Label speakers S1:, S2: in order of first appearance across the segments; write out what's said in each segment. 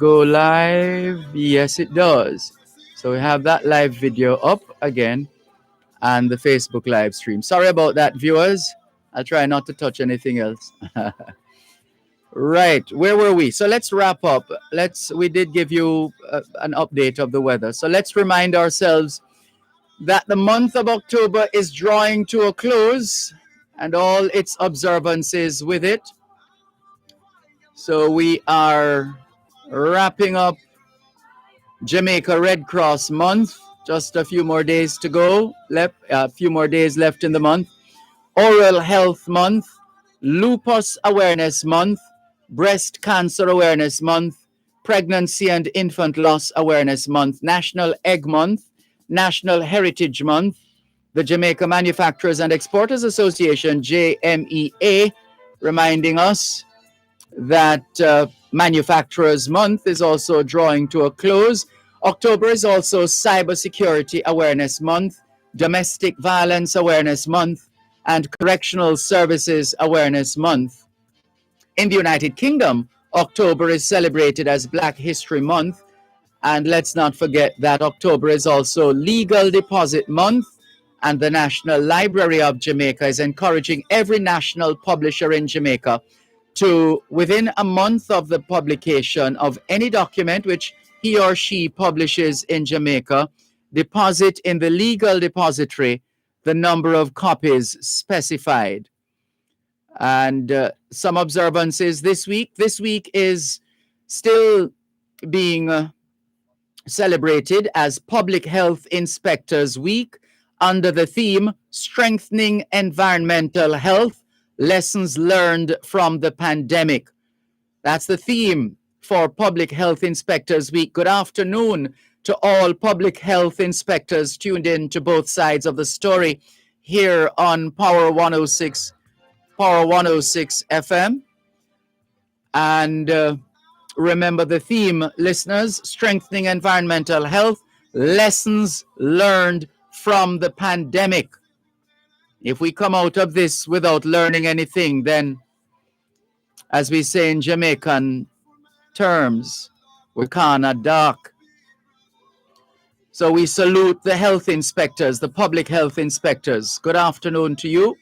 S1: go live? Yes, it does. So we have that live video up again and the Facebook live stream. Sorry about that, viewers. I'll try not to touch anything else. Right, where were we? So let's wrap up. We did give you an update of the weather. So let's remind ourselves that the month of October is drawing to a close and all its observances with it. So we are wrapping up Jamaica Red Cross month. Just a few more days to go. A few more days left in the month. Oral Health Month, Lupus Awareness Month, Breast Cancer Awareness Month, Pregnancy and Infant Loss Awareness Month, National Egg Month, National Heritage Month, the Jamaica Manufacturers and Exporters Association, JMEA, reminding us that Manufacturers Month is also drawing to a close. October is also Cybersecurity Awareness Month, Domestic Violence Awareness Month, and Correctional Services Awareness Month. In the United Kingdom, October is celebrated as Black History Month. And let's not forget that October is also Legal Deposit Month. And the National Library of Jamaica is encouraging every national publisher in Jamaica to, within a month of the publication of any document which he or she publishes in Jamaica, deposit in the legal depository the number of copies specified. And some observances this week. This week is still being celebrated as Public Health Inspectors Week under the theme Strengthening Environmental Health, Lessons Learned from the Pandemic. That's the theme for Public Health Inspectors Week. Good afternoon to all public health inspectors tuned in to both sides of the story here on Power 106 FM. And remember the theme, listeners, Strengthening Environmental Health, Lessons Learned from the Pandemic. If we come out of this without learning anything, then, as we say in Jamaican terms, we kinda dark. So we salute the health inspectors, the public health inspectors. Good afternoon to you.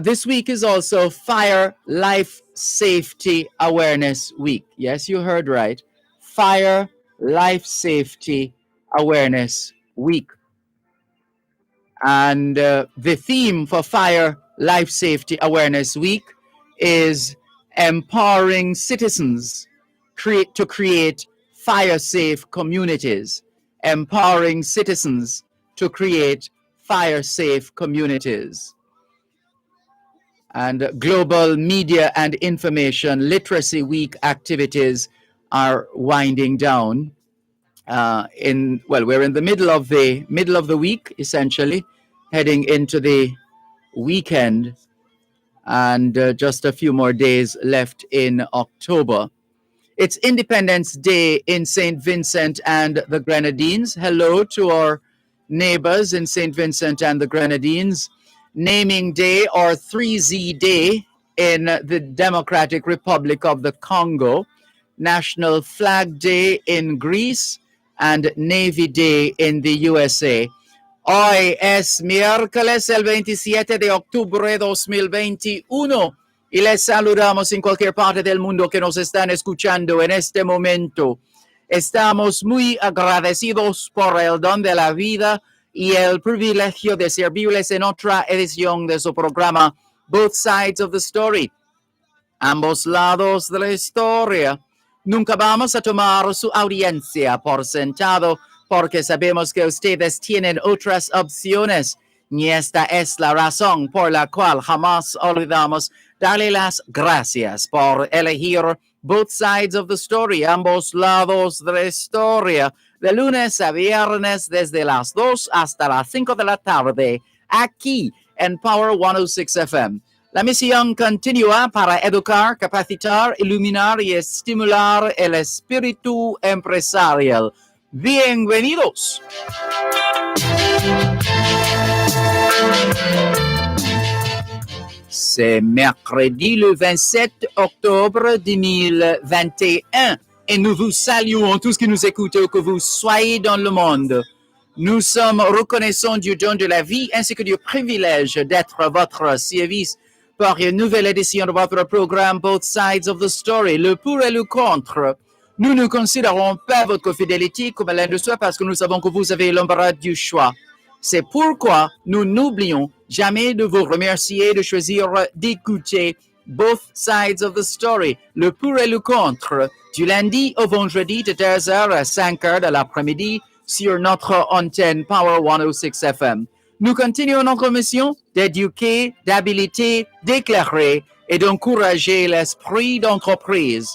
S1: This week is also Fire Life Safety Awareness Week. Yes, you heard right. Fire Life Safety Awareness Week. And the theme for Fire Life Safety Awareness Week is empowering citizens to create fire-safe communities. Empowering citizens to create fire-safe communities. And Global Media and Information Literacy Week activities are winding down. We're in the middle of the week, essentially, heading into the weekend, and just a few more days left in October. It's Independence Day in St. Vincent and the Grenadines. Hello to our neighbors in St. Vincent and the Grenadines. Naming Day, or 3Z Day, in the Democratic Republic of the Congo. National Flag Day in Greece, and Navy Day in the USA. Hoy es miércoles el 27 de octubre 2021 y les saludamos en cualquier parte del mundo que nos están escuchando en este momento. Estamos muy agradecidos por el don de la vida y el privilegio de servirles en otra edición de su programa Both Sides of the Story. Ambos lados de la historia. Nunca vamos a tomar su audiencia por sentado porque sabemos que ustedes tienen otras opciones. Y esta es la razón por la cual jamás olvidamos darle las gracias por elegir Both Sides of the Story, ambos lados de la historia, de lunes a viernes desde las 2 hasta las 5 de la tarde, aquí en Power 106 FM. La misión continúa para educar, capacitar, iluminar y estimular el espíritu empresarial. Bienvenidos. C'est mercredi le 27 octobre 2021. et nous vous saluons tous qui nous écoutez où que vous soyez dans le monde. Nous sommes reconnaissants du don de la vie ainsi que du privilège d'être à votre service pour une nouvelle édition de votre programme Both Sides of the Story, le pour et le contre. Nous ne considérons pas votre fidélité comme l'un de soi parce que nous savons que vous avez l'embarras du choix. C'est pourquoi nous n'oublions jamais de vous remercier de choisir d'écouter Both Sides of the Story, le pour et le contre, du lundi au vendredi de 2h à 5h de l'après-midi sur notre antenne Power 106 FM. Nous continuons notre mission d'éduquer, d'habiliter, d'éclairer et d'encourager l'esprit d'entreprise.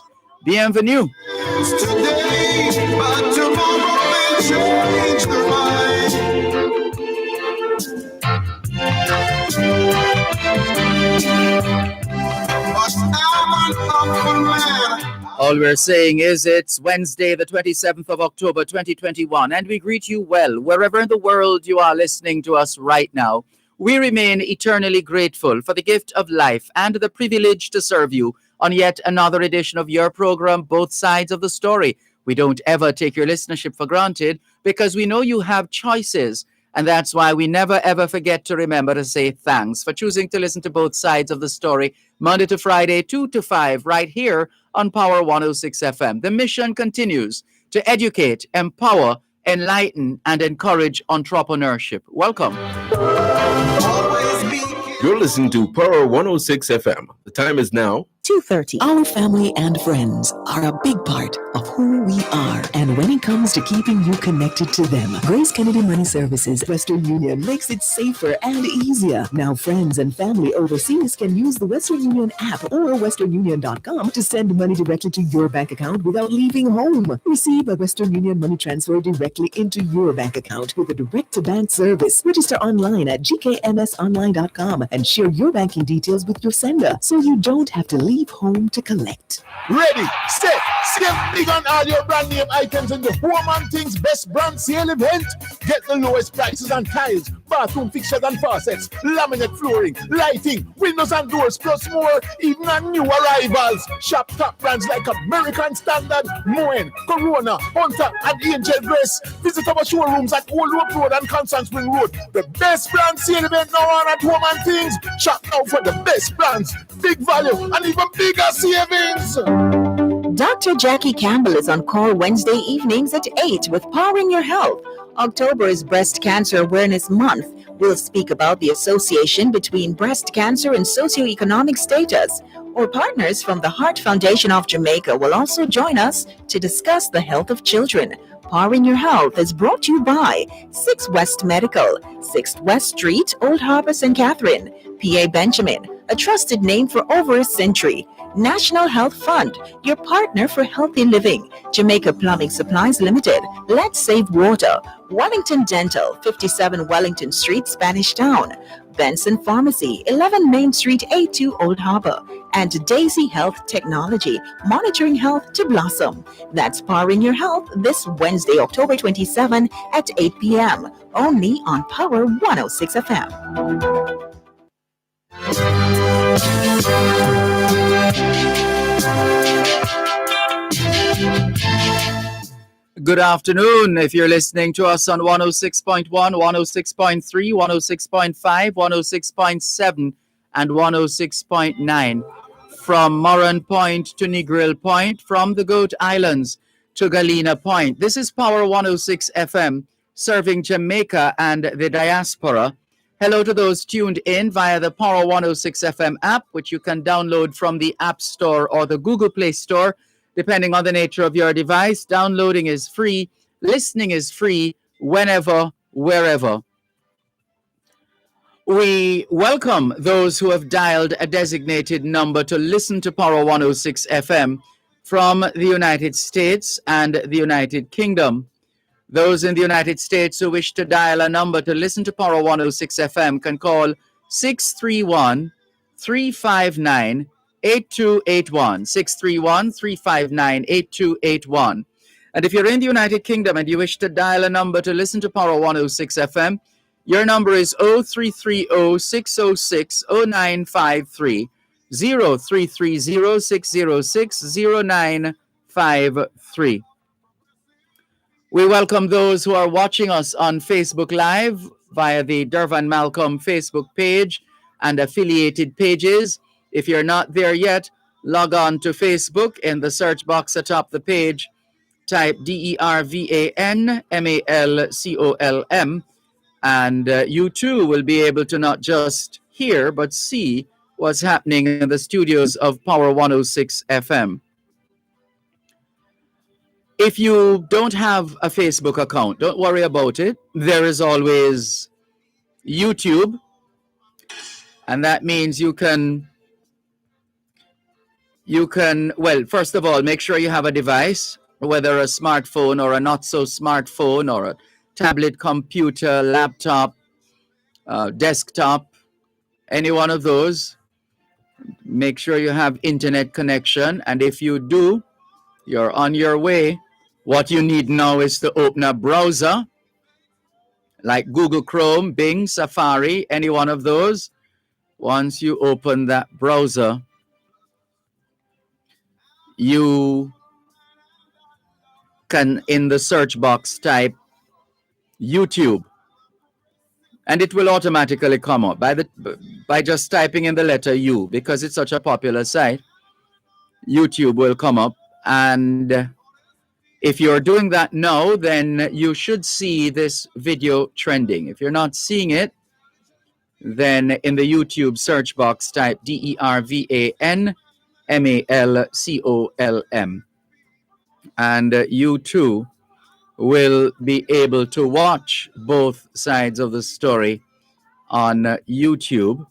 S1: Bienvenue. Today, but tomorrow will change the All we're saying is it's Wednesday, the 27th of October, 2021, and we greet you well, wherever in the world you are listening to us right now. We remain eternally grateful for the gift of life and the privilege to serve you on yet another edition of your program, Both Sides of the Story. We don't ever take your listenership for granted because we know you have choices. And that's why we never, ever forget to remember to say thanks for choosing to listen to Both Sides of the Story, Monday to Friday, 2 to 5, right here on Power 106 FM. The mission continues to educate, empower, enlighten, and encourage entrepreneurship. Welcome.
S2: You're listening to Power 106 FM. The time is now
S3: 2:30. Our family and friends are a big part of who we are. And when it comes to keeping you connected to them, Grace Kennedy Money Services Western Union makes it safer and easier. Now friends and family overseas can use the Western Union app or westernunion.com to send money directly to your bank account without leaving home. Receive a Western Union money transfer directly into your bank account with a direct-to-bank service. Register online at gkmsonline.com and share your banking details with your sender so you don't have to leave home to collect.
S4: Ready, set, save big on all your brand name items in the Home and Things Best Brand Sale event. Get the lowest prices on tiles, bathroom fixtures and faucets, laminate flooring, lighting, windows and doors, plus more, even on new arrivals. Shop top brands like American Standard, Moen, Corona, Hunter, and Angel Grace. Visit our showrooms at Old Rope Road and Constant Spring Road. The best brand sale event now on at Home and Things. Shop now for the best brands, big value, and even bigger savings.
S5: Dr. Jackie Campbell is on call Wednesday evenings at 8 with Powering Your Health. October is Breast Cancer Awareness Month. We'll speak about the association between breast cancer and socioeconomic status. Our partners from the Heart Foundation of Jamaica will also join us to discuss the health of children. Powering Your Health is brought to you by 6 West Medical, 6th West Street, Old Harbour, St. Catherine, PA Benjamin, a trusted name for over a century. National Health Fund, your partner for healthy living. Jamaica Plumbing Supplies Limited, Let's Save Water. Wellington Dental, 57 Wellington Street, Spanish Town. Benson Pharmacy, 11 Main Street, A2, Old Harbour. And Daisy Health Technology, monitoring health to blossom. That's Powering Your Health this Wednesday, October 27 at 8 p.m. Only on Power 106 FM.
S1: Good afternoon. If you're listening to us on 106.1, 106.3, 106.5, 106.7, and 106.9, from Moran Point to Negril Point, from the Goat Islands to Galena Point. This is Power 106 FM, serving Jamaica and the diaspora. Hello to those tuned in via the Power 106 FM app, which you can download from the App Store or the Google Play Store, depending on the nature of your device. Downloading is free. Listening is free whenever, wherever. We welcome those who have dialed a designated number to listen to Power 106 FM from the United States and the United Kingdom. Those in the United States who wish to dial a number to listen to Power 106 FM can call 631-359-8281, 631-359-8281. And if you're in the United Kingdom and you wish to dial a number to listen to Power 106 FM, your number is 0330-606-0953, 0330-606-0953. 653. We welcome those who are watching us on Facebook Live via the Dervan Malcolm Facebook page and affiliated pages. If you're not there yet, log on to Facebook in the search box atop the page. Type DERVAN MALCOLM, and you too will be able to not just hear but see what's happening in the studios of Power 106 FM. If you don't have a Facebook account, don't worry about it. There is always YouTube, and that means you can, well, first of all, make sure you have a device, whether a smartphone or a not so smartphone or a tablet, computer, laptop, desktop, any one of those. Make sure you have internet connection, and if you do, you're on your way. What you need now is to open a browser like Google Chrome, Bing, Safari, any one of those. Once you open that browser, you can, in the search box, type YouTube, and it will automatically come up by just typing in the letter U. Because it's such a popular site, YouTube will come up, and if you're doing that now, then you should see this video trending. If you're not seeing it, then in the YouTube search box, type DERVAN MALCOLM, and you too will be able to watch both sides of the story on YouTube.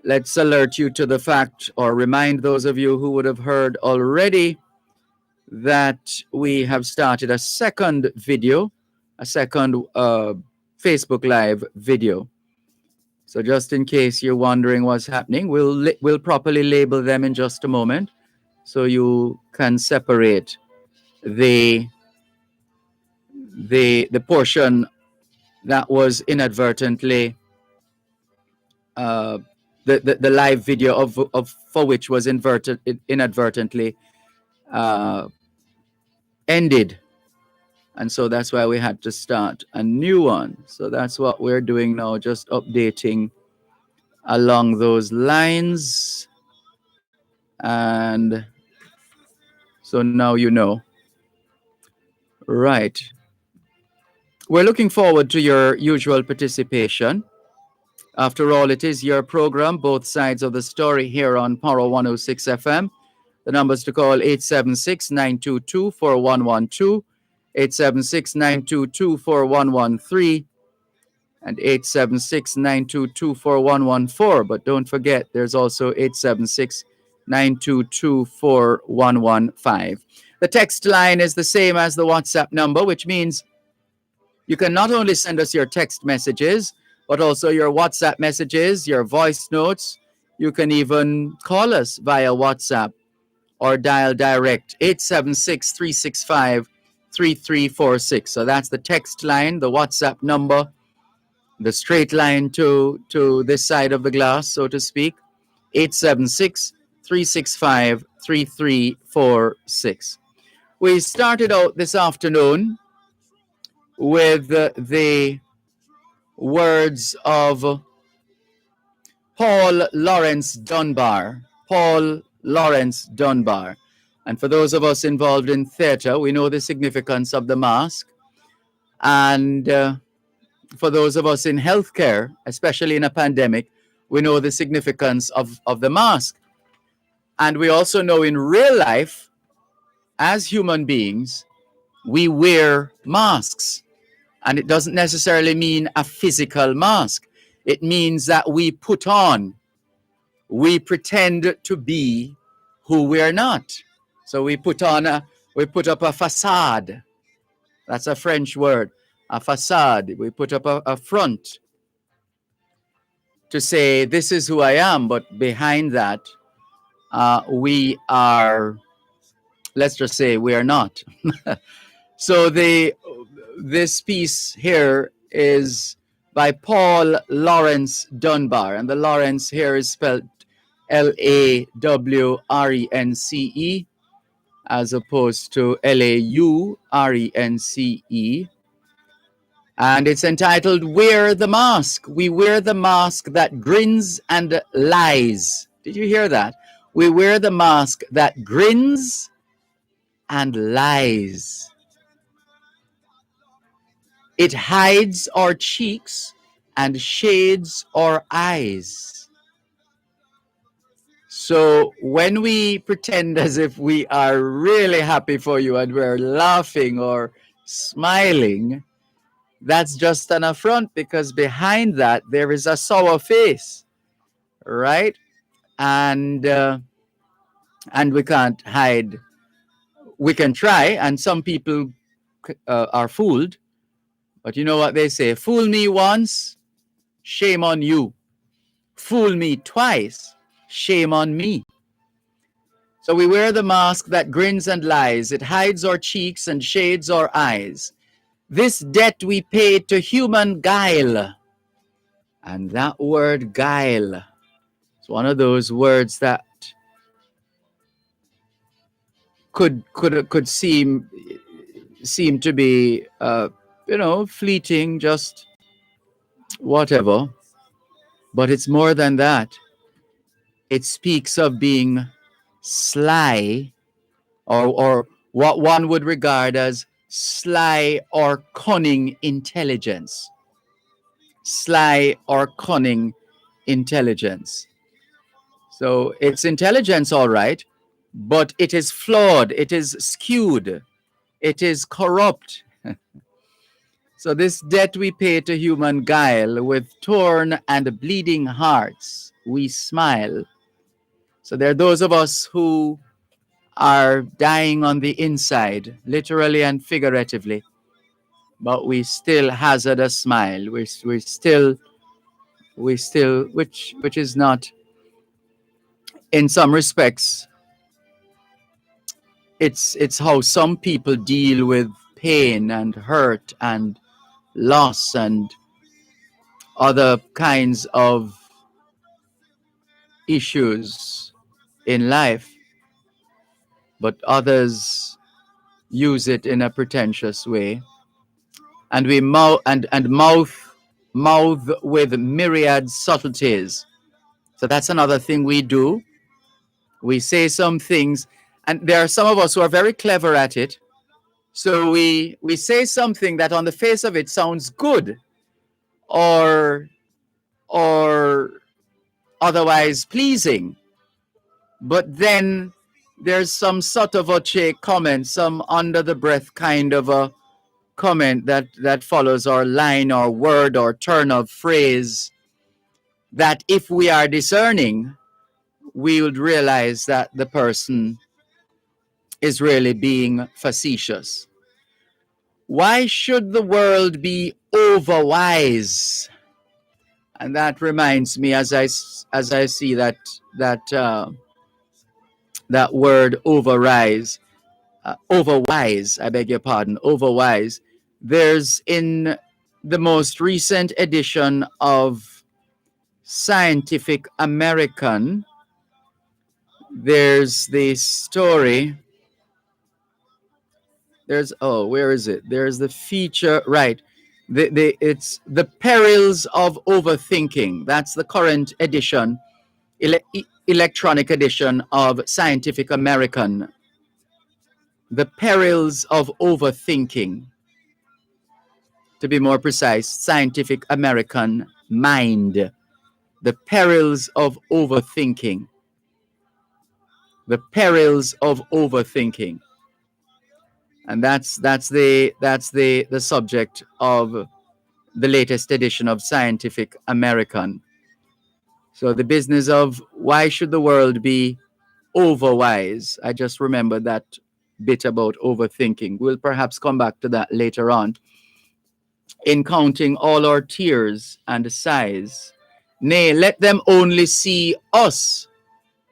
S1: Let's alert you to the fact, or remind those of you who would have heard already, that we have started a second video, a second Facebook Live video. So just in case you're wondering what's happening, we'll properly label them in just a moment, so you can separate the portion that was inadvertently the live video of for which was inadvertently ended, and so that's why we had to start a new one. So that's what we're doing now, just updating along those lines, and so now you know. Right. We're looking forward to your usual participation. After all, it is your program, Both Sides of the Story, here on Power 106 FM. The numbers to call 876-922-4112, 876-922-4113, and 876-922-4114. But don't forget, there's also 876-922-4115. The text line is the same as the WhatsApp number, which means you can not only send us your text messages, but also your WhatsApp messages, your voice notes. You can even call us via WhatsApp or dial direct 876-365-3346. So that's the text line, the WhatsApp number, the straight line to this side of the glass, so to speak, 876-365-3346. We started out this afternoon with the words of Paul Lawrence Dunbar. Paul Lawrence Dunbar. And for those of us involved in theater, we know the significance of the mask. And for those of us in healthcare, especially in a pandemic, we know the significance of the mask. And we also know in real life, as human beings, we wear masks. And it doesn't necessarily mean a physical mask. It means that we put on, we pretend to be who we're not. So we put up a facade. That's a French word, a facade. We put up a front to say, this is who I am. But behind that, we are, let's just say we are not. So this piece here is by Paul Lawrence Dunbar, and the Lawrence here is spelled Lawrence, as opposed to Laurence. And it's entitled Wear the Mask. We wear the mask that grins and lies. Did you hear that? We wear the mask that grins and lies. It hides our cheeks and shades our eyes. So when we pretend as if we are really happy for you and we're laughing or smiling, that's just an affront, because behind that there is a sour face, right? And we can't hide. We can try, and some people are fooled. But you know what they say? Fool me once, shame on you. Fool me twice, shame on me. So we wear the mask that grins and lies. It hides our cheeks and shades our eyes. This debt we pay to human guile. And that word guile is one of those words that could seem to be fleeting, just whatever. But it's more than that. It speaks of being sly, or what one would regard as sly or cunning intelligence. Sly or cunning intelligence. So it's intelligence, all right, but it is flawed, it is skewed, it is corrupt. So this debt we pay to human guile, with torn and bleeding hearts, we smile. So there are those of us who are dying on the inside, literally and figuratively, but we still hazard a smile. We still, which is not, in some respects, it's how some people deal with pain and hurt and loss and other kinds of issues in life, but others use it in a pretentious way, and we mouth with myriad subtleties. So that's another thing we do. We say some things, and there are some of us who are very clever at it. So we say something that on the face of it sounds good, or otherwise pleasing, but then there's some sotto voce comment, some under the breath kind of a comment that follows our line or word or turn of phrase, that if we are discerning, we would realize that the person is really being facetious. Why should the world be overwise? And that reminds me, as I see that word overwise, I beg your pardon, overwise. There's in the most recent edition of Scientific American, there's the story. Where is it? There's the feature, right? It's the perils of overthinking. That's the current edition, electronic edition of Scientific American. The perils of overthinking. To be more precise, Scientific American Mind. The perils of overthinking. The perils of overthinking. And that's the subject of the latest edition of Scientific American. So the business of why should the world be overwise? I just remember that bit about overthinking. We'll perhaps come back to that later on. In counting all our tears and sighs, nay, let them only see us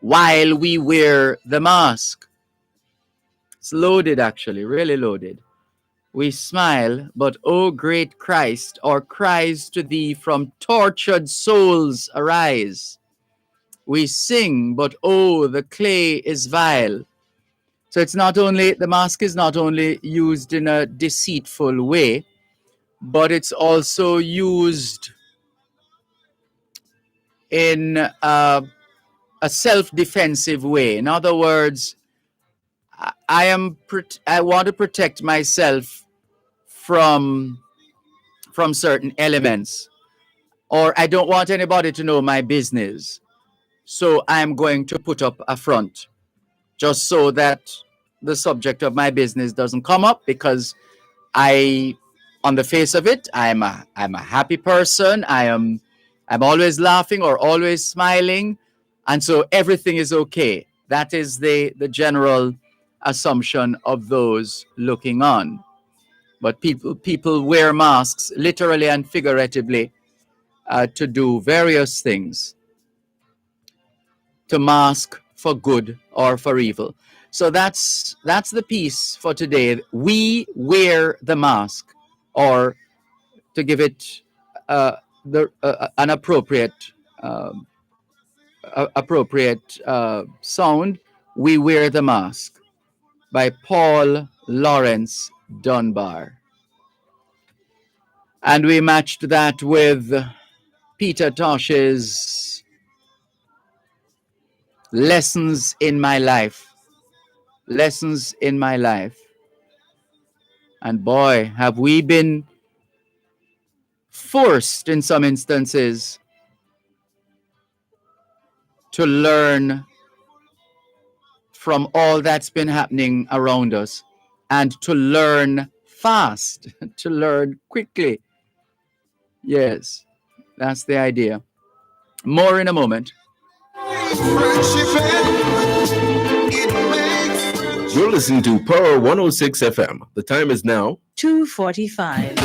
S1: while we wear the mask. It's loaded, actually, really loaded. We smile, but O great Christ, our cries to thee from tortured souls arise. We sing, but oh, the clay is vile. So it's not only, the mask is not only used in a deceitful way, but it's also used in a self-defensive way. In other words, I want to protect myself from certain elements, or I don't want anybody to know my business. So I'm going to put up a front just so that the subject of my business doesn't come up, because on the face of it, I'm a happy person. I'm always laughing or always smiling, and so everything is okay. That is the general assumption of those looking on. But people wear masks literally and figuratively to do various things, to mask for good or for evil. So that's the piece for today. We wear the mask, or to give it an appropriate sound, we wear the mask, by Paul Lawrence Dunbar. And we matched that with Peter Tosh's Lessons in My Life. Lessons in My Life. And boy, have we been forced in some instances to learn from all that's been happening around us, and to learn fast, to learn quickly. Yes, that's the idea. More in a moment.
S2: You're listening to Power 106 FM. The time is now
S6: 2:45.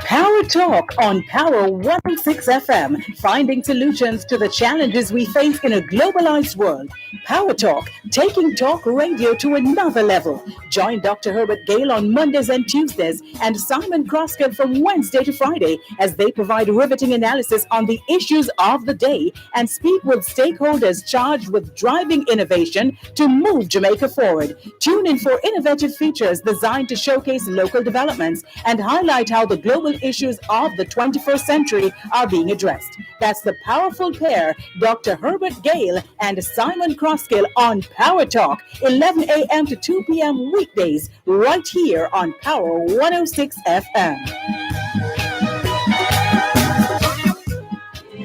S6: Power Talk on Power 106 FM, finding solutions to the challenges we face in a globalized world. Power Talk, taking talk radio to another level. Join Dr. Herbert Gale on Mondays and Tuesdays, and Simon Croskell from Wednesday to Friday, as they provide riveting analysis on the issues of the day and speak with stakeholders charged with driving innovation to move Jamaica forward. Tune in for innovative features designed to showcase local developments and highlight how the global issues of the 21st century are being addressed. That's the powerful pair, Dr. Herbert Gale and Simon Croskell, on Power Talk, 11 a.m. to 2 p.m. weekdays, right here on Power 106 FM.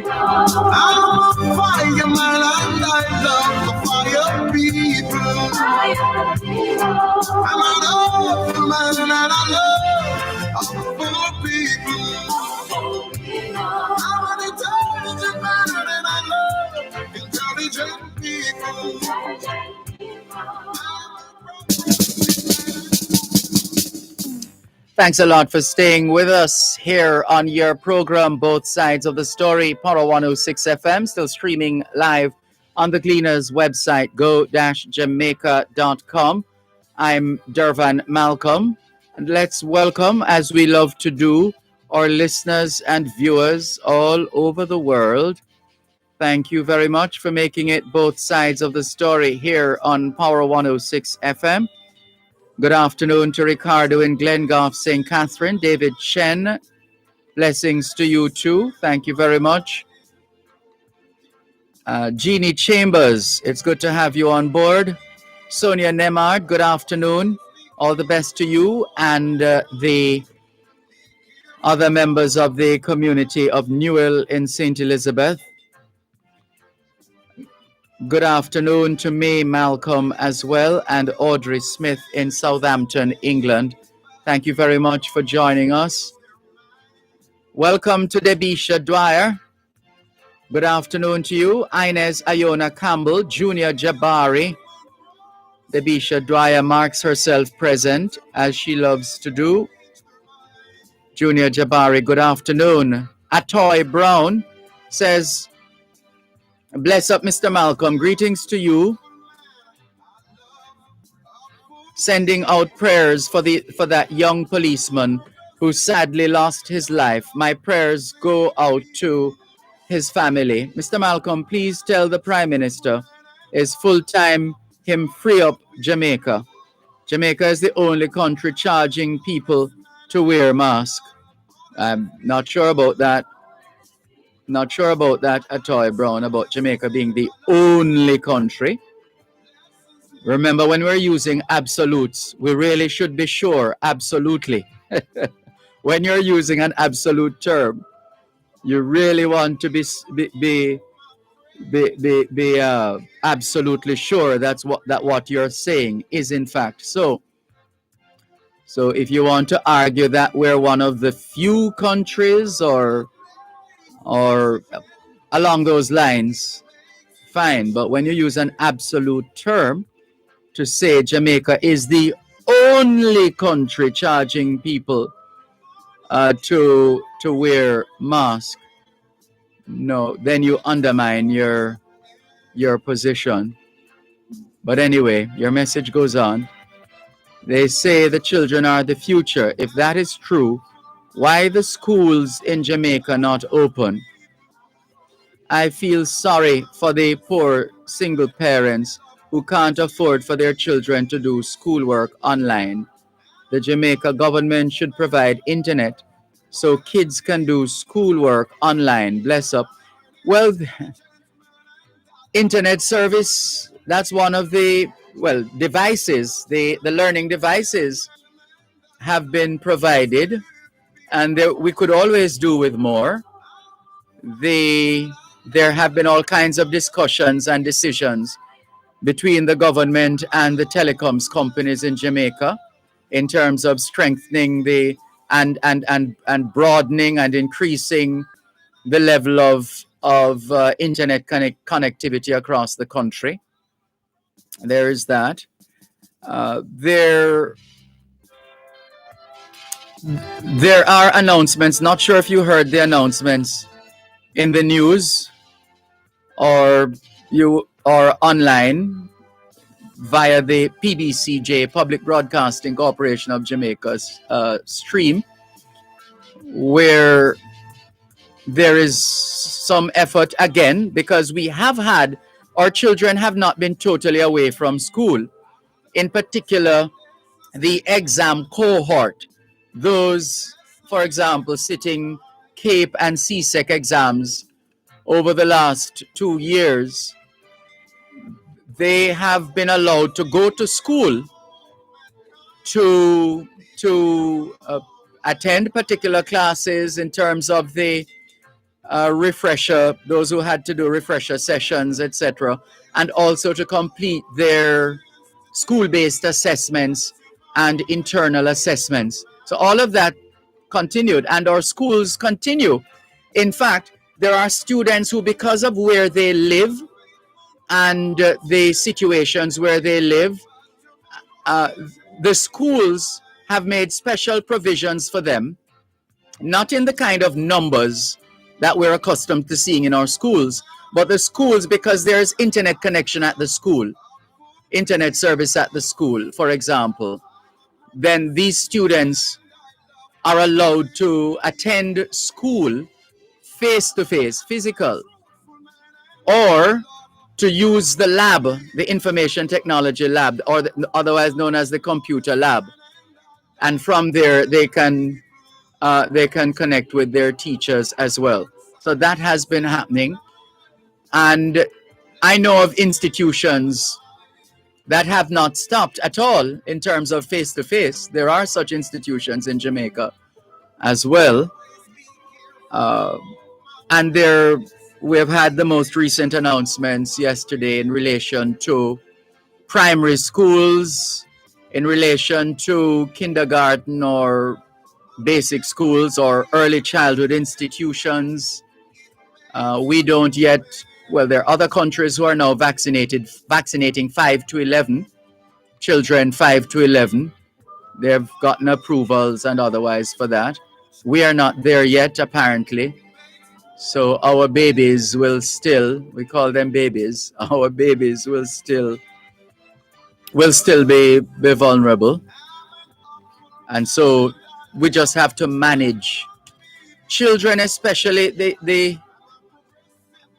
S7: I'm a fireman and I love the fire people. I'm an old man and I love all the poor people. I'm an intelligent man and I love intelligent people.
S1: Thanks a lot for staying with us here on your program, Both Sides of the Story, Power 106 FM, still streaming live on the Gleaners website, go-jamaica.com. I'm Dervan Malcolm, and let's welcome, as we love to do, our listeners and viewers all over the world. Thank you very much for making it Both Sides of the Story here on Power 106 FM. Good afternoon to Ricardo in Glengoff, St. Catherine. David Chen, blessings to you too. Thank you very much. Jeannie Chambers, it's good to have you on board. Sonia Nemard, good afternoon. All the best to you and the other members of the community of Newell in St. Elizabeth. Good afternoon to May Malcolm as well, and Audrey Smith in Southampton, England. Thank you very much for joining us. Welcome to Debisha Dwyer. Good afternoon to you. Inez Iona Campbell, Junior Jabari. Debisha Dwyer marks herself present, as she loves to do. Junior Jabari, good afternoon. Atoy Brown says, bless up, Mr. Malcolm. Greetings to you. Sending out prayers for that young policeman who sadly lost his life. My prayers go out to his family. Mr. Malcolm, please tell the Prime Minister his full-time him free up Jamaica. Jamaica is the only country charging people to wear masks. I'm not sure about that. Not sure about that at all, Brown, about Jamaica being the only country. Remember, when we're using absolutes, we really should be sure, absolutely. When you're using an absolute term, you really want to be absolutely sure that what you're saying is in fact so. So if you want to argue that we're one of the few countries or along those lines, fine. But when you use an absolute term to say Jamaica is the only country charging people to wear masks, no, then you undermine your position. But anyway, your message goes on. They say the children are the future. If that is true, why the schools in Jamaica not open? I feel sorry for the poor single parents who can't afford for their children to do schoolwork online. The Jamaica government should provide internet so kids can do schoolwork online. Bless up. Well, internet service, that's one of the devices, the learning devices have been provided, and we could always do with more. There have been all kinds of discussions and decisions between the government and the telecoms companies in Jamaica in terms of strengthening and broadening and increasing the level of internet connectivity across the country. There is that. There are announcements. Not sure if you heard the announcements in the news or online via the PBCJ, Public Broadcasting Corporation of Jamaica's stream, where there is some effort again, because we have had, our children have not been totally away from school. In particular, the exam cohort, those, for example, sitting CAPE and CSEC exams over the last 2 years, they have been allowed to go to school to attend particular classes in terms of the refresher, those who had to do refresher sessions, etc., and also to complete their school-based assessments and internal assessments. So all of that continued, and our schools continue. In fact, there are students who, because of where they live and the situations where they live, the schools have made special provisions for them, not in the kind of numbers that we're accustomed to seeing in our schools, but the schools, because there's internet connection at the school, internet service at the school, for example, then these students are allowed to attend school face-to-face, physical, or to use the lab, the information technology lab, or otherwise known as the computer lab. And from there, they can connect with their teachers as well. So that has been happening. And I know of institutions that have not stopped at all in terms of face-to-face. There are such institutions in Jamaica as well. And we have had the most recent announcements yesterday in relation to primary schools, in relation to kindergarten or basic schools or early childhood institutions. We don't yet, there are other countries who are now vaccinating 5 to 11, children 5 to 11. They've gotten approvals and otherwise for that. We are not there yet, apparently. So our babies will still, we call them babies, our babies will still be vulnerable. And so we just have to manage. Children especially,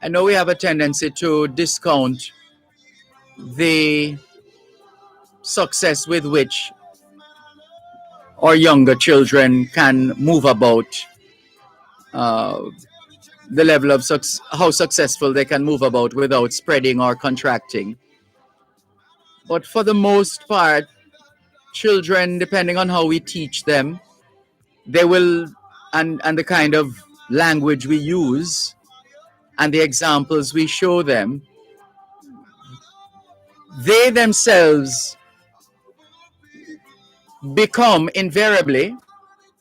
S1: I know we have a tendency to discount the success with which our younger children can move about, uh, the level of how successful they can move about without spreading or contracting. But for the most part, children, depending on how we teach them, they will, and the kind of language we use and the examples we show them, they themselves become invariably,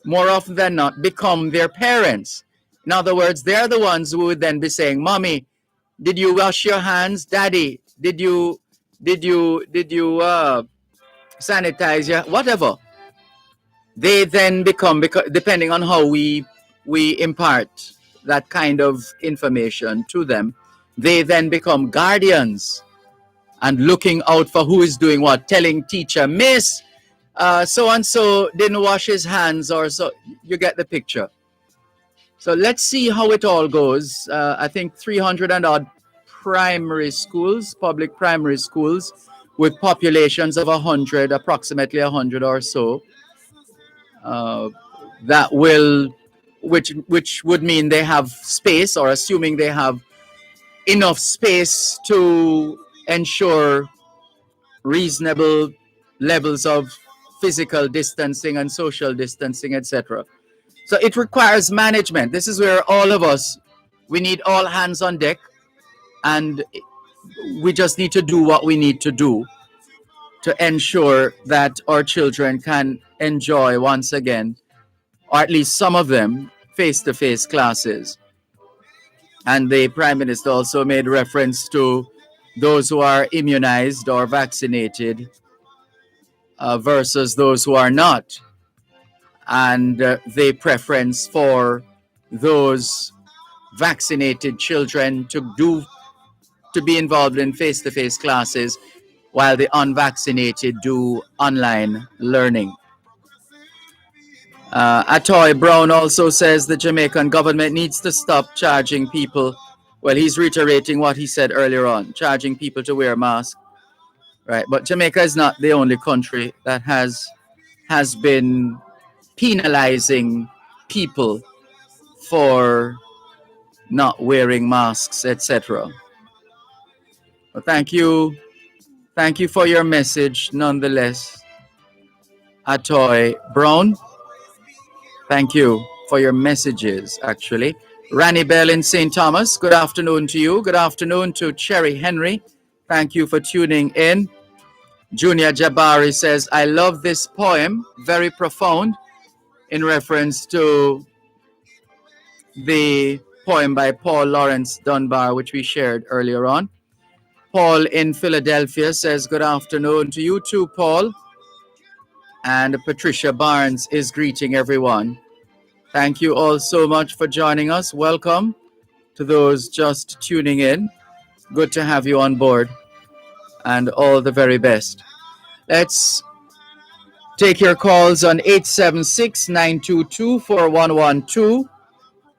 S1: more often than not, become their parents. In other words, they're the ones who would then be saying, "Mommy, did you wash your hands? Daddy, did you sanitize your whatever?" They then become, because depending on how we impart that kind of information to them, they then become guardians and looking out for who is doing what, telling teacher, "Miss, so and so didn't wash his hands," or so. You get the picture. So let's see how it all goes. I think 300 and odd primary schools, public primary schools, with populations of 100, approximately 100 or so, that will, which would mean they have space, or assuming they have enough space to ensure reasonable levels of physical distancing and social distancing, etc. So it requires management. This is where all of us, we need all hands on deck, and we just need to do what we need to do to ensure that our children can enjoy once again, or at least some of them, face-to-face classes. And the Prime Minister also made reference to those who are immunized or vaccinated versus those who are not, and the preference for those vaccinated children to be involved in face-to-face classes, while the unvaccinated do online learning. Atoy Brown also says the Jamaican government needs to stop charging people. Well, he's reiterating what he said earlier on, charging people to wear masks, right? But Jamaica is not the only country that has been penalizing people for not wearing masks, etc. But thank you for your message, nonetheless, Atoy Brown. Thank you for your messages, actually. Ranny Bell in St. Thomas, good afternoon to you. Good afternoon to Cherry Henry. Thank you for tuning in. Junior Jabari says, "I love this poem, very profound," in reference to the poem by Paul Lawrence Dunbar, which we shared earlier on. Paul in Philadelphia says, "Good afternoon to you too, Paul." And Patricia Barnes is greeting everyone. Thank you all so much for joining us. Welcome to those just tuning in. Good to have you on board, and all the very best. Let's take your calls on 876-922-4112,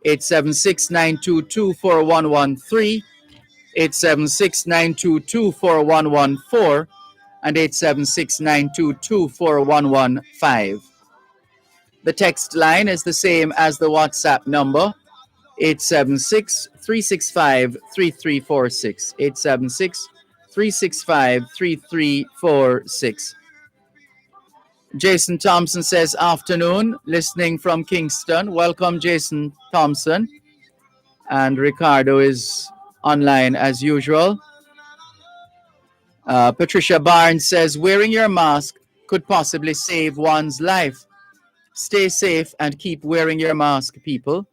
S1: 876-922-4113, 876-922-4114, and 876-922-4115. The text line is the same as the WhatsApp number, 876-365-3346, 876-365-3346. Jason Thompson says, "Afternoon, listening from Kingston." Welcome, Jason Thompson. And Ricardo is online as usual. Patricia Barnes says, "Wearing your mask could possibly save one's life. Stay safe and keep wearing your mask, people."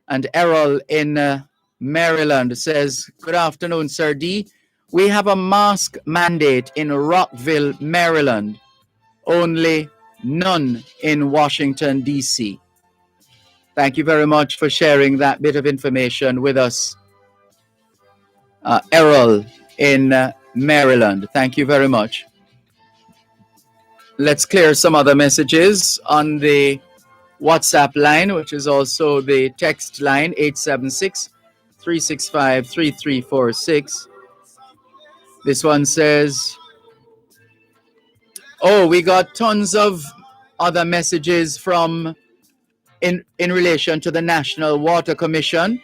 S1: And Errol in Maryland says, "Good afternoon, Sir D. We have a mask mandate in Rockville, Maryland. Only none in Washington, D.C." Thank you very much for sharing that bit of information with us, Errol in Maryland. Thank you very much. Let's clear some other messages on the WhatsApp line, which is also the text line, 876-365-3346. This one says, Oh, we got tons of other messages from in relation to the National Water Commission.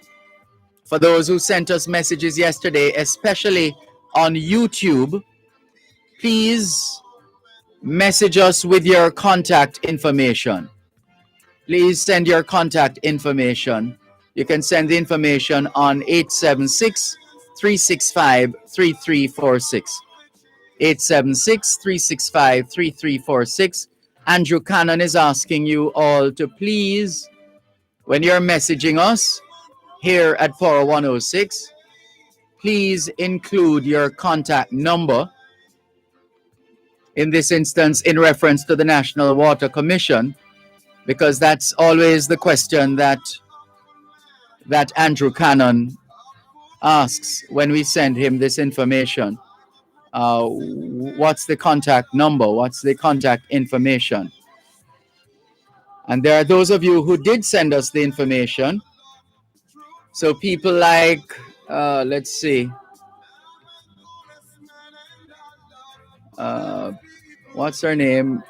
S1: For those who sent us messages yesterday, especially on YouTube, please message us with your contact information. Please send your contact information. You can send the information on 876 365 3346. 876 365 3346. Andrew Cannon is asking you all to please, when you're messaging us here at Power 106, please include your contact number. In this instance, in reference to the National Water Commission, because that's always the question that Andrew Cannon asks when we send him this information. What's the contact number? What's the contact information? And there are those of you who did send us the information. So people like, let's see, what's her name?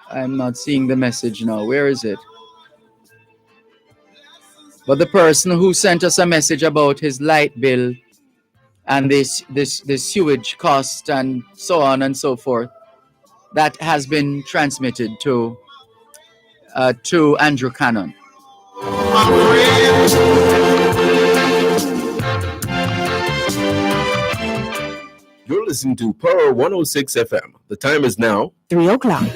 S1: I'm not seeing the message now. Where is it? But the person who sent us a message about his light bill and this sewage cost and so on and so forth, that has been transmitted to Andrew Cannon.
S2: You're listening to Power 106 FM. The time is now
S5: 3 o'clock.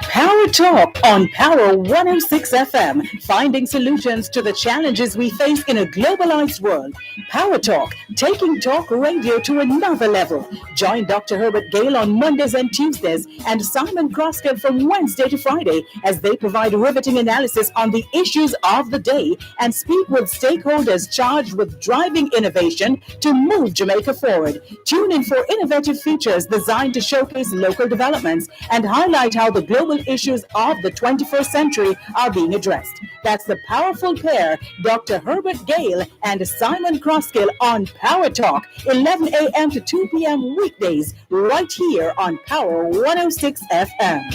S6: Power Talk on Power 106 FM, finding solutions to the challenges we face in a globalized world. Power Talk, taking talk radio to another level. Join Dr. Herbert Gale on Mondays and Tuesdays and Simon Croskett from Wednesday to Friday as they provide riveting analysis on the issues of the day and speak with stakeholders charged with driving innovation to move Jamaica forward. Tune in for innovative features designed to showcase local developments and highlight how the global issues of the 21st century are being addressed. That's the powerful pair, Dr. Herbert Gale and Simon Croskill on Power Talk, 11 a.m. to 2 p.m. weekdays, right here on Power 106 FM.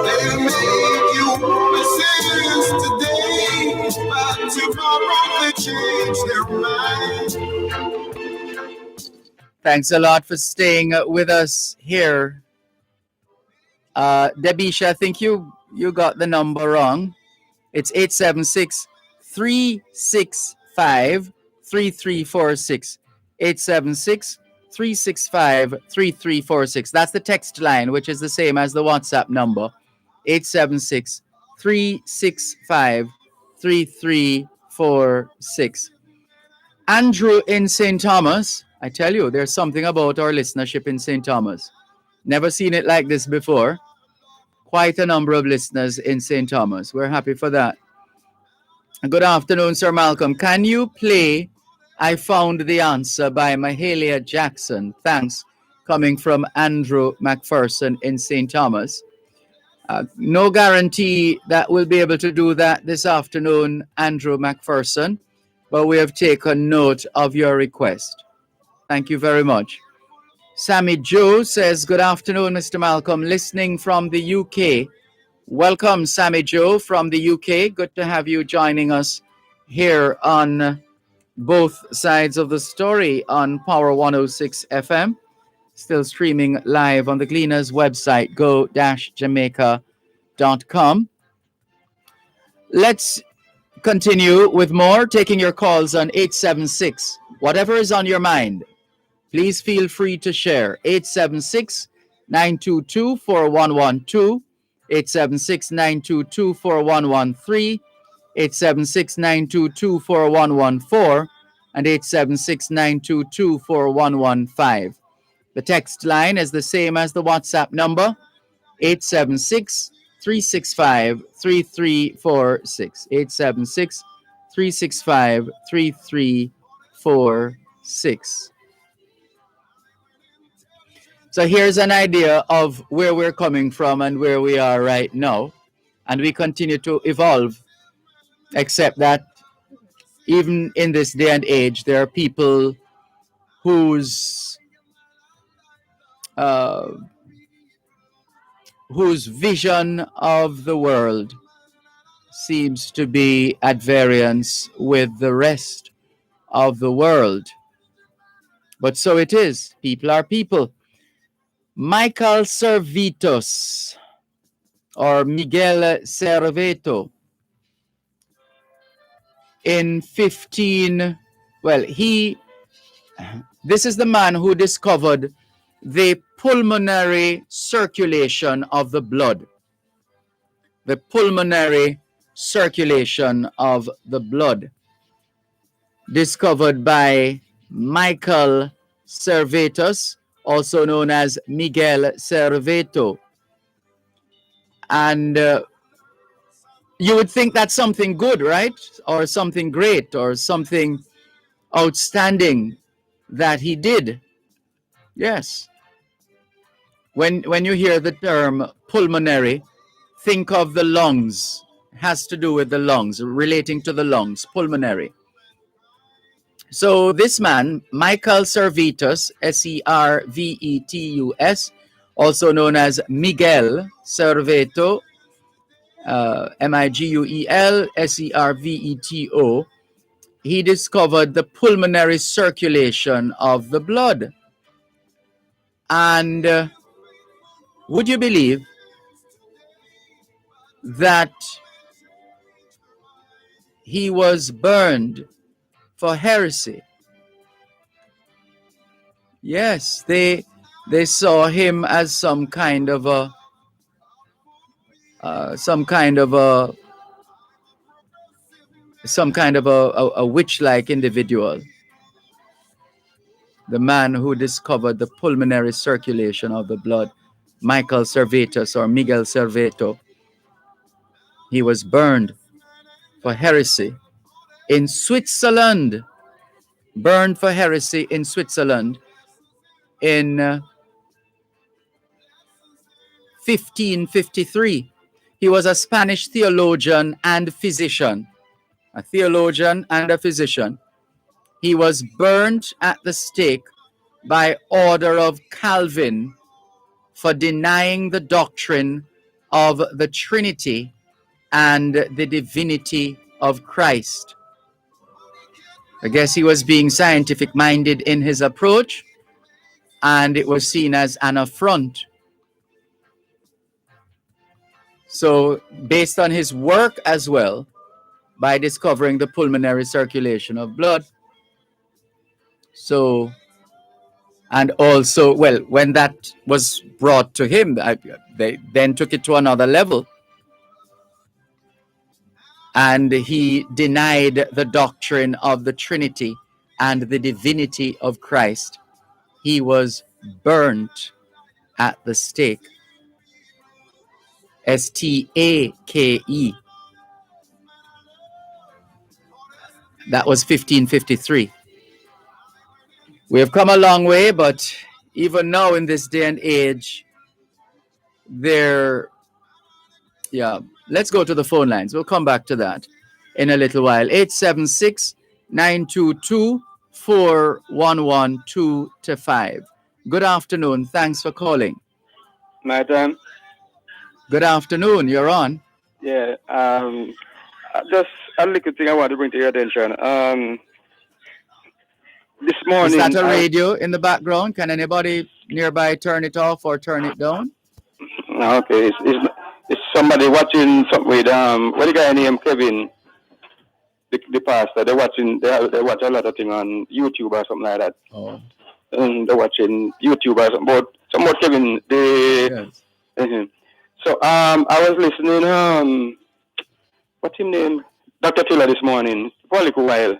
S7: They'll make you promises today, but tomorrow they change their mind.
S1: Thanks a lot for staying with us here. Debisha, I think you got the number wrong. It's 876-365-3346. 876-365-3346. That's the text line, which is the same as the WhatsApp number. 876-365-3346. Andrew in St. Thomas. I tell you, there's something about our listenership in St. Thomas. Never seen it like this before. Quite a number of listeners in St. Thomas. We're happy for that. Good afternoon, Sir Malcolm. Can you play I Found the Answer by Mahalia Jackson? Thanks. Coming from Andrew McPherson in St. Thomas. No guarantee that we'll be able to do that this afternoon, Andrew McPherson, but we have taken note of your request. Thank you very much. Sammy Joe says, good afternoon, Mr. Malcolm, listening from the UK. Welcome, Sammy Joe from the UK. Good to have you joining us here on both sides of the story on Power 106 FM. Still streaming live on the Gleaners website, go-jamaica.com. Let's continue with more, taking your calls on 876. Whatever is on your mind, please feel free to share. 876-922-4112, 876-922-4113, 876-922-4114, and 876-922-4115. The text line is the same as the WhatsApp number, 876-365-3346, 876-365-3346. So here's an idea of where we're coming from and where we are right now. And we continue to evolve, except that even in this day and age, there are people whose uh, whose vision of the world seems to be at variance with the rest of the world. But so it is. People are people. Michael Servetus or Miguel Serveto in 15, well, this is the man who discovered the pulmonary circulation of the blood. The pulmonary circulation of the blood, discovered by Michael Servetus, also known as Miguel Serveto. And you would think that's something good, right? Or something great, or something outstanding that he did. Yes. When you hear the term pulmonary, think of the lungs. It has to do with the lungs, relating to the lungs, pulmonary. So this man, Michael Servetus, Servetus, also known as Miguel Serveto, Miguel Serveto, he discovered the pulmonary circulation of the blood. And would you believe that he was burned for heresy? Yes, they saw him as some kind of a witch-like individual. The man who discovered the pulmonary circulation of the blood, Michael Servetus or Miguel Serveto, he was burned for heresy in Switzerland. Burned for heresy in Switzerland in 1553. He was a Spanish theologian and physician. A theologian and a physician. He was burnt at the stake by order of Calvin for denying the doctrine of the Trinity and the divinity of Christ. I guess he was being scientific-minded in his approach, and it was seen as an affront. So, based on his work as well, by discovering the pulmonary circulation of blood, so, and also, well, when that was brought to him, they then took it to another level. And he denied the doctrine of the Trinity and the divinity of Christ. He was burnt at the stake. S-T-A-K-E. That was 1553. We have come a long way, but even now in this day and age, let's go to the phone lines. We'll come back to that in a little while. 876-922-4112-5. Good afternoon. Thanks for calling.
S8: Madam.
S1: Good afternoon. You're on.
S8: Yeah. Just a little thing I want to bring to your attention. This morning.
S1: Is that a radio in the background? Can anybody nearby turn it off or turn it down?
S8: Okay. It's somebody watching something with what the guy named Kevin, the pastor. They watch a lot of things on YouTube or something like that.
S1: Oh.
S8: And they're watching YouTube or something about Kevin.
S1: Yes.
S8: So I was listening what's his name? Dr. Taylor this morning for a little while.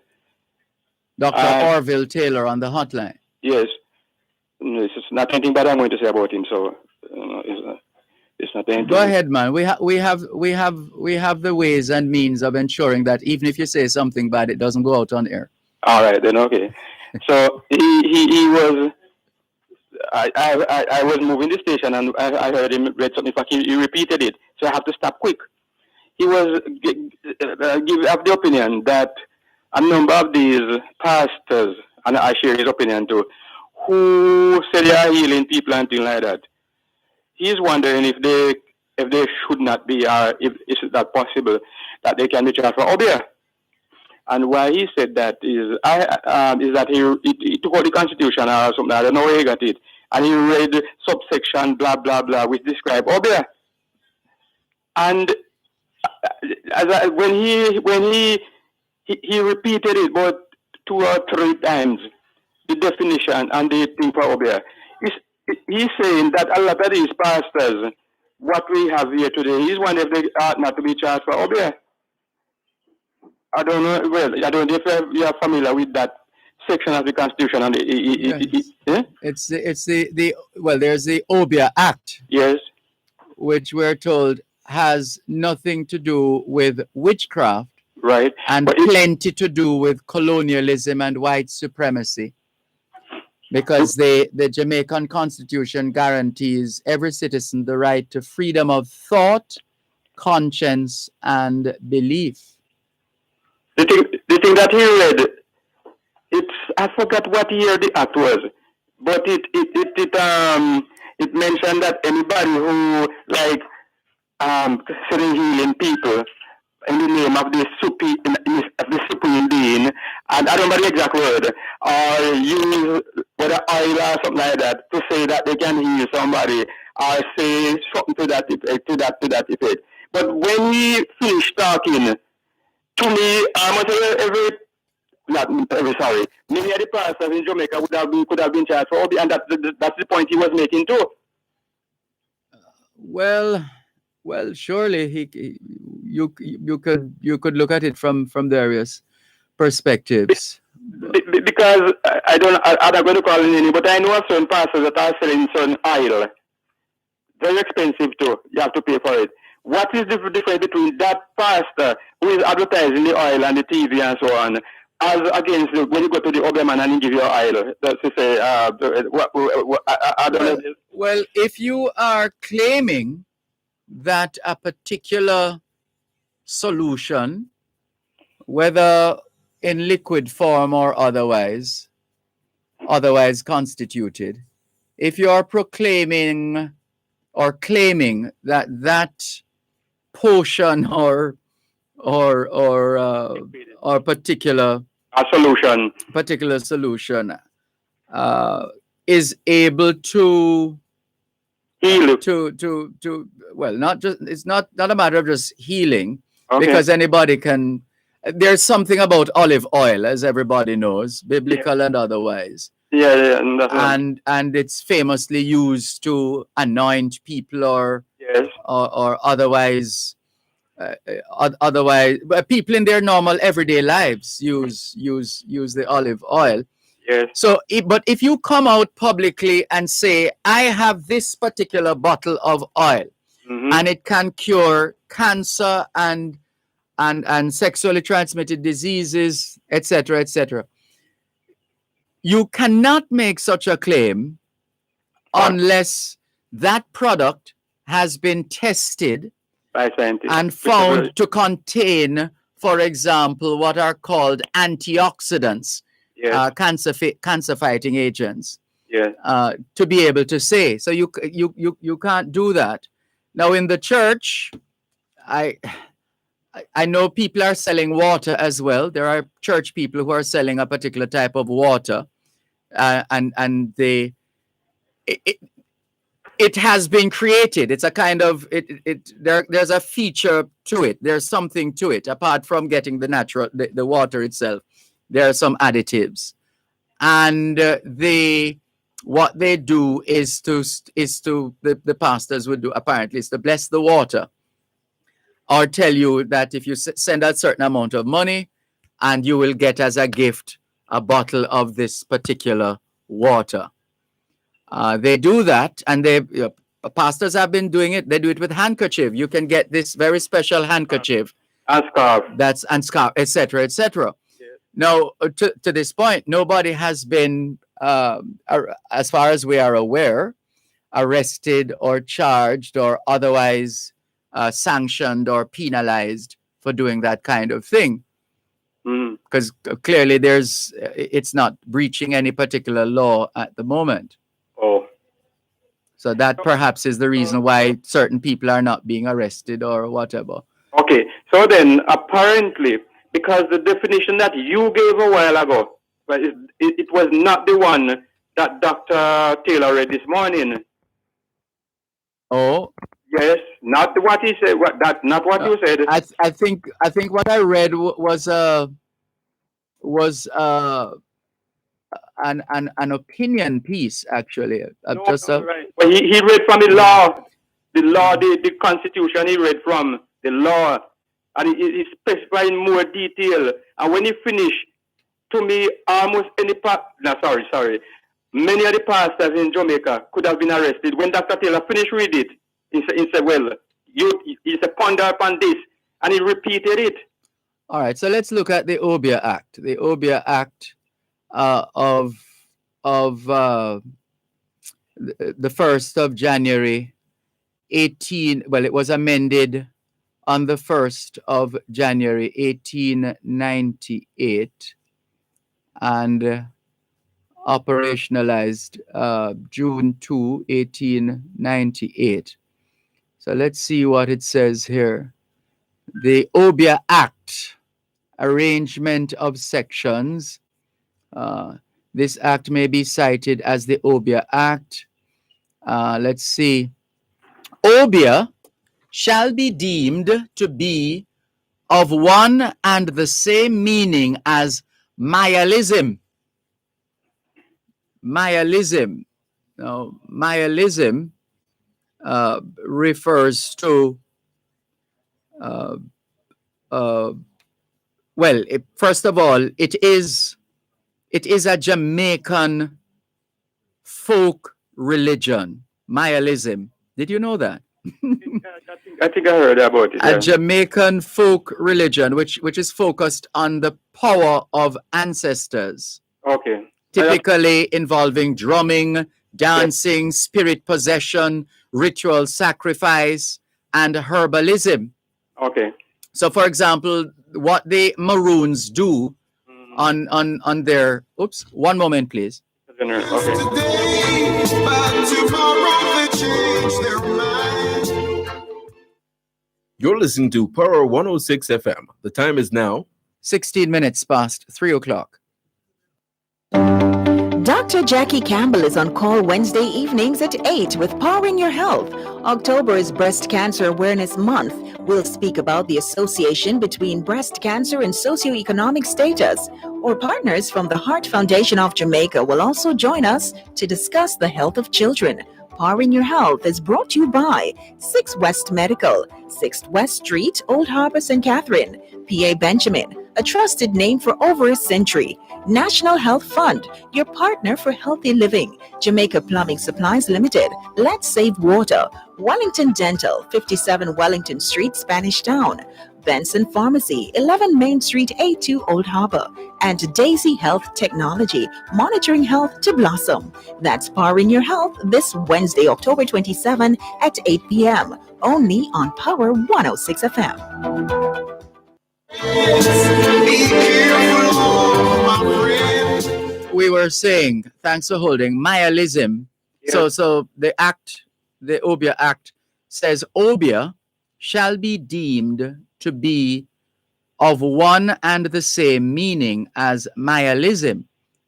S1: Dr. Orville Taylor on the hotline.
S8: Yes. It's not anything bad I'm going to say about him, so it's not anything.
S1: Go ahead, man. We have the ways and means of ensuring that even if you say something bad, it doesn't go out on air.
S8: All right, then okay. So he was I was moving the station and I heard him read something. He repeated it, so I have to stop quick. He was give up the opinion that a number of these pastors, and I share his opinion too, who say they are healing people and things like that. He's wondering if they should not be, or if is that possible that they can be charged for obia. And why he said that is that he took out the Constitution or something. I don't know where he got it, and he read subsection blah blah blah which describe obia. And when he repeated it about 2 or 3 times, the definition and the thing for obia. He's saying that a lot of these pastors, what we have here today, he's wondering if they ought not to be charged for obia. I don't know. Well, I don't know if you are familiar with that section of the Constitution. And
S1: It's the well, there's the Obia Act.
S8: Yes.
S1: Which we're told has nothing to do with witchcraft.
S8: Right.
S1: And plenty to do with colonialism and white supremacy. Because the Jamaican Constitution guarantees every citizen the right to freedom of thought, conscience, and belief.
S8: The thing that he read, I forgot what year the act was, but it mentioned that anybody who selling healing people in the name of the supreme being, and I don't know the exact word, or use whether oil or something like that to say that they can heal somebody, or say something to that effect. But when he finished talking, to me, many of the pastors in Jamaica could have been charged for obia, and that's the point he was making too.
S1: Well, surely you could look at it from various perspectives.
S8: Because I'm not going to call it any, but I know certain pastors that are selling certain oil. Very expensive too. You have to pay for it. What is the difference between that pastor who is advertising the oil and the TV and so on, as against when you go to the other man and he give you oil? That's to say, I don't know.
S1: Well, if you are claiming that a particular solution, whether in liquid form or otherwise constituted, if you are proclaiming or claiming that potion or particular solution is able to
S8: heal,
S1: well, not just, it's not a matter of just healing,
S8: okay,
S1: because anybody can. There's something about olive oil, as everybody knows, biblical and otherwise.
S8: Yeah,
S1: and it's famously used to anoint people or otherwise people in their normal everyday lives use the olive oil.
S8: Yes.
S1: So, but if you come out publicly and say, I have this particular bottle of oil, and it can cure cancer and sexually transmitted diseases, etc., you cannot make such a claim unless that product has been tested
S8: by scientists
S1: and found to contain, for example, what are called antioxidants, cancer-fighting agents, to be able to say. So you can't do that. Now in the church, I know people are selling water as well. There are church people who are selling a particular type of water, and it has been created. It's a kind of there's a feature to it. There's something to it apart from getting the water itself. There are some additives, and what they do is the pastors would do apparently is to bless the water, or tell you that if you send a certain amount of money, and you will get as a gift a bottle of this particular water. They do that, and pastors have been doing it. They do it with handkerchief. You can get this very special handkerchief,
S8: and scarf,
S1: etc., etc. Now, to this point, nobody has been as far as we are aware, arrested or charged or otherwise sanctioned or penalized for doing that kind of thing. Because clearly it's not breaching any particular law at the moment.
S8: Oh.
S1: So that perhaps is the reason why certain people are not being arrested or whatever.
S8: Okay, so then apparently, because the definition that you gave a while ago, but it was not the one that Dr. Taylor read this morning.
S1: Oh.
S8: Yes, not what he said. Not what you said.
S1: I think what I read was an opinion piece, actually.
S8: Right. But he read from the law, the Constitution. He read from the law, and he specified in more detail. And when he finished, to me, almost any many of the pastors in Jamaica could have been arrested. When Dr. Taylor finished read it, he said, "Well, he said ponder upon this," and he repeated it.
S1: All right, so let's look at the Obia Act. The Obia Act of the 1st of January 18. Well, it was amended on the 1st of January 1898 and operationalized June 2, 1898. So let's see what it says here. The Obia Act, arrangement of sections. This act may be cited as the Obia Act. Let's see. Obia shall be deemed to be of one and the same meaning as Mayalism. Mayalism. Now, Mayalism refers to first of all, it is a Jamaican folk religion. Mayalism. Did you know that?
S8: I think I heard about it.
S1: A Jamaican folk religion, which is focused on the power of ancestors.
S8: Okay.
S1: Typically involving drumming, dancing, spirit possession, ritual sacrifice, and herbalism.
S8: Okay.
S1: So, for example, what the Maroons do on their... Oops, one moment, please.
S8: Okay.
S2: You're listening to Power 106 FM. The time is now
S1: 16 minutes past 3 o'clock.
S5: Dr. Jackie Campbell is on call Wednesday evenings at 8 with Powering Your Health. October is Breast Cancer Awareness Month. We'll speak about the association between breast cancer and socioeconomic status. Our partners from the Heart Foundation of Jamaica will also join us to discuss the health of children. Powering Your Health is brought to you by 6 West Medical, 6th West Street, Old Harbour, St. Catherine, PA Benjamin, a trusted name for over a century. National Health Fund, your partner for healthy living. Jamaica Plumbing Supplies Limited, Let's Save Water. Wellington Dental, 57 Wellington Street, Spanish Town. Benson Pharmacy, 11 Main Street, A2, Old Harbour. And Daisy Health Technology, monitoring health to blossom. That's Powering Your Health this Wednesday, October 27 at 8 p.m. Only on Power 106 FM.
S1: We were saying, thanks for holding, Mayalism. Yeah. So the act, the Obia Act, says Obia shall be deemed to be of one and the same meaning as Mayalism.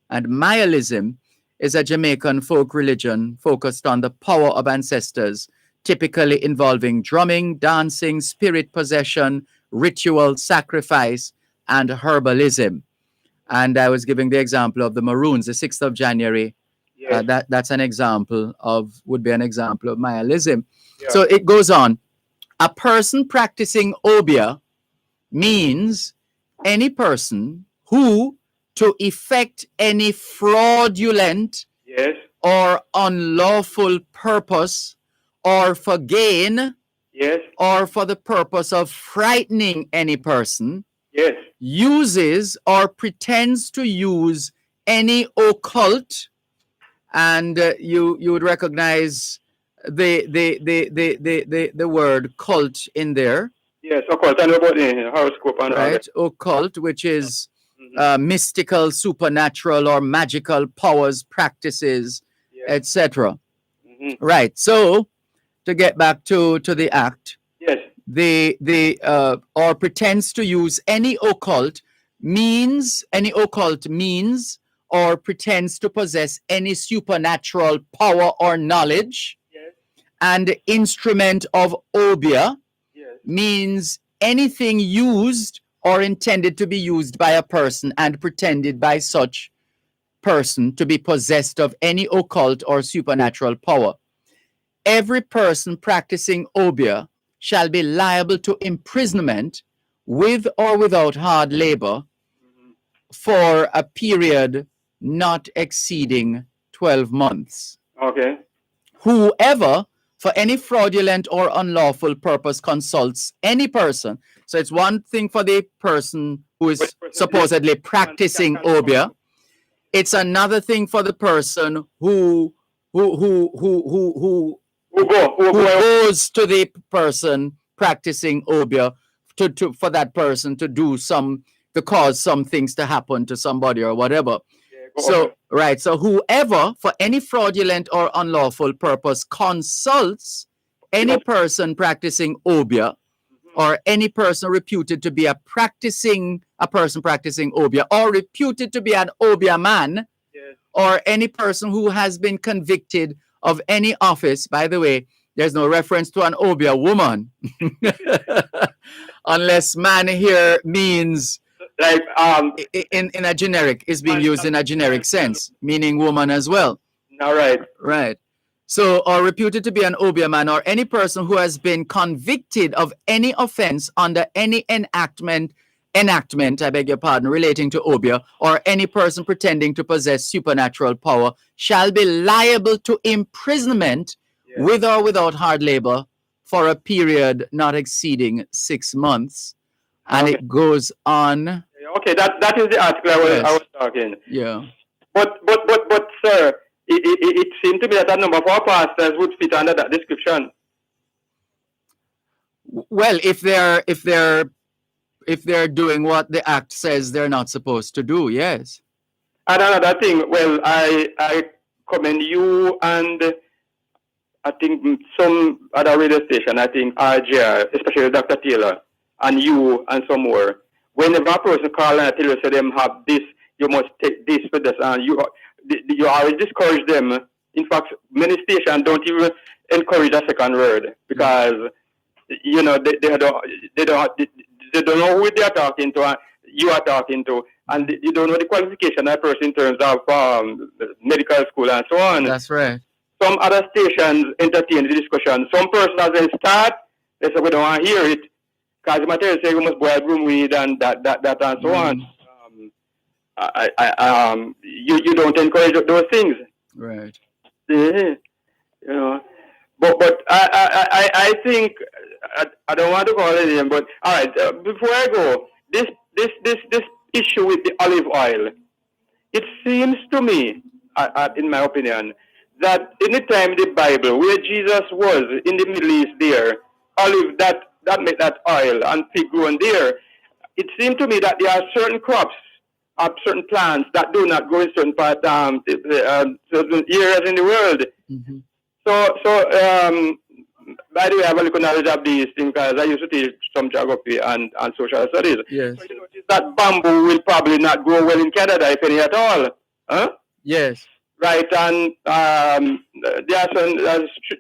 S1: And Mayalism is a Jamaican folk religion focused on the power of ancestors, typically involving drumming, dancing, spirit possession, ritual sacrifice, and herbalism. And I was giving the example of the Maroons, the 6th of January. Yes. That's an example would be an example of Mayalism. Yeah. So it goes on. A person practicing Obia means any person who, to effect any fraudulent or unlawful purpose, or for gain, or for the purpose of frightening any person, uses or pretends to use any occult and you would recognize the word cult in there,
S8: Yes, of course. I know about the horoscope and all that.
S1: right? Occult, which is mystical, supernatural, or magical powers, practices,
S8: Yes.
S1: etc.
S8: Mhm.
S1: Right. So to get back to the act,
S8: Yes.
S1: the or pretends to use any occult means or pretends to possess any supernatural power or knowledge,
S8: Yes.
S1: and instrument of obia
S8: Yes.
S1: means anything used or intended to be used by a person and pretended by such person to be possessed of any occult or supernatural power. Every person practicing obia shall be liable to imprisonment with or without hard labor for a period not exceeding 12 months.
S8: Okay.
S1: Whoever, for any fraudulent or unlawful purpose, consults any person. So it's one thing for the person who is supposedly practicing obia. It's another thing for the person who goes to the person practicing obia for that person to do to cause some things to happen to somebody or whatever. So, right. So whoever, for any fraudulent or unlawful purpose, consults any person practicing obia, or any person reputed to be a person practicing obia, or reputed to be an obia man, or any person who has been convicted of any office. By the way, there's no reference to an obia woman, unless man here means
S8: like
S1: in a generic, is being used in a generic sense, meaning woman as well.
S8: All right.
S1: Right. So, or reputed to be an obia man, or any person who has been convicted of any offense under any enactment, I beg your pardon, relating to obia, or any person pretending to possess supernatural power, shall be liable to imprisonment with or without hard labor for a period not exceeding 6 months. And it goes on.
S8: Okay, that is the article I was talking.
S1: Yeah.
S8: But sir, it seemed to me that a number of our pastors would fit under that description.
S1: Well, if they're doing what the act says they're not supposed to do, yes.
S8: And another thing, well, I commend you and I think some other radio station, I think RJR, especially Dr. Taylor, and you and some more. Whenever a person calls and tell you say them have this, you must take this for this, and you always discourage them. In fact, many stations don't even encourage a second word because you know they don't know who they are talking to and you are talking to, and you don't know the qualification of a person in terms of medical school and so on.
S1: That's right.
S8: Some other stations entertain the discussion. Some persons as they start, they say we don't want to hear it because the material say we must boil broom weed and that and so on. You don't encourage those things,
S1: right?
S8: You know, but I think I don't want to call it in, but all right. Before I go, this issue with the olive oil, it seems to me, in my opinion, that in the time in the Bible where Jesus was in the Middle East, there olive that make that oil and fig grown there, it seemed to me that there are certain crops, certain plants that do not grow in certain parts, certain areas in the world.
S1: Mm-hmm.
S8: So by the way, I have a little knowledge of these things because I used to teach some geography and social studies.
S1: Yes.
S8: So you notice that bamboo will probably not grow well in Canada, if any at all. Huh?
S1: Yes.
S8: Right, and there are some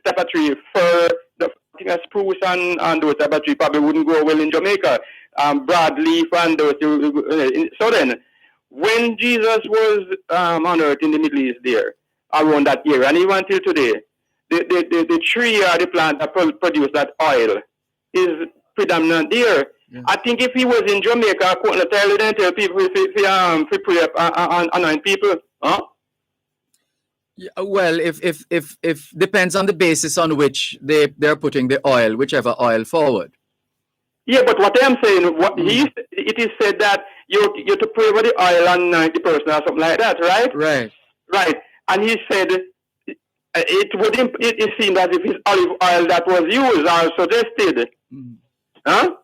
S8: type of tree, fir, I think a spruce and those type of tree probably wouldn't grow well in Jamaica. Broadleaf and those. So then, when Jesus was on earth in the Middle East there, around that area, and even until today, the tree or the plant that produce that oil is predominant there. Yeah. I think if he was in Jamaica, I couldn't tell people to pray and anoint people. Huh?
S1: Yeah, well, if depends on the basis on which they're putting the oil, whichever oil forward.
S8: Yeah, but what I'm saying, it is said that you to pray over the oil and anoint the person or something like that, right?
S1: Right.
S8: Right. and he said it seemed as if it's olive oil that was used or suggested.
S1: Mm.
S8: Huh?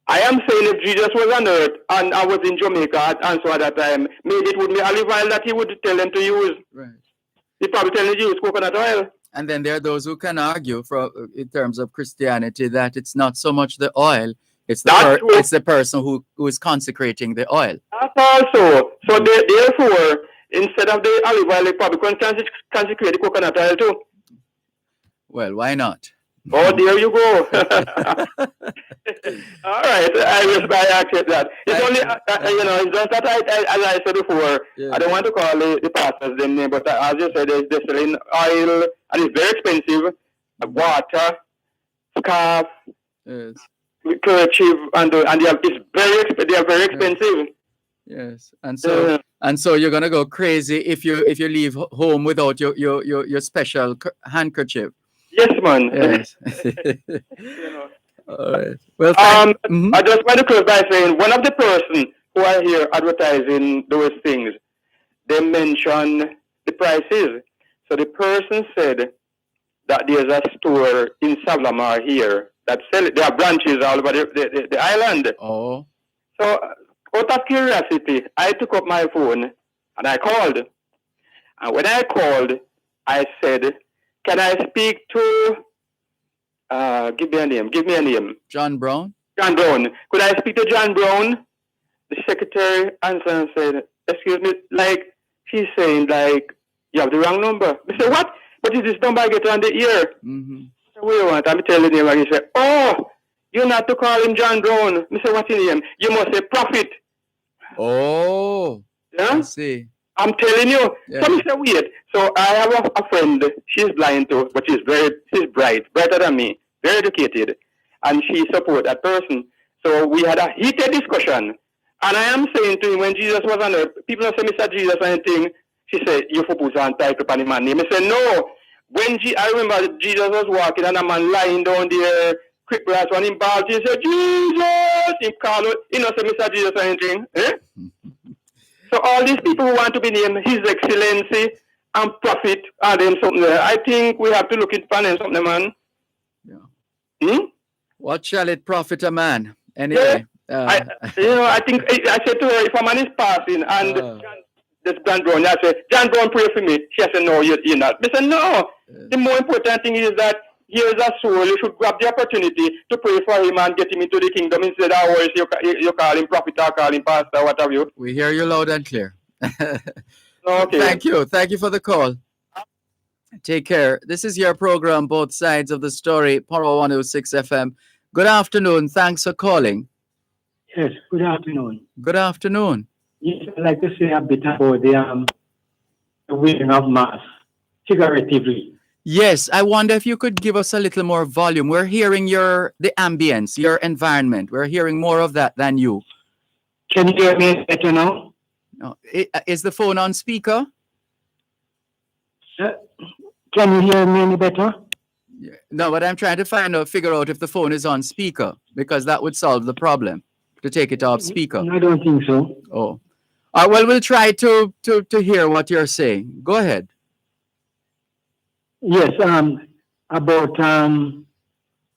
S8: I am saying if Jesus was on earth and I was in Jamaica and so at that time, maybe it would be olive oil that he would tell them to use.
S1: Right.
S8: He probably tell them to use coconut oil.
S1: And then there are those who can argue, in terms of Christianity, that it's not so much the oil, it's the person who is consecrating the oil.
S8: That's also. So therefore, instead of the olive oil, they probably can consecrate the coconut oil too.
S1: Well, why not?
S8: Oh, there you go. All right, I accept that. It's only, it's just that as I said before, yeah. I don't want to call the pastors their name, but as you said, they're selling oil, and it's very expensive. Water, scarf,
S1: yes,
S8: kerchief, and they are very expensive.
S1: Yes, and so you're gonna go crazy if you leave home without your special handkerchief.
S8: Yes, man.
S1: Yes. All right. Well,
S8: I just want to close by saying one of the persons who are here advertising those things, they mention the prices. So the person said that there's a store in Savlamar here that sell it. There are branches all over the island.
S1: Oh.
S8: So out of curiosity, I took up my phone and I called. And when I called, I said, can I speak to, give me a name.
S1: John Brown?
S8: John Brown. Could I speak to John Brown? The secretary answered and said, excuse me, like, she's saying, like, you have the wrong number. I said, what? What is this number I get on the ear?
S1: Mm-hmm.
S8: I said, what do you want? I'm telling him. And he said, oh, you're not to call him John Brown. I said, what's his name? You must say Prophet.
S1: Oh.
S8: Yeah?
S1: I see.
S8: I'm telling you.
S1: Yeah.
S8: So I said, weird. So I have a friend. She's blind too, but she's brighter than me, very educated, and she supports that person. So we had a heated discussion, and I am saying to him, when Jesus was on earth, people don't say Mr. Jesus or anything. She said, you put on title upon the man name. I said, no. I remember Jesus was walking and a man lying down there, quick brass on him bald. He said, Jesus! He called it, say Mr. Jesus or anything. Eh? So all these people who want to be named His Excellency and Prophet are them something there. I think we have to look into them something, man.
S1: Yeah. What shall it profit a man? Anyway.
S8: Yeah. I think I said to her, if a man is passing and John Brown, I said, John Brown, pray for me. She said, no, you're not. I said, no. The more important thing is that here is a soul. You should grab the opportunity to pray for him and get him into the kingdom instead of always you call him prophet or call him pastor, what have you.
S1: We hear you loud and clear.
S8: Okay.
S1: Thank you. Thank you for the call. Take care. This is your program, Both Sides of the Story, Power 106 FM. Good afternoon. Thanks for calling.
S9: Yes, good afternoon.
S1: Good afternoon.
S9: Yes, I'd like to say a bit about the wearing of mask, figuratively.
S1: Yes, I wonder if you could give us a little more volume. We're hearing the ambience, your environment. We're hearing more of that than you.
S9: Can you hear me better now?
S1: No. Is the phone on speaker?
S9: Can you hear me any better?
S1: No, but I'm trying to figure out if the phone is on speaker, because that would solve the problem, to take it off speaker.
S9: I don't think so.
S1: Oh. Well, we'll try to hear what you're saying. Go ahead.
S9: Yes, about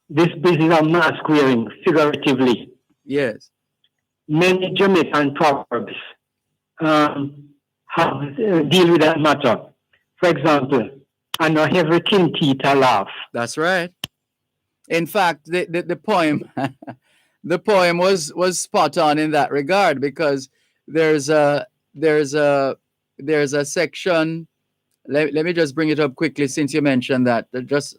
S9: this business of mask wearing, figuratively.
S1: Yes.
S9: Many Jamaican proverbs deal with that matter. For example, I know every king teeth a laugh.
S1: That's right. In fact, the poem the poem was spot on in that regard, because there's a section. Let me just bring it up quickly since you mentioned that.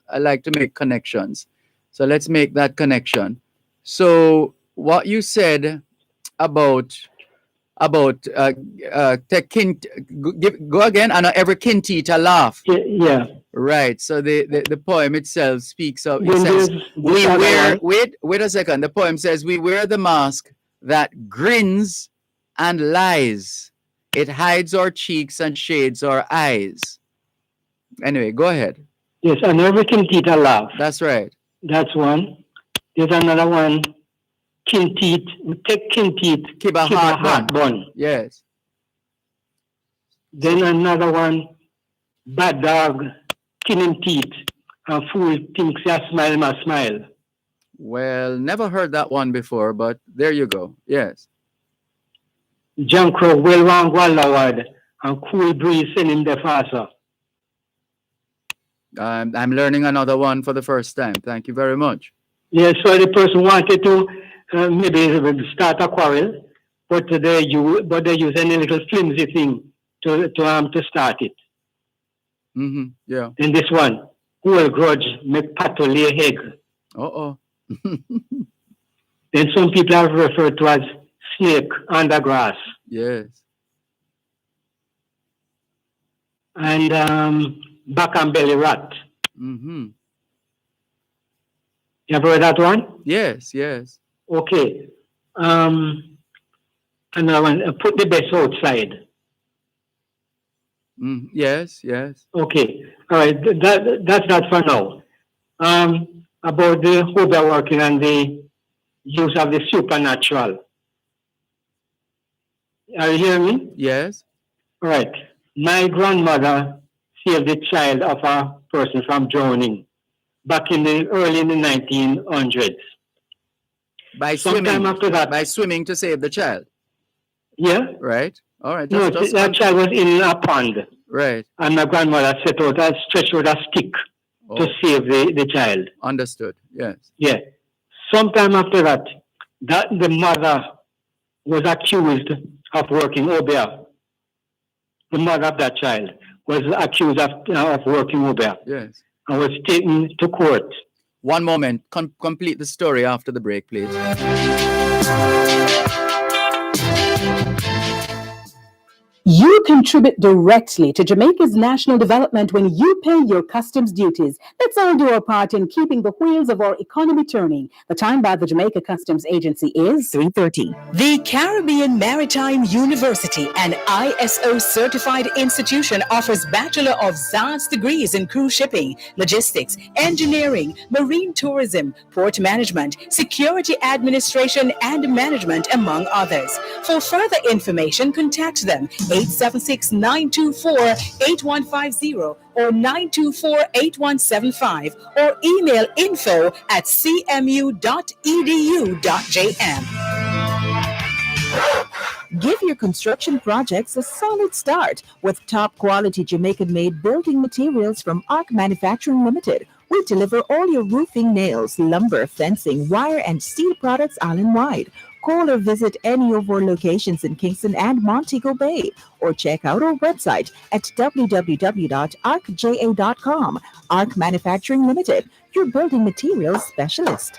S1: I like to make connections. So let's make that connection. So what you said about go again, and every kin teeth a laugh.
S9: Yeah.
S1: Right. So the poem itself speaks of, it says, we wear, wait a second. The poem says, we wear the mask that grins and lies. It hides our cheeks and shades our eyes. Anyway, go ahead.
S9: Yes, and everything teeth a laugh.
S1: That's right.
S9: That's one. There's another one. Kin teeth. Take kin teeth.
S1: Keep a heart bun.
S9: bun.
S1: Yes.
S9: Then another one. bad dog, skin him teeth, and fool thinks a smile must smile.
S1: Well, never heard that one before, but there you go. Yes.
S9: Junk crow well wrong wallowed, and cool breeze send him the faster.
S1: I'm learning another one for the first time. Thank you very much.
S9: Yes, so the person wanted to maybe start a quarrel, but they use any little flimsy thing to start it.
S1: Mm-hmm. Yeah.
S9: And this one, who will grudge make pato lay egg.
S1: Uh-oh.
S9: Then some people have referred to as snake under grass.
S1: Yes.
S9: And back and belly rat.
S1: Mm-hmm.
S9: You ever heard that one?
S1: Yes, yes.
S9: Okay. Another one, put the best outside.
S1: Yes, yes.
S9: Okay. All right. That's that for now. About the who they're working and the use of the supernatural. Are you hearing me?
S1: Yes.
S9: All right. My grandmother saved the child of a person from drowning back in the early 1900s.
S1: By
S9: Sometime
S1: swimming.
S9: after that.
S1: By swimming to save the child.
S9: Yeah.
S1: Right. All right.
S9: No, that child was in a pond.
S1: Right.
S9: And my grandmother stretched out a stick to save the child.
S1: Understood. Yes.
S9: Yeah. Sometime after that, the mother was accused of working Obia. The mother of that child was accused of working Obia.
S1: Yes.
S9: And was taken to court.
S1: One moment. Complete the story after the break, please.
S6: You contribute directly to Jamaica's national development when you pay your customs duties. Let's all do our part in keeping the wheels of our economy turning. The time by the Jamaica Customs Agency is
S3: 3:30.
S5: The Caribbean Maritime University, an ISO-certified institution, offers Bachelor of Science degrees in cruise shipping, logistics, engineering, marine tourism, port management, security administration, and management, among others. For further information, contact them 876-924-8150 or 924-8175 or email info@cmu.edu.jm.
S3: Give your construction projects a solid start with top quality Jamaican-made building materials from Arc Manufacturing Limited. We deliver all your roofing, nails, lumber, fencing, wire, and steel products island-wide. Call or visit any of our locations in Kingston and Montego Bay, or check out our website at www.arcja.com. Arc Manufacturing Limited, your building materials specialist.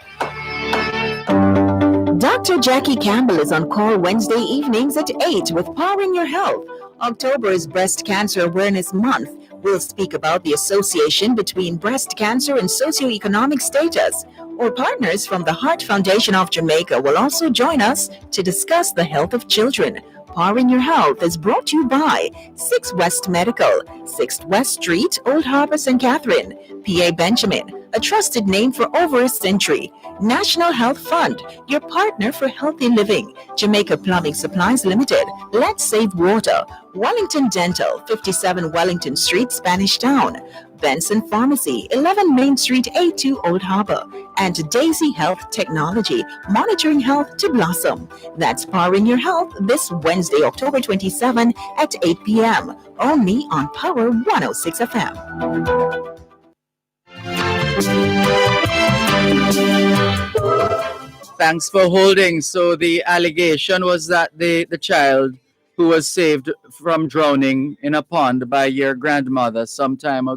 S5: Dr. Jackie Campbell is on call Wednesday evenings at 8 with Powering Your Health. October is Breast Cancer Awareness Month. We'll speak about the association between breast cancer and socioeconomic status. Our partners from the Heart Foundation of Jamaica will also join us to discuss the health of children. Powering Your Health is brought to you by 6 West Medical, 6th West Street, Old Harbor, St. Catherine, PA Benjamin, a trusted name for over a century. National Health Fund, your partner for healthy living. Jamaica Plumbing Supplies Limited, Let's Save Water. Wellington Dental, 57 Wellington Street, Spanish Town. Benson Pharmacy, 11 Main Street, A2, Old Harbor. And Daisy Health Technology, monitoring health to blossom. That's Powering Your Health this Wednesday, October 27 at 8 p.m. Only on Power 106 FM.
S1: Thanks for holding. So the allegation was that the child who was saved from drowning in a pond by your grandmother sometime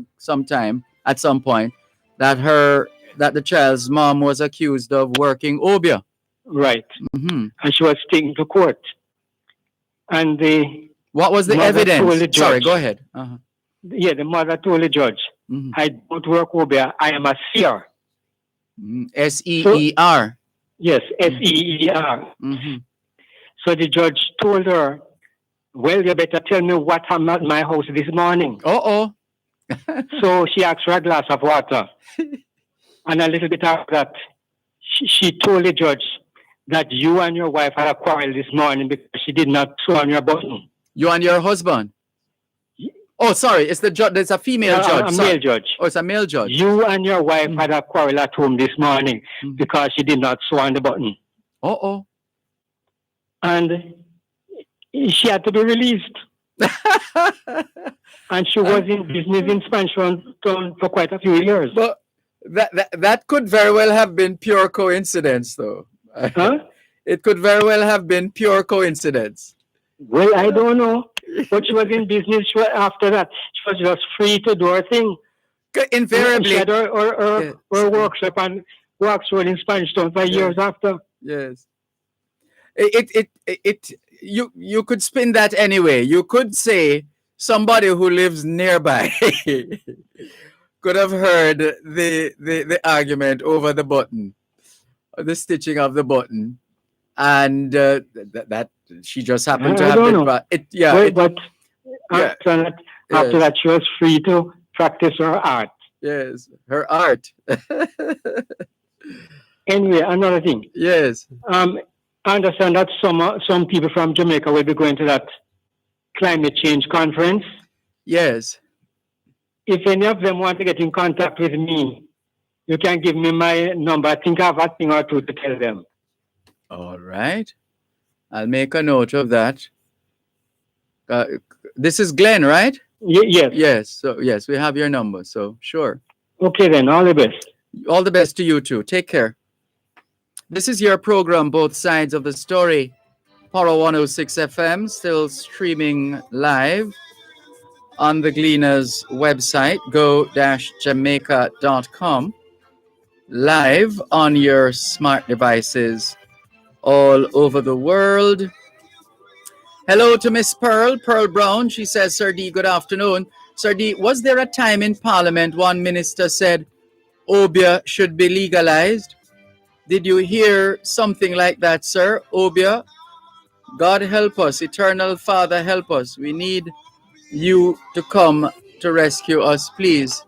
S1: at some point, that the child's mom was accused of working Obia.
S9: Right.
S1: Mm-hmm.
S9: And she was taken to court. And
S1: what was the evidence? Sorry, go ahead. Uh-huh.
S9: Yeah, the mother told the judge, I don't work Obia, I am a seer.
S1: S-E-E-R.
S9: So, yes, S-E-E-R.
S1: Mm-hmm.
S9: So the judge told her, well, you better tell me what happened at my house this morning.
S1: Uh-oh.
S9: So she asked for a glass of water. And a little bit after that, she told the judge that you and your wife had a quarrel this morning because she did not sew on your button.
S1: You and your husband? Oh, sorry, it's the judge. There's a female judge.
S9: A
S1: Sorry.
S9: male judge.
S1: Oh, it's a male judge.
S9: You and your wife had a quarrel at home this morning because she did not sew on the button.
S1: Oh.
S9: And she had to be released. And she was in business in Spanish Town for quite a few years.
S1: But that could very well have been pure coincidence, though.
S9: Huh?
S1: It could very well have been pure coincidence.
S9: Well, I don't know. But she was in business after that. She was just free to do her thing.
S1: Invariably.
S9: She had her workshop and works in Spanish Town for years after.
S1: Yes. You could spin that anyway. You could say somebody who lives nearby could have heard the argument over the button, the stitching of the button, and that she just happened to have been.
S9: But after that, she was free to practice her art.
S1: Yes, her art.
S9: Anyway, another thing.
S1: Yes.
S9: I understand that some people from Jamaica will be going to that climate change conference.
S1: Yes.
S9: If any of them want to get in contact with me, you can give me my number. I think I have a thing or two to tell them.
S1: All right. I'll make a note of that. This is Glenn, right?
S9: Yes.
S1: Yes. So, yes, we have your number. So, sure.
S9: Okay, then. All the best.
S1: All the best to you, too. Take care. This is your program, Both Sides of the Story. Power 106 FM, still streaming live on the Gleaners website, go-jamaica.com. Live on your smart devices all over the world. Hello to Miss Pearl Brown. She says, Sir D, good afternoon. Sir D, was there a time in Parliament one minister said Obia should be legalized? Did you hear something like that, sir? Obia, God help us. Eternal Father, help us. We need you to come to rescue us, please.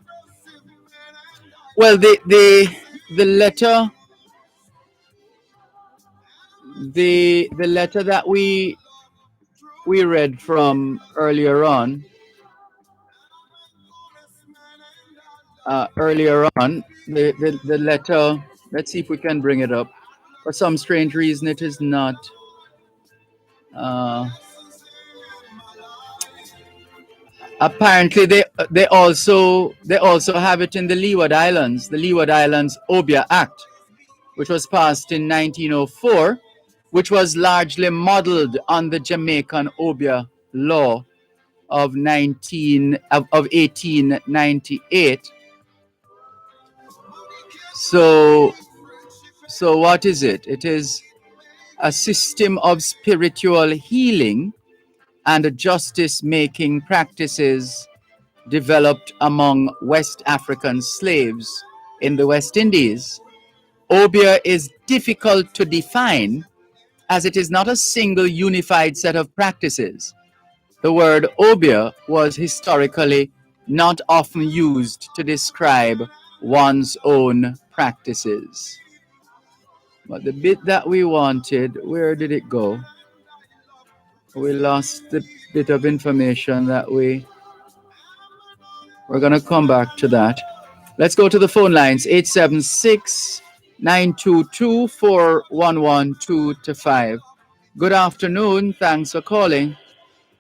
S1: Well, the letter, the letter that we read from earlier on, the letter. Let's see if we can bring it up. For some strange reason, it is not. Apparently, they also have it in the Leeward Islands. The Leeward Islands Obia Act, which was passed in 1904, which was largely modeled on the Jamaican Obia law of 1898. So what is it? It is a system of spiritual healing and justice-making practices developed among West African slaves in the West Indies. Obia is difficult to define as it is not a single unified set of practices. The word obia was historically not often used to describe one's own practices. But the bit that we wanted, where did it go? We lost the bit of information that we're going to come back to that. Let's go to the phone lines, 876-922-4112-5. Good afternoon. Thanks for calling.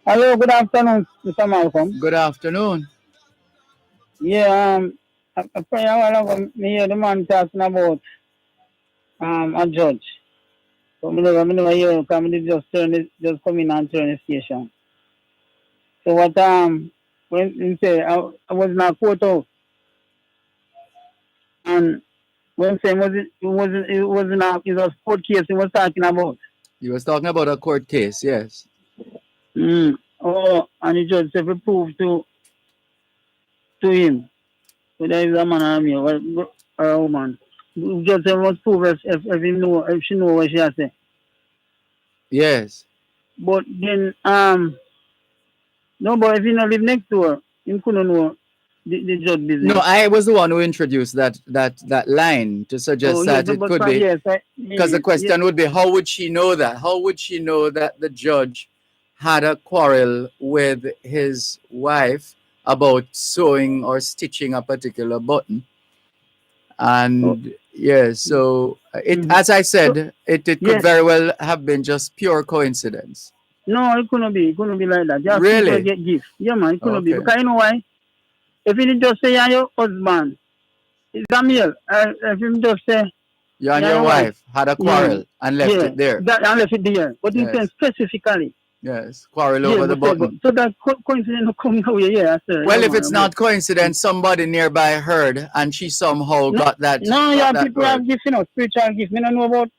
S10: Hello, good afternoon, Mr. Malcolm.
S1: Good afternoon.
S10: Yeah, a prayer while ago, me hear the man talking about a judge. So I never hear him come, just come in and turn the station. So what when he say I was in a court house, and when saying it was in a court case he was talking about.
S1: He was talking about a court case, yes.
S10: Oh, and the judge said we prove to him whether he's a man or a male or a woman. The judge said we must prove if she know what she has said.
S1: Yes.
S10: But then no, but if you not live next to her, you couldn't know the judge business.
S1: No, I was the one who introduced that line to suggest that it could be. Because the question would be, how would she know that? How would she know that the judge had a quarrel with his wife about sewing or stitching a particular button. And yeah, so as I said, it could
S10: Yes.
S1: very well have been just pure coincidence.
S10: No, it couldn't be. It couldn't be like that. Just
S1: Really?
S10: people get gifts. Yeah, man, it couldn't be.
S1: Okay.
S10: Because you know why? If you just say you're your husband, it's a male. If you just say
S1: You and
S10: you're
S1: your wife had a quarrel and left it there.
S10: and left it there. But you
S1: Yes.
S10: saying specifically.
S1: Yes, quarrel over the button.
S10: So that coincidence come now, yeah, sir.
S1: Well,
S10: yeah,
S1: if it's
S10: man,
S1: not coincidence, somebody nearby heard and she somehow got that.
S10: No,
S1: got
S10: yeah,
S1: that
S10: people
S1: word.
S10: have gifts, you know, spiritual gifts. We don't know about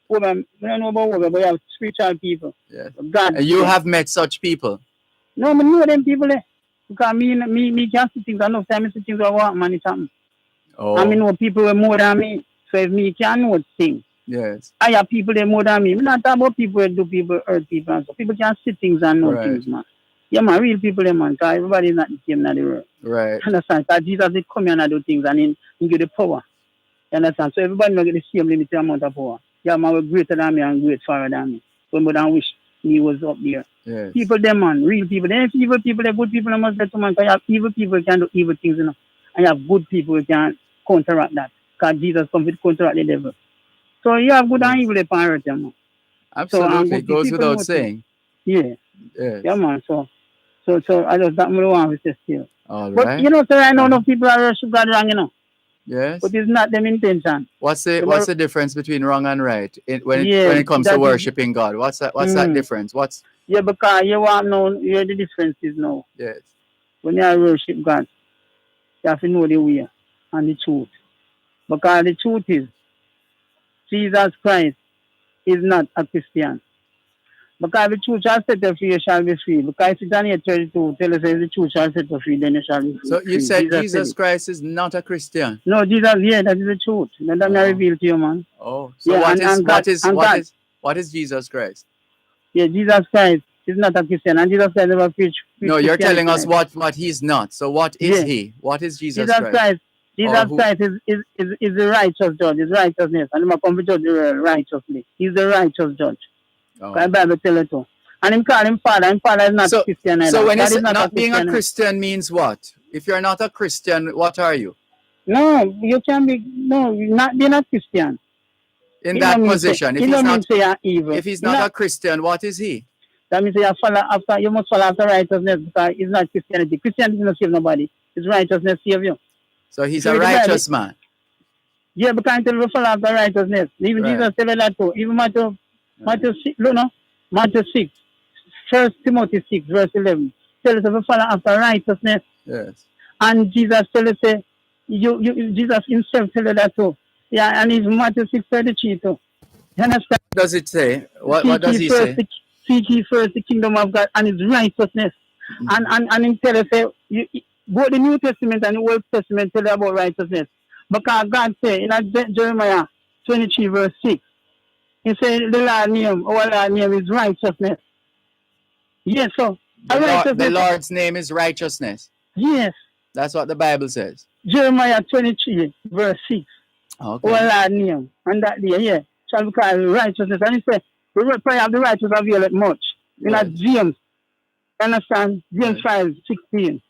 S10: women. We don't know about women, but we have spiritual people.
S1: Yes.
S10: God.
S1: And you have met such people.
S10: No, I know them people there. Because me can't see things. I know time I see things I want, man, it's happening.
S1: Oh.
S10: I mean, know people were more than me. So if me can know things,
S1: Yes.
S10: I have people there more than me. I'm not talking about people who do people, hurt people and so. People can see things and know
S1: Right.
S10: things, man. Yeah, man, real people there, man. Because everybody is not the same in the world.
S1: Right.
S10: Understand? Because Jesus did come here and do things and he give the power. You understand? So everybody not get the same limited amount of power. Yeah, man, we're greater than me and great far than me. So more than wish he was up there.
S1: Yes.
S10: People there, man, real people. There ain't evil people, there good people, I must say to man. Because you have evil people who can do evil things, you know. And you have good people who can counteract that. Because Jesus comes to counteract the devil. So you have good and evil upon earth, man.
S1: Absolutely.
S10: So,
S1: It goes
S10: people
S1: without
S10: know
S1: saying.
S10: Yeah.
S1: Yes.
S10: Yeah, man. So I just that more want to say still.
S1: All
S10: But
S1: right.
S10: you know, sir, I know enough people are worship God wrong, you know.
S1: Yes.
S10: But it's not them intention.
S1: What's the difference between wrong and right when it comes to
S10: that is-
S1: worshiping God? What's that difference?
S10: Yeah, because you want to know where the difference is now.
S1: Yes.
S10: When you worship God, you have to know the way and the truth. Because the truth is, Jesus Christ is not a Christian. Because the truth shall set you free, you shall be free. Because it's on here 32, tell us if the truth shall set you free, then you shall be free.
S1: So you said Jesus
S10: it.
S1: Christ is not a Christian.
S10: No, Jesus, yeah, that is the truth. And that I reveal to you, man.
S1: Oh, so
S10: Yeah,
S1: what is Jesus Christ?
S10: Yeah, Jesus Christ is not a Christian, and Jesus Christ never preached.
S1: No, you're telling us what he's not. So what is he? What is Jesus Christ?
S10: Jesus Christ is the righteous judge, is righteousness, and he must come to judge the world righteously. He's the righteous judge.
S1: Oh.
S10: The Bible tells it too. And him call him Father, and Father is not Christian either.
S1: So when
S10: God
S1: it's
S10: is
S1: not being a
S10: Christian.
S1: Christian means what? If you're not a Christian, what are you?
S10: No, you can be, no, not being a Christian.
S1: In that position, if he's not a Christian, what is he?
S10: That means you must follow after righteousness, because it's not Christianity. Christianity doesn't save nobody. It's righteousness save you.
S1: So he's a righteous man.
S10: Yeah, because until we follow after righteousness. Even Jesus said that too. Even Matthew 6, Matthew 6, 1 Timothy 6, verse 11. Tell us if we follow after righteousness.
S1: Yes.
S10: And Jesus tell us, Jesus himself tell us that too. Yeah, and it's Matthew 6:33 too. You understand?
S1: What does it say? What does he say?
S10: Seek ye first the kingdom of God and his righteousness. Mm-hmm. And he tell us, both the New Testament and the Old Testament tell us about righteousness. Because God said in Jeremiah 23 verse 6, he said our Lord's name is righteousness. Yes, so
S1: the Lord's name is righteousness.
S10: Yes.
S1: That's what the Bible says.
S10: Jeremiah 23 verse 6.
S1: Okay.
S10: Our Lord's name. And that day, shall be called righteousness. And he said, the prayer of the righteous availeth much. You know, James. Understand? James 5:16.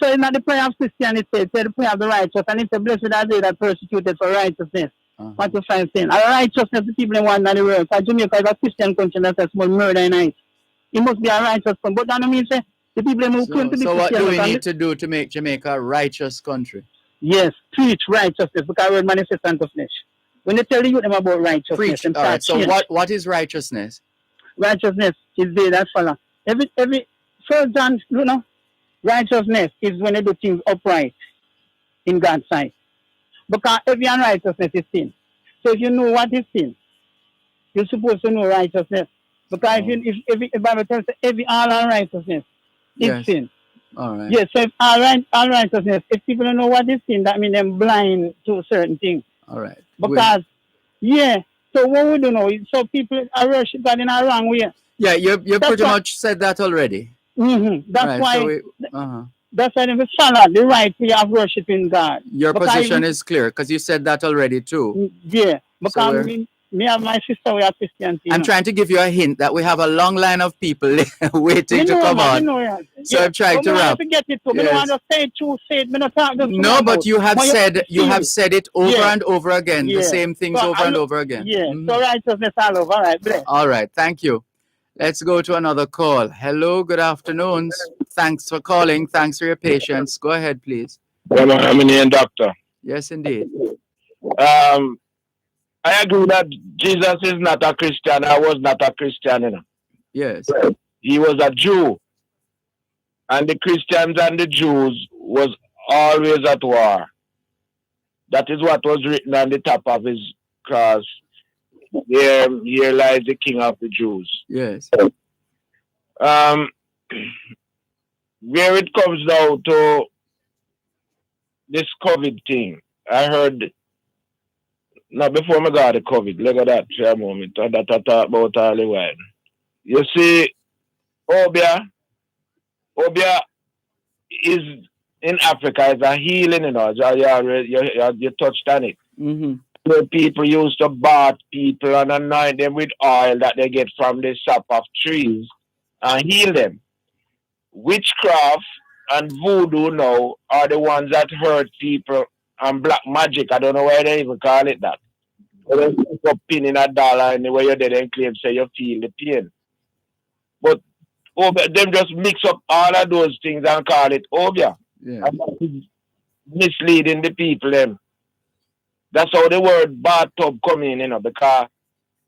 S10: So it's not the prayer of Christianity, it's the prayer of the righteous. And it's a blessed are they that persecuted for righteousness. Matthew 5:10. A righteousness the people in one in the world. Because Jamaica is a Christian country that's a small murder in it. It must be a righteous country. But that don't mean say the people who claim to be Christian.
S1: So what do we need to do to make Jamaica a righteous country?
S10: Yes, preach righteousness, because word manifest unto flesh. When they tell you them about righteousness,
S1: preach. All right. So what is righteousness? Righteousness
S10: is they that follow. Every First John, righteousness is when they do things upright in God's sight. Because every unrighteousness is sin. So if you know what is sin, you're supposed to know righteousness. Because if the Bible tells you all unrighteousness is sin.
S1: All right.
S10: Yes, so if all righteousness, if people don't know what is sin, that means they're blind to certain things.
S1: All right.
S10: Because, so what we do now is, so people are worship God in a wrong way.
S1: Yeah, you pretty much said that already.
S10: Mm-hmm. That's
S1: right,
S10: why.
S1: So
S10: that's why we follow the right way of worshiping God.
S1: Your position is clear, because you said that already too.
S10: Yeah, because Me and my sister, we are Christian.
S1: I'm trying to give you a hint that we have a long line of people waiting
S10: You
S1: to
S10: know,
S1: come
S10: man, you
S1: on.
S10: know, yeah.
S1: So I'm trying
S10: But
S1: to
S10: me want
S1: wrap.
S10: to get it too. Me don't want
S1: Yes.
S10: to say it too, say it. Me not talk just to
S1: No,
S10: my
S1: but
S10: mouth.
S1: you have
S10: But
S1: said
S10: feel it.
S1: it over
S10: Yeah.
S1: and over again, the
S10: Yeah.
S1: same things
S10: So
S1: over and over again.
S10: Yeah.
S1: Mhm.
S10: So righteousness all over. All right, bless.
S1: All right, thank you. Let's go to another call. Hello, good afternoons. Thanks for calling. Thanks for your patience. Go ahead, please.
S11: I'm an Indian doctor.
S1: Yes, indeed.
S11: I agree that Jesus is not a Christian. I was not a Christian, you know.
S1: Yes.
S11: He was a Jew. And the Christians and the Jews was always at war. That is what was written on the top of his cross. Here lies the King of the Jews.
S1: Yes.
S11: Where it comes now to this COVID thing, I heard, now before I got the COVID, look at that for a moment, that I talk about all the while. You see, Obia is in Africa is a healing, you know. You touched on it.
S1: Mm-hmm.
S11: Where people used to bath people and anoint them with oil that they get from the sap of trees and heal them. Witchcraft and voodoo now are the ones that hurt people, and black magic, I don't know why they even call it that. They put a pin in a dollar and the way you're dead and claim say you feel the pain. But them just mix up all of those things and call it Obia.
S1: Yeah.
S11: And that is misleading the people them. That's how the word bathtub come in, you know, because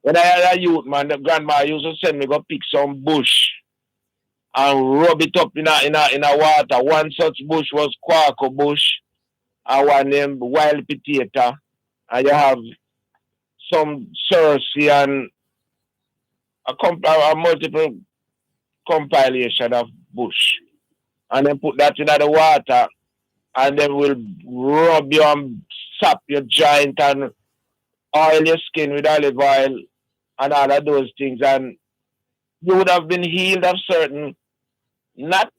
S11: when I had a youth, man, the grandma used to send me go pick some bush and rub it up in a water. One such bush was quaco bush, and one named wild potato, and you have some Cersei and a multiple compilation of bush. And then put that in the water, and then we'll rub you and sap your joint and oil your skin with olive oil and all of those things. And you would have been healed of certain, not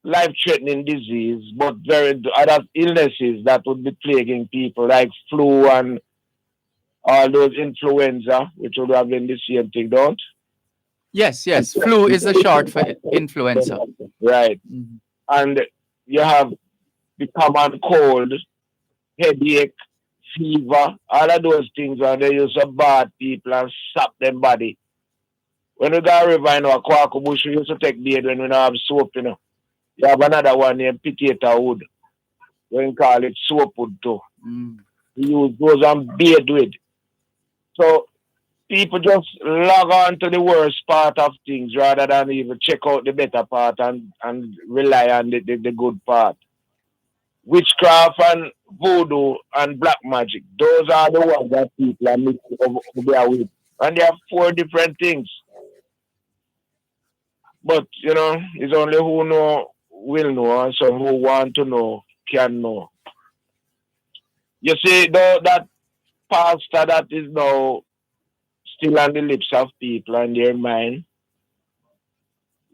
S11: life-threatening disease, but very other illnesses that would be plaguing people, like flu and all those influenza, which would have been the same thing, don't?
S1: Yes. Flu is the short for influenza.
S11: Right.
S1: Mm-hmm.
S11: And you have the common cold, headache, fever, all of those things, and they used to bath people and sap them body. When we got a river in our Quaco bush, we used to take bathe when we don't have soap, you know. You have another one named potato wood. We call it soap wood too.
S1: Mm.
S11: We use those and bathe with. So people just log on to the worst part of things rather than even check out the better part and rely on the good part. Witchcraft and voodoo and black magic, those are the ones that people are mixing over with. And they have 4 different things. But, you know, it's only who know will know, and some who want to know can know. You see, though, that pastor that is now still on the lips of people and their mind,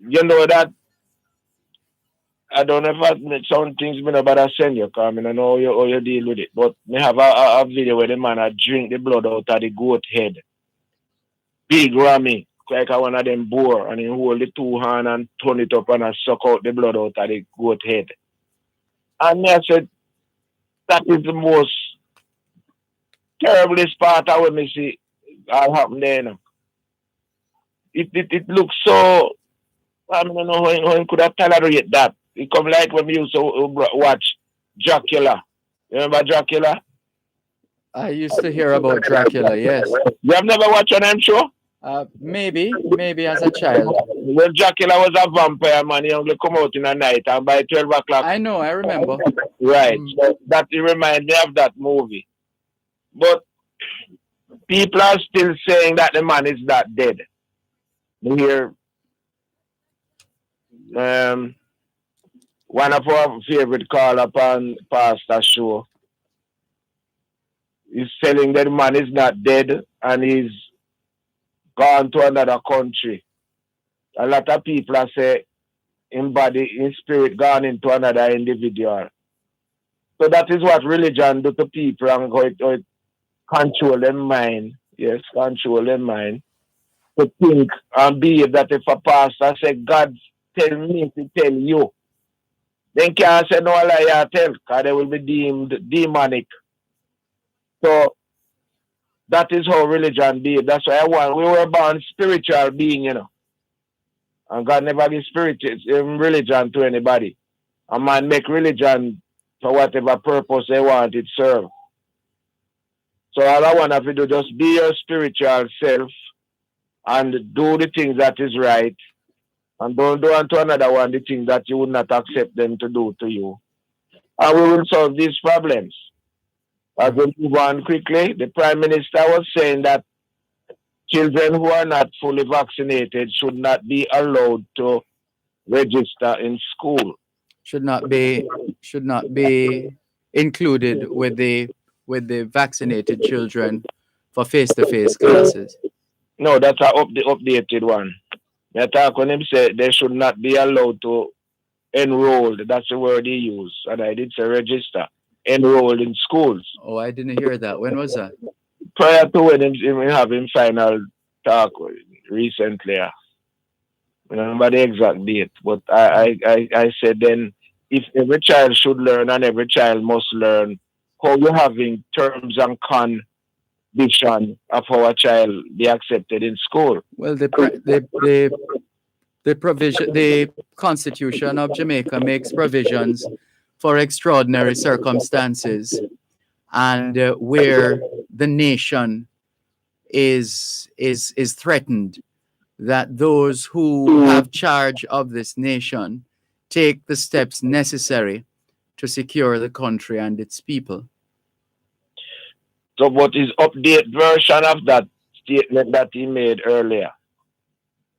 S11: you know that, I don't know if some things me about to send you, because I don't know how you deal with it, but me have a video where the man drink the blood out of the goat head. Big Rammy, like one of them boar, and he hold the 2 hands and turn it up and suck out the blood out of the goat head. And I said, that is the most terriblest part of what me see all happen there. You know. It looks so, I don't know how he could have tolerated that. It come like when we used to watch Dracula. You remember Dracula?
S1: I used to hear about Dracula, yes.
S11: You have never watched an M show?
S1: Maybe as a child.
S11: When Dracula was a vampire, man, he only come out in the night, and by 12 o'clock.
S1: I know, I remember.
S11: Right. So that reminds me of that movie. But people are still saying that the man is not dead. You hear one of our favorite call upon Pastor show is telling that the man is not dead and he's gone to another country. A lot of people are saying in body, in spirit, gone into another individual. So that is what religion do to people and how it control their mind. yes, control their mind, to think and believe that if a pastor say, God tell me to tell you, then can't say no lie or tell, because they will be deemed demonic. So that is how religion be. That's why we were born spiritual being, And God never give religion to anybody. A man make religion for whatever purpose they want it serve. So all I want to do, just be your spiritual self and do the things that is right. And don't do unto another one the things that you would not accept them to do to you. And we will solve these problems. As we move on quickly, the Prime Minister was saying that children who are not fully vaccinated should not be allowed to register in school.
S1: Should not be included with the vaccinated children for face-to-face classes.
S11: No, that's the updated one. I talk when him say they should not be allowed to enroll. That's the word he used. And I did say register. Enroll in schools.
S1: Oh, I didn't hear that. When was that?
S11: Prior to when him having final talk recently. I don't remember the exact date. But I said then if every child should learn and every child must learn how you having terms and conditions of how a child be accepted in school.
S1: Well, the provision, the Constitution of Jamaica makes provisions for extraordinary circumstances, and where the nation is threatened, that those who have charge of this nation take the steps necessary to secure the country and its people.
S11: So what is update version of that statement that he made earlier?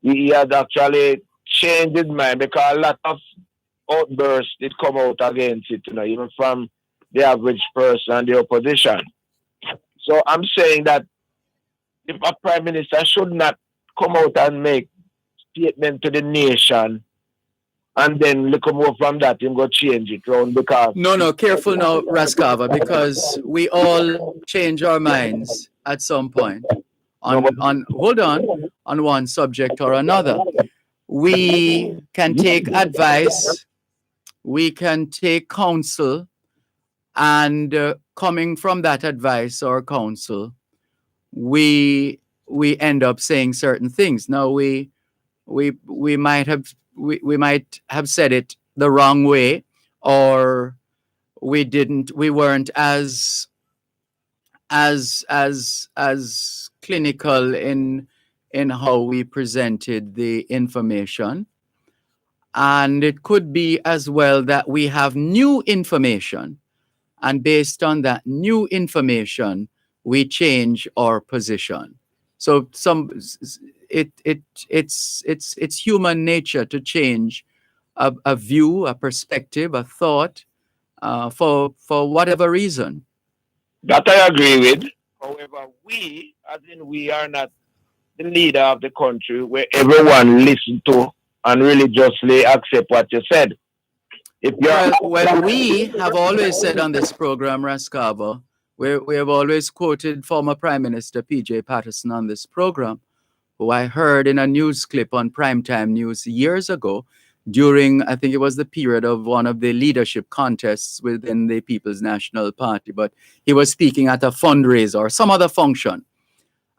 S11: He had actually changed his mind because a lot of outbursts did come out against it, even from the average person and the opposition. So I'm saying that if a prime minister should not come out and make statement to the nation and then look more from that, him go change it around because...
S1: No, careful now, Raskava, because we all change our minds at some point on one subject or another. We can take advice, we can take counsel, and coming from that advice or counsel, we end up saying certain things. Now we might have said it the wrong way, or we weren't as clinical in how we presented the information. And it could be as well that we have new information, and based on that new information, we change our position. So it's human nature to change a view, a perspective, a thought, for whatever reason.
S11: That I agree with. However, we are not the leader of the country where everyone listen to and religiously accept what you said.
S1: Well, we have always said on this program, Raskava, we have always quoted former Prime Minister P.J. Patterson on this program, who I heard in a news clip on Primetime News years ago during, I think it was the period of one of the leadership contests within the People's National Party, but he was speaking at a fundraiser or some other function.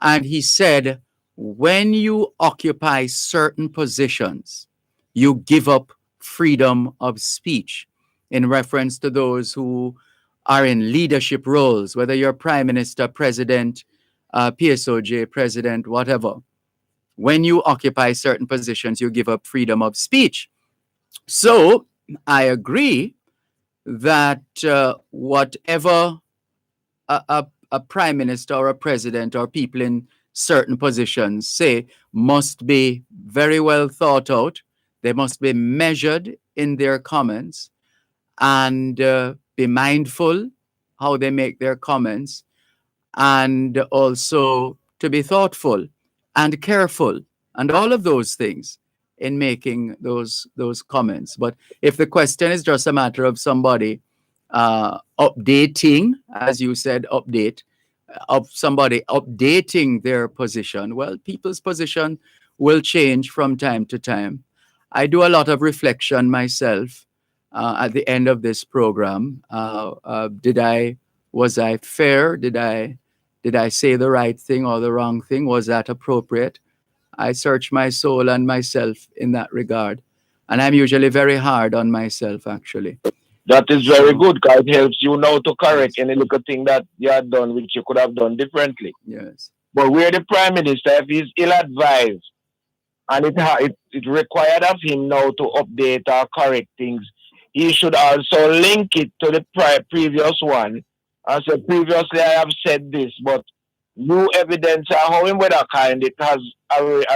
S1: And he said, when you occupy certain positions, you give up freedom of speech, in reference to those who are in leadership roles, whether you're Prime Minister, President, PSOJ, President, whatever. When you occupy certain positions, you give up freedom of speech. So I agree that whatever a Prime Minister or a President or people in certain positions say must be very well thought out. They must be measured in their comments and be mindful how they make their comments, and also to be thoughtful and careful and all of those things in making those comments. But if the question is just a matter of somebody updating, as you said, update, of somebody updating their position, well, people's position will change from time to time. I do a lot of reflection myself at the end of this program. Was I fair? Did I say the right thing or the wrong thing? Was that appropriate? I search my soul and myself in that regard. And I'm usually very hard on myself, actually.
S11: That is very
S1: So,
S11: good because it helps you now to correct
S1: yes,
S11: any little thing that you had done which you could have done differently.
S1: yes.
S11: But where the Prime Minister, if he's ill-advised, and it required of him now to update or correct things, he should also link it to the previous one. And say, previously I have said this, but new evidence, however kind it has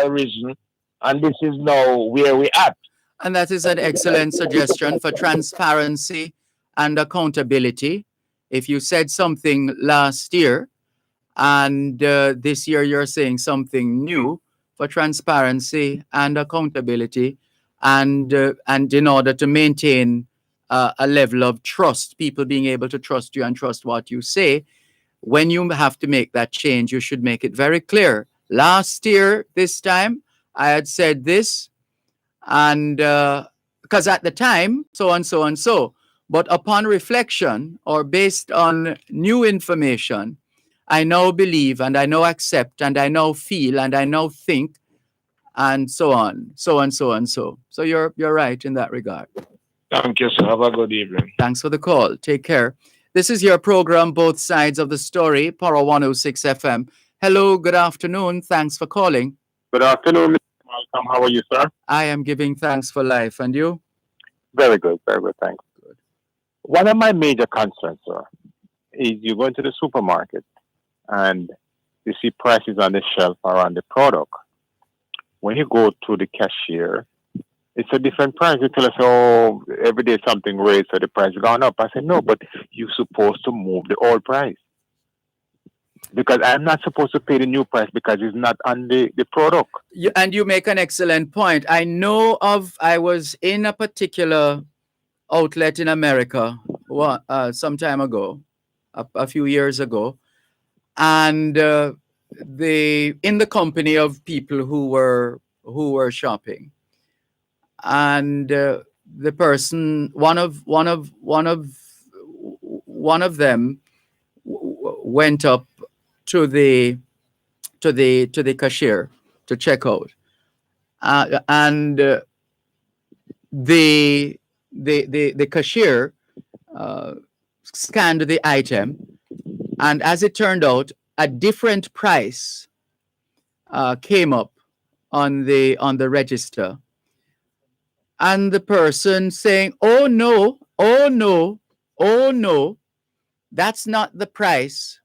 S11: arisen, and this is now where we at.
S1: And that is an excellent suggestion for transparency and accountability. If you said something last year and this year you're saying something new, for transparency and accountability, and in order to maintain a level of trust, people being able to trust you and trust what you say, when you have to make that change, you should make it very clear. Last year, this time, I had said this, and because at the time, so and so and so. But upon reflection or based on new information, I now believe and I now accept and I now feel and I now think and so on, so and so and so. So you're right in that regard.
S11: Thank you, sir. Have a good evening.
S1: Thanks for the call. Take care. This is your program, Both Sides of the Story, Power 106 FM. Hello, good afternoon. Thanks for calling.
S12: Good afternoon, Mr. Malcolm. How are you, sir?
S1: I am giving thanks for life. And you?
S12: Very good, thanks.
S1: Good.
S12: One of my major concerns, sir, is you go into the supermarket and you see prices on the shelf or on the product. When you go to the cashier, it's a different price. You tell us, oh, every day something raised, so the price has gone up. I said, no, but you're supposed to move the old price. Because I'm not supposed to pay the new price because it's not on the product.
S1: And you make an excellent point. I was in a particular outlet in America some time ago, a few years ago, and in the company of people who were shopping, and the person, one of them went up to the cashier to check out, and the cashier scanned the item, and as it turned out, a different price came up on the register, and the person saying, "Oh no, oh no, oh no, that's not the price.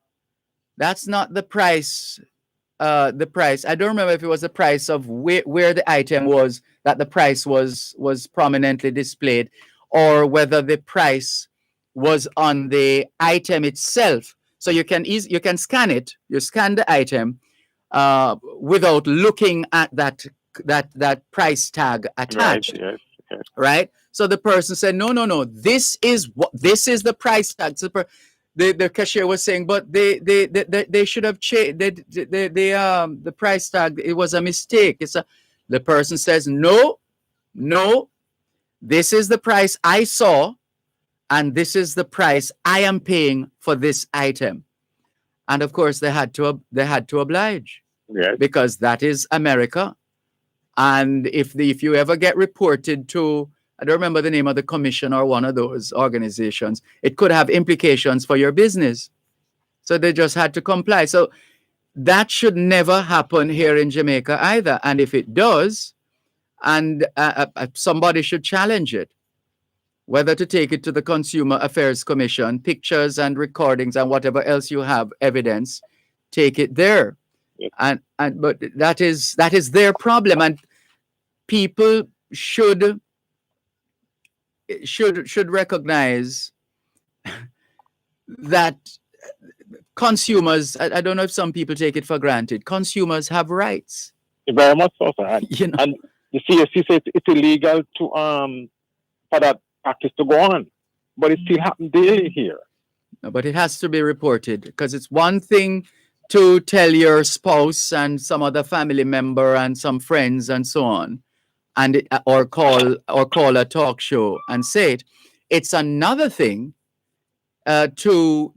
S1: That's not the price. The price. I don't remember if it was the price of where the item was, that the price was prominently displayed, or whether the price was on the item itself. So you can scan it. You scan the item without looking at that price tag attached.
S12: Right, yes.
S1: Right. So the person said, no. This is the price tag. So the cashier was saying, but they should have changed the price tag. It was a mistake. The person says, no, this is the price I saw, and this is the price I am paying for this item. And of course, they had to oblige,
S12: yes,
S1: because that is America. And if you ever get reported to, I don't remember the name of the commission or one of those organizations, it could have implications for your business. So they just had to comply. So that should never happen here in Jamaica either. And if it does, and somebody should challenge it, whether to take it to the Consumer Affairs Commission, pictures and recordings and whatever else you have, evidence, take it there. Yes. But that is their problem, and people should recognize that consumers, I don't know if some people take it for granted, consumers have rights.
S12: Very much so, sir. And the CSC says it's illegal to for that practice to go on, but it still happens daily here.
S1: No, but it has to be reported, because it's one thing to tell your spouse and some other family member and some friends and so on, and or call a talk show and say it. It's another thing to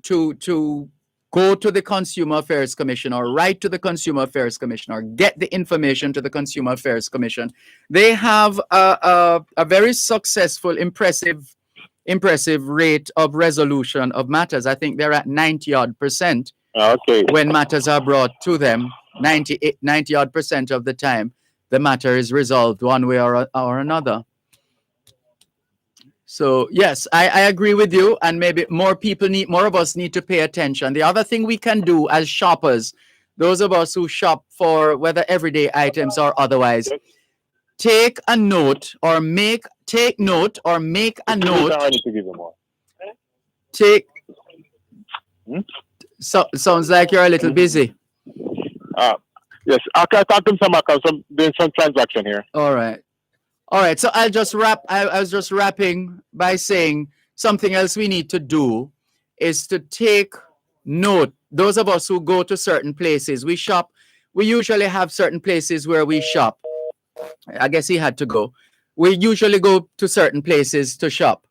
S1: go to the Consumer Affairs Commission or write to the Consumer Affairs Commission or get the information to the Consumer Affairs Commission. They have a very successful, impressive rate of resolution of matters. I think they're at 90%
S12: Okay.
S1: when matters are brought to them. 90% of the time, the matter is resolved one way or another. So yes, I agree with you, and maybe more of us need to pay attention. The other thing we can do as shoppers, those of us who shop for whether everyday items or otherwise, take note or make a note. Take. So sounds like you're a little busy.
S12: Yes, I can talk to him some account. I'm doing some transaction here.
S1: All right. So I'll just wrap. I was just wrapping by saying something else we need to do is to take note. Those of us who go to certain places, we shop. We usually have certain places where we shop. I guess he had to go. We usually go to certain places to shop.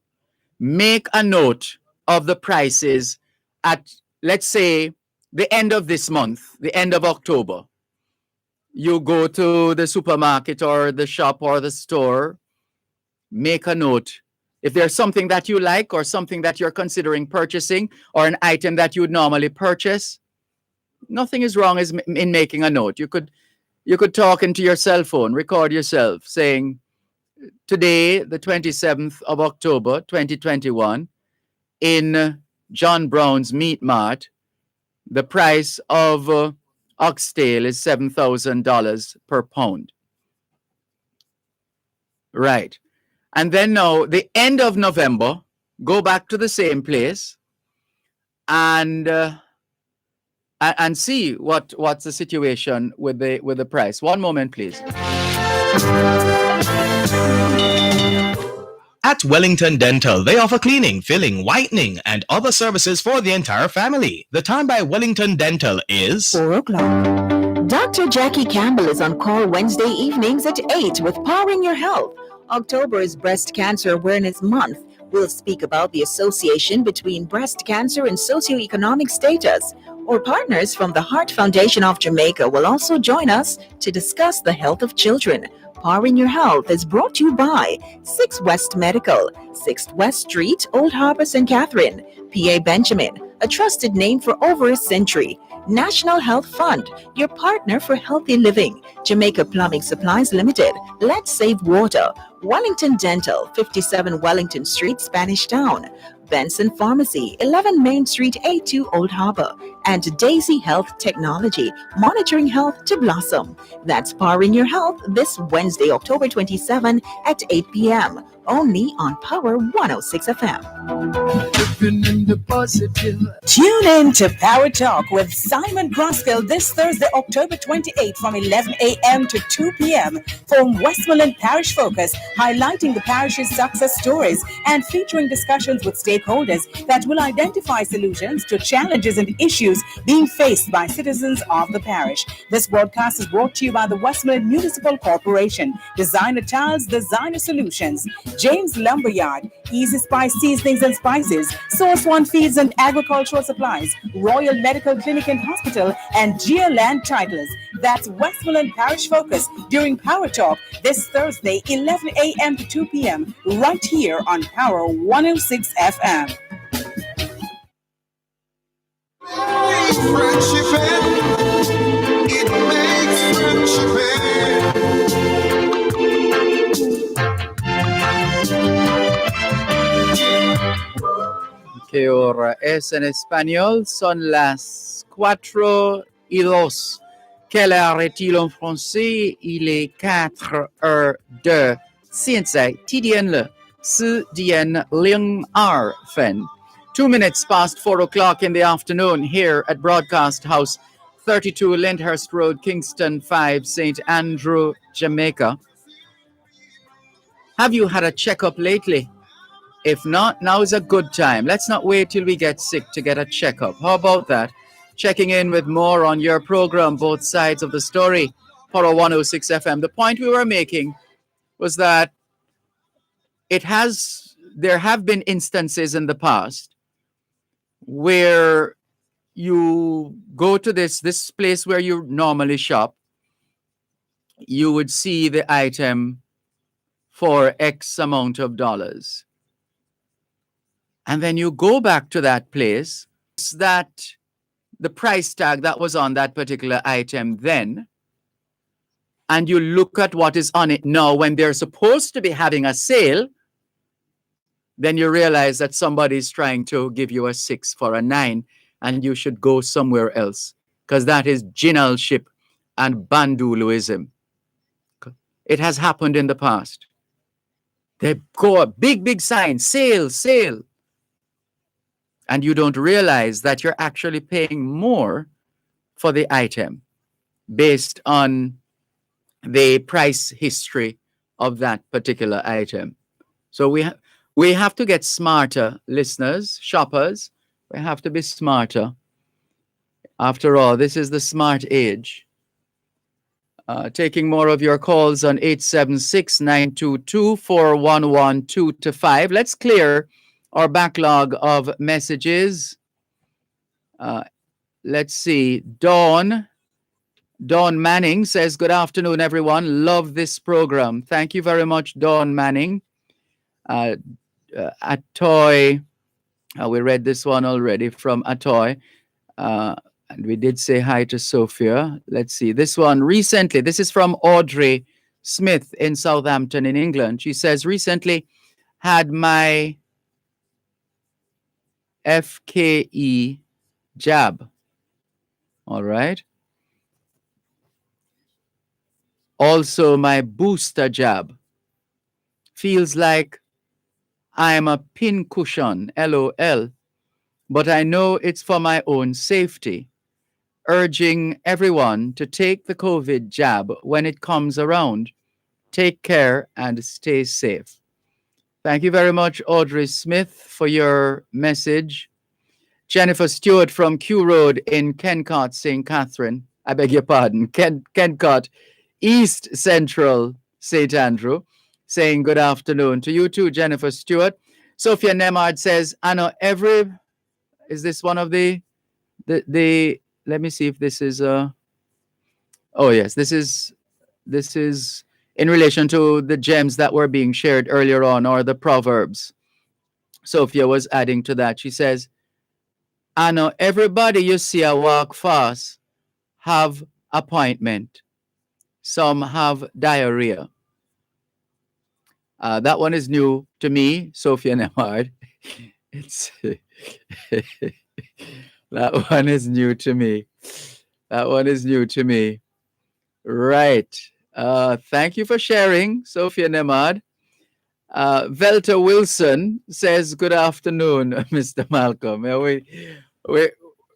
S1: Make a note of the prices at, let's say, the end of this month, the end of October. You go to the supermarket or the shop or the store, make a note. If there's something that you like or something that you're considering purchasing or an item that you would normally purchase, nothing is wrong in making a note. You could talk into your cell phone, record yourself saying, today, the 27th of October, 2021, in John Brown's Meat Mart, the price of oxtail is $7,000 per pound. Right. And then now, the end of November, go back to the same place and see what's the situation with the price. One moment, please.
S13: At Wellington Dental, they offer cleaning, filling, whitening, and other services for the entire family. The time by Wellington Dental is
S5: 4 o'clock. Dr. Jackie Campbell is on call Wednesday evenings at 8 with Powering Your Health. October is Breast Cancer Awareness Month. We'll speak about the association between breast cancer and socioeconomic status. Our partners from the Heart Foundation of Jamaica will also join us to discuss the health of children. Powering Your Health is brought to you by 6 West Medical, 6th West Street, Old Harbor, St. Catherine, PA Benjamin, a trusted name for over a century. National Health Fund, your partner for healthy living. Jamaica Plumbing Supplies Limited, Let's Save Water. Wellington Dental, 57 Wellington Street, Spanish Town. Benson Pharmacy, 11 Main Street, A2, Old Harbor. And Daisy Health Technology, monitoring health to blossom. That's Powering Your Health this Wednesday, October 27 at 8 p.m. Only on Power 106 FM.
S6: Tune in to Power Talk with Simon Groskill this Thursday, October 28th from 11 a.m. to 2 p.m. from Westmoreland Parish Focus, highlighting the parish's success stories and featuring discussions with stakeholders that will identify solutions to challenges and issues being faced by citizens of the parish. This broadcast is brought to you by the Westmoreland Municipal Corporation, Designer Tiles, Designer Solutions, James Lumberyard, Easy Spice Seasonings and Spices, Source One Feeds and Agricultural Supplies, Royal Medical Clinic and Hospital, and Geoland Titles. That's Westmoreland Parish Focus during Power Talk this Thursday, 11 a.m. to 2 p.m. right here on Power 106 FM.
S7: It makes friendship.
S1: Que hora es en español? Son las 4:02. Quelle heure est-il en français? Il est 4:02. 现在几点了？4点02分. 2 minutes past 4 o'clock in the afternoon here at Broadcast House, 32 Lyndhurst Road, Kingston 5, St. Andrew, Jamaica. Have you had a checkup lately? If not, now is a good time. Let's not wait till we get sick to get a checkup. How about that? Checking in with more on your program, Both Sides of the Story, Power 106 FM. The point we were making was that there have been instances in the past where you go to this place where you normally shop, you would see the item for X amount of dollars. And then you go back to that place, that the price tag that was on that particular item then, and you look at what is on it now when they're supposed to be having a sale, then you realize that somebody's trying to give you a 6 for a 9, and you should go somewhere else, because that is generalship and banduluism. It has happened in the past. They go a big sign, sale, sale. And you don't realize that you're actually paying more for the item based on the price history of that particular item. So we have to get smarter, listeners, shoppers. We have to be smarter. After all, this is the smart age. Taking more of your calls on 876-922-4112-5. Let's clear our backlog of messages. Let's see. Dawn Manning says, good afternoon, everyone. Love this program. Thank you very much, Dawn Manning. Atoy, we read this one already from Atoy. And we did say hi to Sophia. Let's see. This one recently, this is from Audrey Smith in Southampton in England. She says, recently had my FKE jab. All right. Also my booster jab. Feels like I'm a pin cushion, LOL. But I know it's for my own safety. Urging everyone to take the COVID jab when it comes around. Take care and stay safe. Thank you very much, Audrey Smith, for your message. Jennifer Stewart from Kew Road in Kencott, St. Catherine. I beg your pardon, Kencott, East Central, St. Andrew, saying good afternoon to you too, Jennifer Stewart. Sophia Nemard says, I know is this one of the let me see if this is oh yes, this is in relation to the gems that were being shared earlier on, or the proverbs. Sophia was adding to that. She says, I know everybody you see a walk fast have appointment. Some have diarrhea. That one is new to me, Sophia Nemard. It's that one is new to me. That one is new to me. Right. Thank you for sharing, Sophia Nemad. Velta Wilson says, good afternoon, Mr. Malcolm. We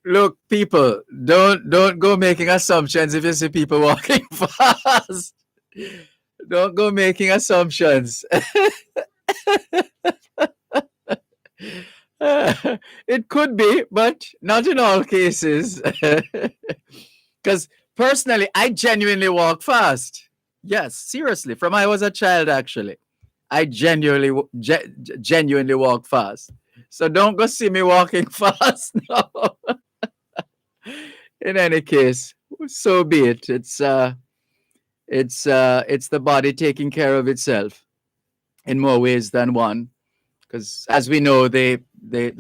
S1: look, people, don't go making assumptions if you see people walking fast. Don't go making assumptions. It could be, but not in all cases. Because personally, I genuinely walk fast. Yes, seriously. From I was a child, actually, I genuinely walk fast. So don't go see me walking fast now. In any case, so be it. It's the body taking care of itself in more ways than one. Because as we know, the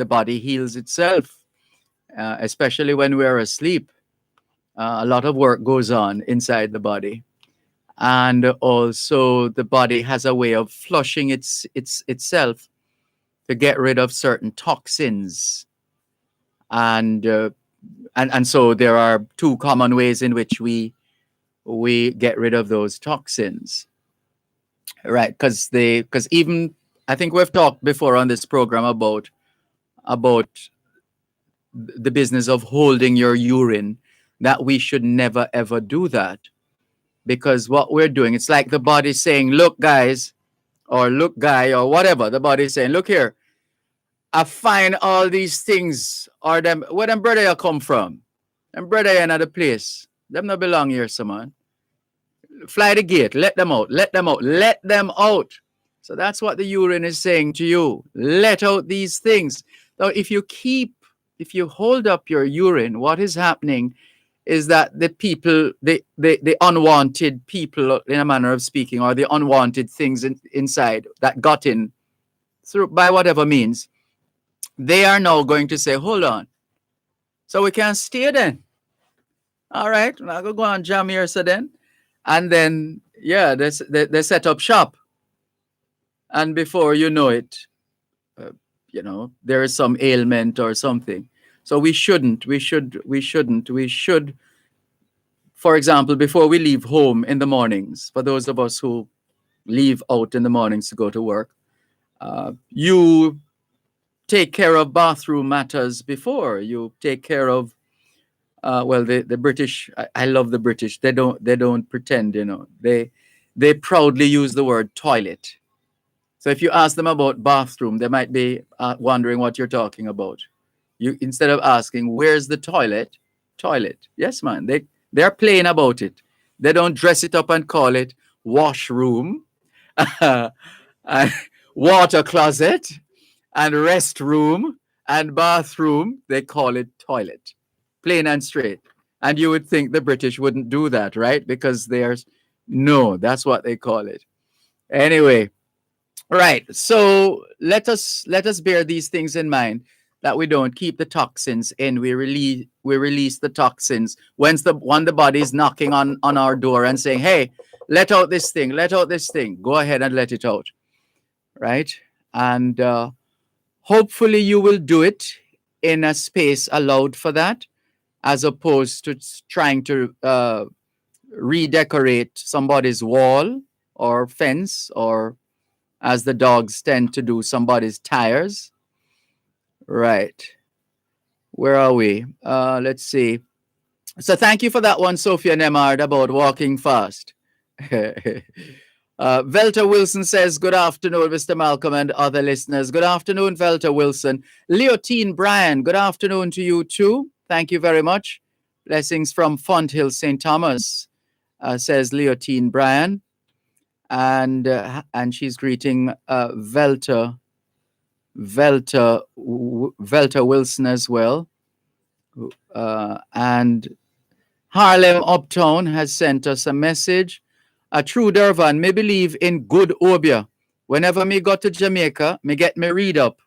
S1: body heals itself, especially when we're asleep. A lot of work goes on inside the body. And also the body has a way of flushing itself to get rid of certain toxins. And so there are two common ways in which we get rid of those toxins. Right, because even I think we've talked before on this program about the business of holding your urine, that we should never ever do that. Because what we're doing, it's like the body saying, look, guys, or look, guy, or whatever. The body saying, look here, I find all these things or them where them brother you come from. Them brother you another place. Them not belong here, so man. Fly the gate, let them out, let them out, let them out. So that's what the urine is saying to you. Let out these things. Now, if you hold up your urine, what is happening is that the people, the unwanted people, in a manner of speaking, or the unwanted things inside that got in through by whatever means, they are now going to say, hold on. So we can't stay then. All right, I'll go on jam here, so then. And then, yeah, they set up shop. And before you know it, there is some ailment or something. So we should, for example, before we leave home in the mornings, for those of us who leave out in the mornings to go to work, you take care of bathroom matters before you take care of the British. I love the British. They don't pretend, they proudly use the word toilet. So if you ask them about bathroom, they might be wondering what you're talking about. You, instead of asking where's the toilet, yes man, they're playing about it. They don't dress it up and call it washroom, and water closet, and restroom, and bathroom. They call it toilet, plain and straight. And you would think the British wouldn't do that, right? Because no, that's what they call it. Anyway, right. So let us bear these things in mind, that we don't keep the toxins in. We release the toxins when the body is knocking on our door and saying, "Hey, let out this thing, let out this thing." Go ahead and let it out, right? And hopefully you will do it in a space allowed for that, as opposed to trying to redecorate somebody's wall or fence, or, as the dogs tend to do, somebody's tires. Right. Where are we? Let's see. So thank you for that one, Sophia Nemard, about walking fast. Velta Wilson says, good afternoon, Mr. Malcolm and other listeners. Good afternoon, Velta Wilson. Leotine Bryan, good afternoon to you too. Thank you very much. Blessings from Fonthill, St. Thomas, says Leotine Bryan. And she's greeting Velta Wilson as well. And Harlem Uptown has sent us a message. A true Dervan, me believe in good obia. Whenever me go to Jamaica, me get me read up.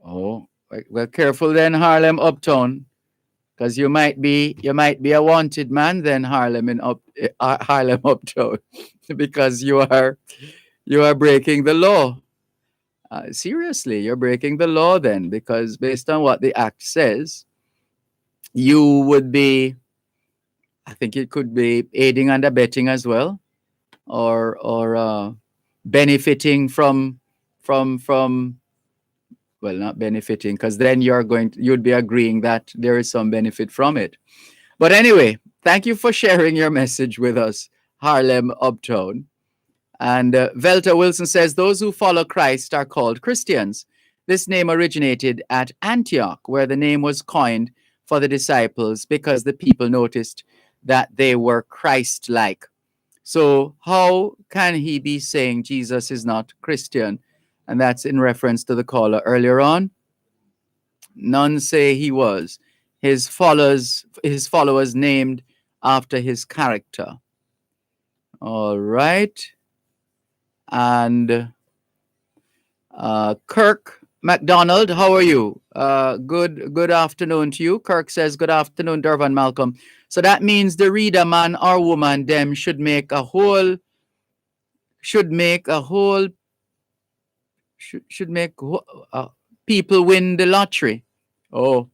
S1: Oh, well, careful then, Harlem Uptown, because you might be a wanted man then, Harlem Uptown, because you are breaking the law. Seriously, you're breaking the law then, because based on what the act says, you would be, I think it could be aiding and abetting as well, or benefiting from well, not benefiting, because then you'd be agreeing that there is some benefit from it. But anyway, thank you for sharing your message with us, Harlem Uptown. And Velta Wilson says, those who follow Christ are called Christians. This name originated at Antioch, where the name was coined for the disciples because the people noticed that they were Christ-like. So how can he be saying Jesus is not Christian? And that's in reference to the caller earlier on. None say he was. His followers named after his character. All right. And Kirk McDonald, how are you? Good afternoon to you. Kirk says, good afternoon, Dervan Malcolm. So that means the reader, man or woman, them should make people win the lottery. Oh,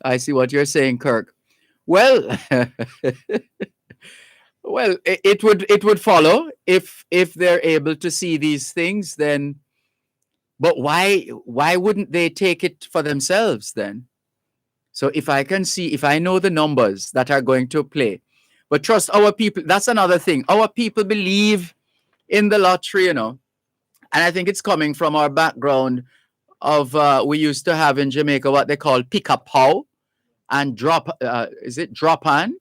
S1: I see what you're saying, Kirk. Well, well, it would follow if they're able to see these things, then. But why wouldn't they take it for themselves then? So if I know the numbers that are going to play, but trust our people, that's another thing. Our people believe in the lottery, and I think it's coming from our background we used to have in Jamaica what they call pick a pow and drop. Is it drop on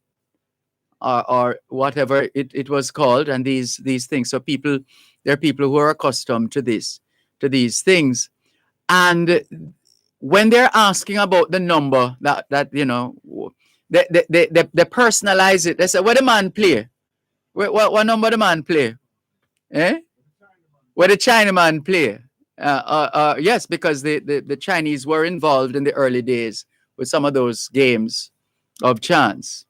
S1: or whatever it was called? And these things. So there are people who are accustomed to these things, and when they're asking about the number that they personalize it. They say, "Where the man play? What number the man play? Eh? Where the Chinaman play?" Yes, because the Chinese were involved in the early days with some of those games of chance,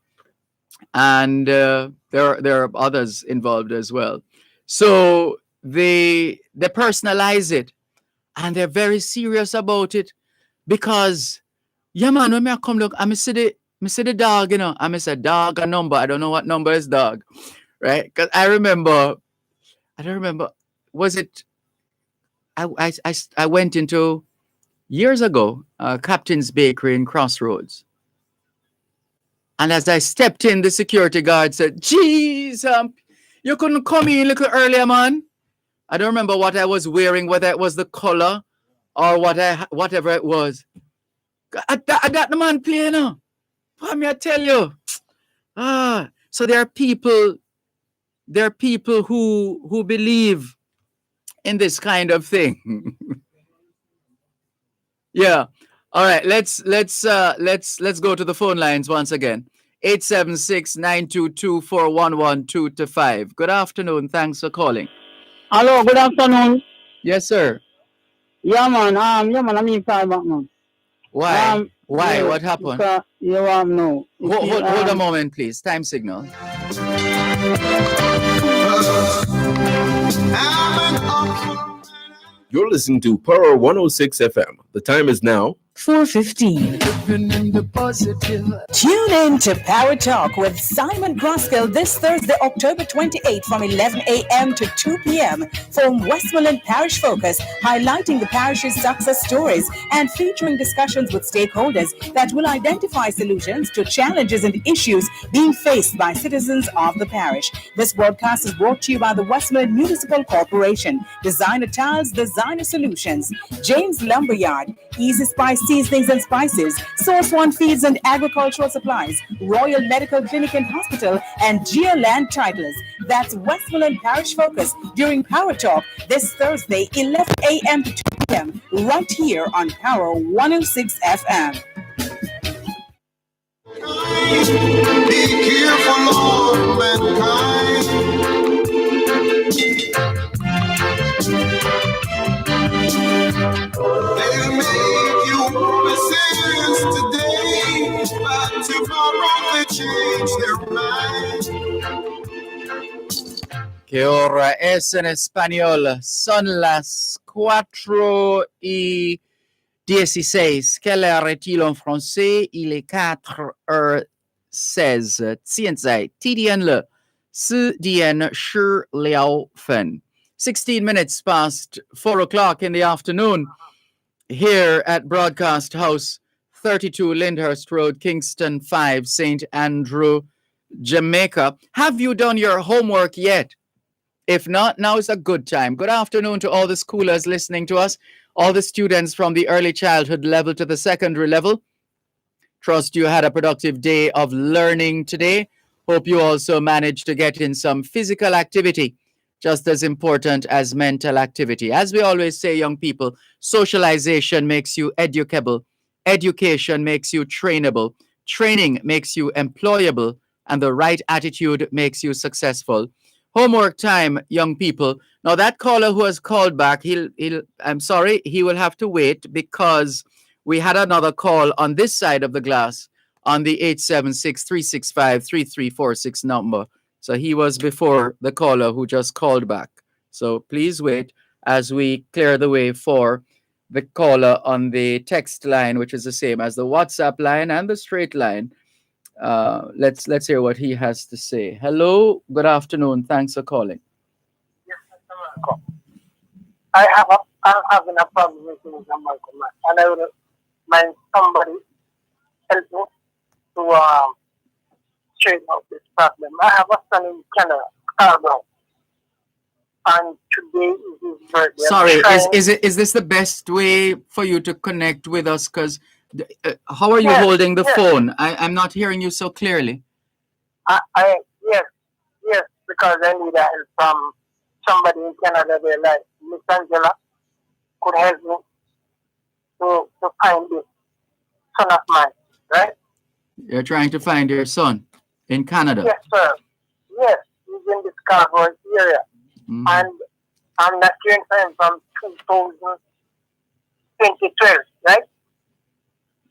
S1: and there are others involved as well. So they personalize it, and they're very serious about it because, yeah, man, when I come look, I see the dog, I say dog a number. I don't know what number is dog, right? Because I don't remember, was it? I went into years ago, Captain's Bakery in Crossroads. And as I stepped in, the security guard said, "Geez, you couldn't come in a little earlier, man." I don't remember what I was wearing, whether it was the color or whatever it was. I got the man playing now. What may I tell you? So there are people who believe in this kind of thing. Yeah. All right. Let's go to the phone lines once again. 876-922-4112-5. Good afternoon. Thanks for calling.
S10: Hello, good afternoon.
S1: Yes, sir.
S10: Yeah, man. I mean, call back, man.
S1: Why? Why?
S10: Yeah,
S1: What happened?
S10: because no.
S1: Hold a moment, please. Time signal.
S2: You're listening to Power 106 FM. The time is now
S5: 4:15. Tune in to Power Talk with Simon Groskill this Thursday, October 28th from 11 a.m. to 2 p.m. from Westmoreland Parish Focus, highlighting the parish's success stories and featuring discussions with stakeholders that will identify solutions to challenges and issues being faced by citizens of the parish. This broadcast is brought to you by the Westmoreland Municipal Corporation, Designer Tiles, Designer Solutions, James Lumberyard, Easy Spice Seasonings and Spices, Source One Feeds and Agricultural Supplies, Royal Medical Clinic and Hospital, and Geoland Titles. That's Westmoreland Parish Focus during Power Talk this Thursday, 11 a.m. to 2 p.m. right here on Power 106 FM.
S7: Be careful of mankind. They'll make you promises today, but tomorrow they change their mind.
S1: Que hora es en español? Son las 4:16. Quelle heure est-il en français? Il est 4:16. 现在地点了4点16分. 16 minutes past 4 o'clock in the afternoon here at Broadcast House, 32 Lyndhurst Road, Kingston 5, St. Andrew, Jamaica. Have you done your homework yet? If not, now is a good time. Good afternoon to all the schoolers listening to us, all the students from the early childhood level to the secondary level. Trust you had a productive day of learning today. Hope you also managed to get in some physical activity, just as important as mental activity. As we always say, young people, socialization makes you educable. Education makes you trainable. Training makes you employable. And the right attitude makes you successful. Homework time, young people. Now that caller who has called back, I'm sorry, he will have to wait because we had another call on this side of the glass on the 876-365-3346 number. So he was before the caller who just called back. So please wait as we clear the way for the caller on the text line, which is the same as the WhatsApp line and the straight line. Let's hear what he has to say. Hello, good afternoon. Thanks for calling.
S14: Yes, Mr. Malcolm. I'm having a problem with Mr. Malcolm, and I would mind somebody help me to straighten out this problem. I have a son in Canada, Scarborough. and today is his birthday.
S1: Sorry, is this the best way for you to connect with us? Because how are you
S14: Yes,
S1: holding the
S14: yes.
S1: phone? I'm not hearing you so clearly.
S14: Yes, because I need help from somebody in Canada there, like Miss Angela, could help me to find this son of mine, right?
S1: You're trying to find your son in Canada.
S14: Yes, sir. Yes, he's in the Scarborough area.
S1: Mhm.
S14: And I'm not hearing from him from 2012, right?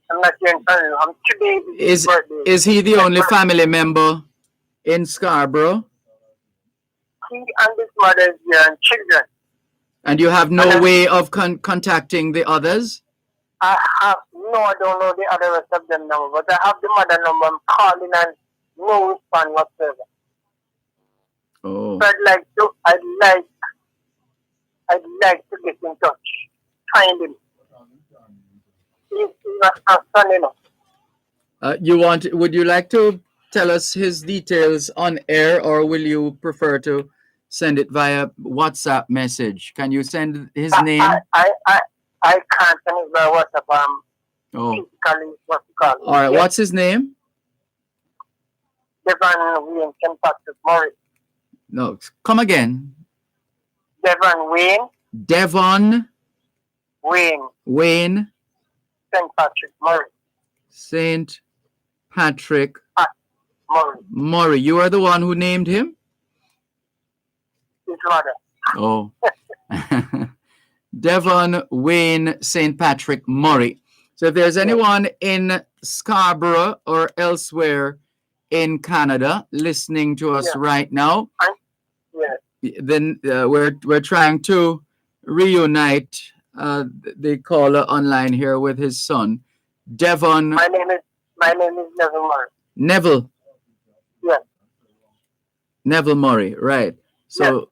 S14: I'm not hearing from him. Today is his birthday.
S1: Is he the only family member in Scarborough?
S14: He and his mother is here and children.
S1: And you have no way of contacting the others?
S14: I don't know the other rest of them number, but I have the mother number. I'm calling and no response whatsoever.
S1: Oh.
S14: So I'd like to get in touch, find him. He's not son,
S1: Would you like to tell us his details on air, or will you prefer to send it via WhatsApp message? Can you send his name?
S14: I can't send it by WhatsApp. Physically, what you call it.
S1: All right.
S14: Yes.
S1: What's his name?
S14: Dervan Wayne St. Patrick Murray.
S1: No, come again.
S14: Dervan Wayne.
S1: Devon
S14: Wayne
S1: St.
S14: Patrick Murray.
S1: St. Patrick
S14: Murray.
S1: You are the one who named him?
S14: His mother.
S1: Oh. Devon Wayne St. Patrick Murray. So if there's anyone in Scarborough or elsewhere in Canada listening to us right now, then we're trying to reunite the caller online here with his son, Devon.
S14: My name is Neville Murray.
S1: Neville.
S14: Yes.
S1: Neville Murray, right. So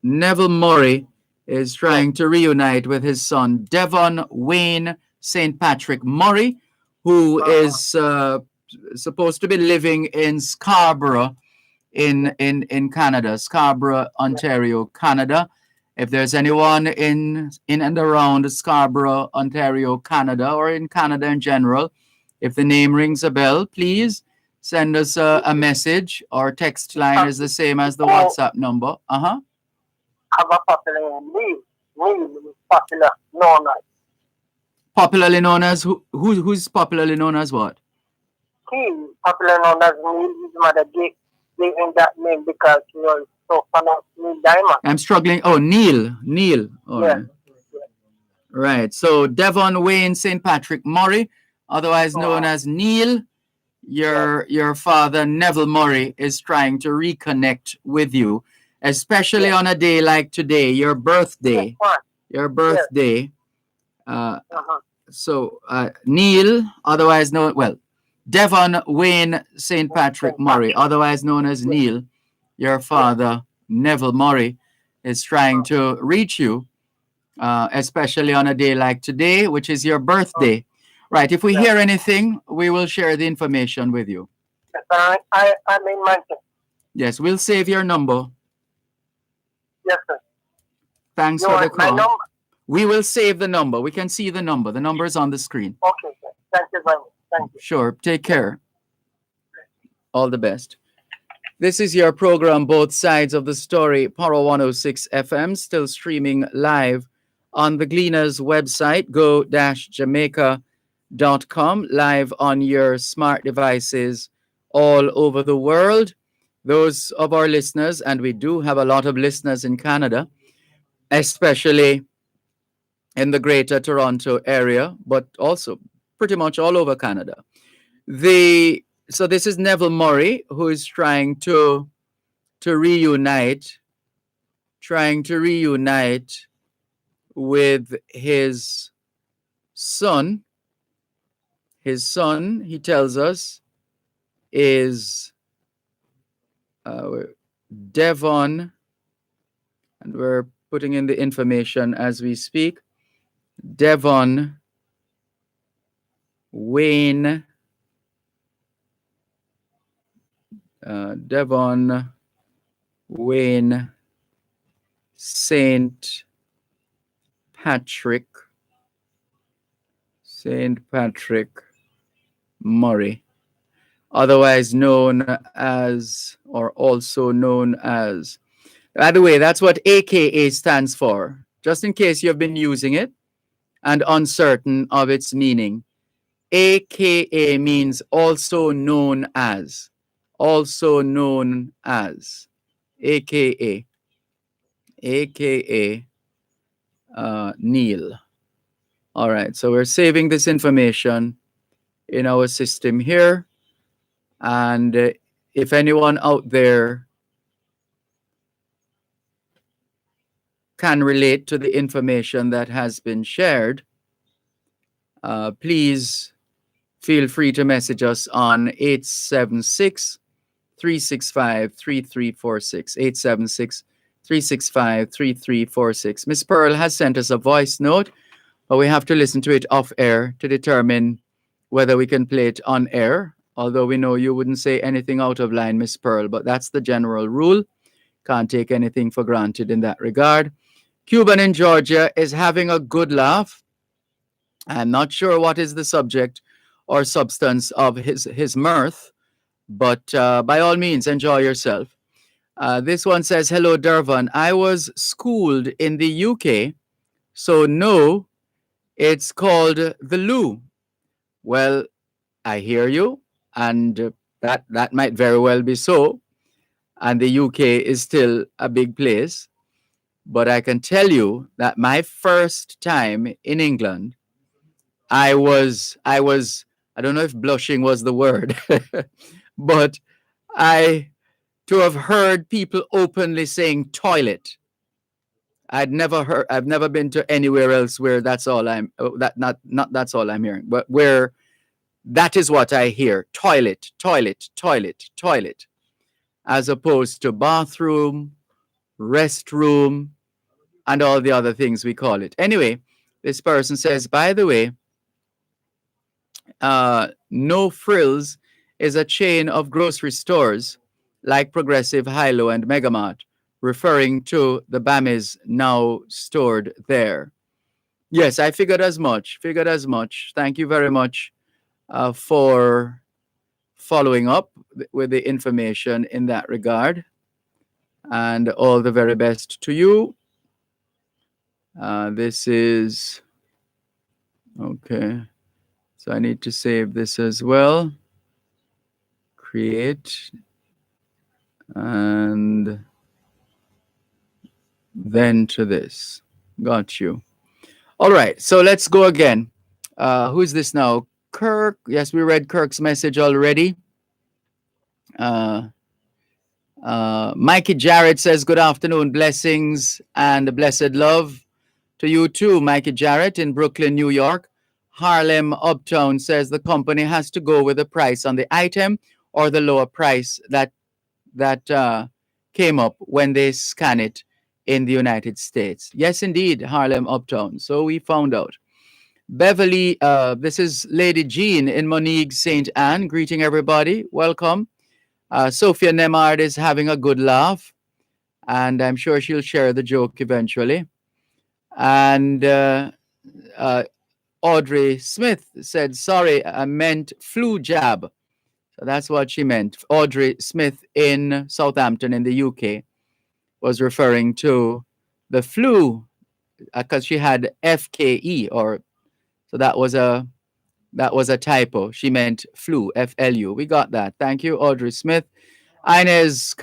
S1: Neville Murray is trying to reunite with his son, Devon Wayne St. Patrick Murray, who is supposed to be living in Scarborough in Canada, Scarborough, Ontario, Canada. If there's anyone in and around Scarborough, Ontario, Canada, or in Canada in general, if the name rings a bell, please send us a message. Our text line is the same as the WhatsApp number.
S14: Have a popular name. Neil is
S1: popularly known as who's popularly known as what?
S14: He is popular known as Neil. His mother gave him that name because he was so fond of Neil Diamond.
S1: I'm struggling. Oh, Neil. All right. Right. So Devon Wayne St. Patrick Murray, otherwise known as Neil, your father Neville Murray is trying to reconnect with you, especially on a day like today, your birthday. So Neil, otherwise known, Devon Wayne St. Patrick Murray, otherwise known as Neil, your father Neville Murray is trying to reach you, especially on a day like today, which is your birthday. Right. If we hear anything, we will share the information with you.
S14: I'm in Manchester.
S1: Yes, we'll save your number.
S14: Yes, sir.
S1: Thanks
S14: You
S1: for the
S14: want my
S1: call.
S14: number?
S1: We will save the number. We can see the number. The number is on the screen.
S14: Okay, sir. Thank you very much. Thank you.
S1: Sure. Take care. All the best. This is your program, Both Sides of the Story, Power 106 FM, still streaming live on the Gleaners website, go-jamaica.com, live on your smart devices all over the world. Those of our listeners, and we do have a lot of listeners in Canada, especially in the greater Toronto area, but also pretty much all over Canada. So this is Neville Murray, who is trying to reunite with his son. His son, he tells us, is Devon, and we're putting in the information as we speak. Devon Wayne Saint Patrick Murray, otherwise known as, or also known as. By the way, that's what AKA stands for, just in case you've been using it and uncertain of its meaning. AKA means also known as. Also known as. AKA. AKA Neil. All right, so we're saving this information in our system here. And if anyone out there can relate to the information that has been shared, please feel free to message us on 876 365 3346. 876 365 3346. Miss Pearl has sent us a voice note, but we have to listen to it off air to determine whether we can play it on air. Although we know you wouldn't say anything out of line, Miss Pearl, but that's the general rule. Can't take anything for granted in that regard. Cuban in Georgia is having a good laugh. I'm not sure what is the subject or substance of his mirth, but by all means, enjoy yourself. This one says, hello, Dervan. I was schooled in the UK, so no, it's called the loo. Well, I hear you, and that might very well be so. And the UK is still a big place. But I can tell you that my first time in England, I don't know if blushing was the word, but to have heard people openly saying toilet. I've never been to anywhere else where that's all I'm that's all I'm hearing, but where that is what I hear. Toilet, toilet, toilet, toilet. As opposed to bathroom, restroom, and all the other things we call it. Anyway, this person says, by the way, No Frills is a chain of grocery stores like Progressive, Hilo, and Megamart, referring to the Bammies now stored there. Yes, I figured as much. Thank you very much for following up with the information in that regard. And all the very best to you. This is okay. So I need to save this as well. Create. And then to this. Got you. All right. So let's go again. Who's this now? Kirk. Yes, we read Kirk's message already. Mikey Jarrett says, good afternoon. Blessings and blessed love to you too, Mikey Jarrett in Brooklyn, New York. Harlem Uptown says the company has to go with the price on the item or the lower price that came up when they scan it in the United States. Yes, indeed, Harlem Uptown. So we found out. Beverly, this is Lady Jean in Monique St. Anne. Greeting everybody. Welcome. Sophia Nemard is having a good laugh, and I'm sure she'll share the joke eventually. And Audrey Smith said, sorry, I meant flu jab. So that's what she meant. Audrey Smith in Southampton in the UK was referring to the flu because she had FKE, so that was a typo. She meant flu, FLU. We got that. Thank you, Audrey Smith. Inez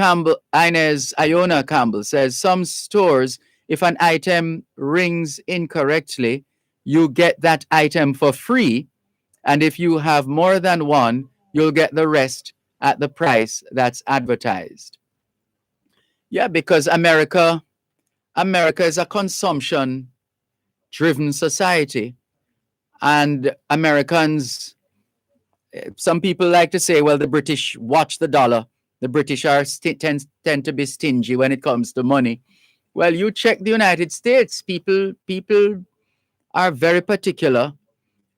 S1: Iona Campbell says some stores, if an item rings incorrectly, you get that item for free. And if you have more than one, you'll get the rest at the price that's advertised. Yeah, because America is a consumption-driven society. And Americans, some people like to say, well, the British watch the dollar. The British tend to be stingy when it comes to money. Well, you check the United States, people are very particular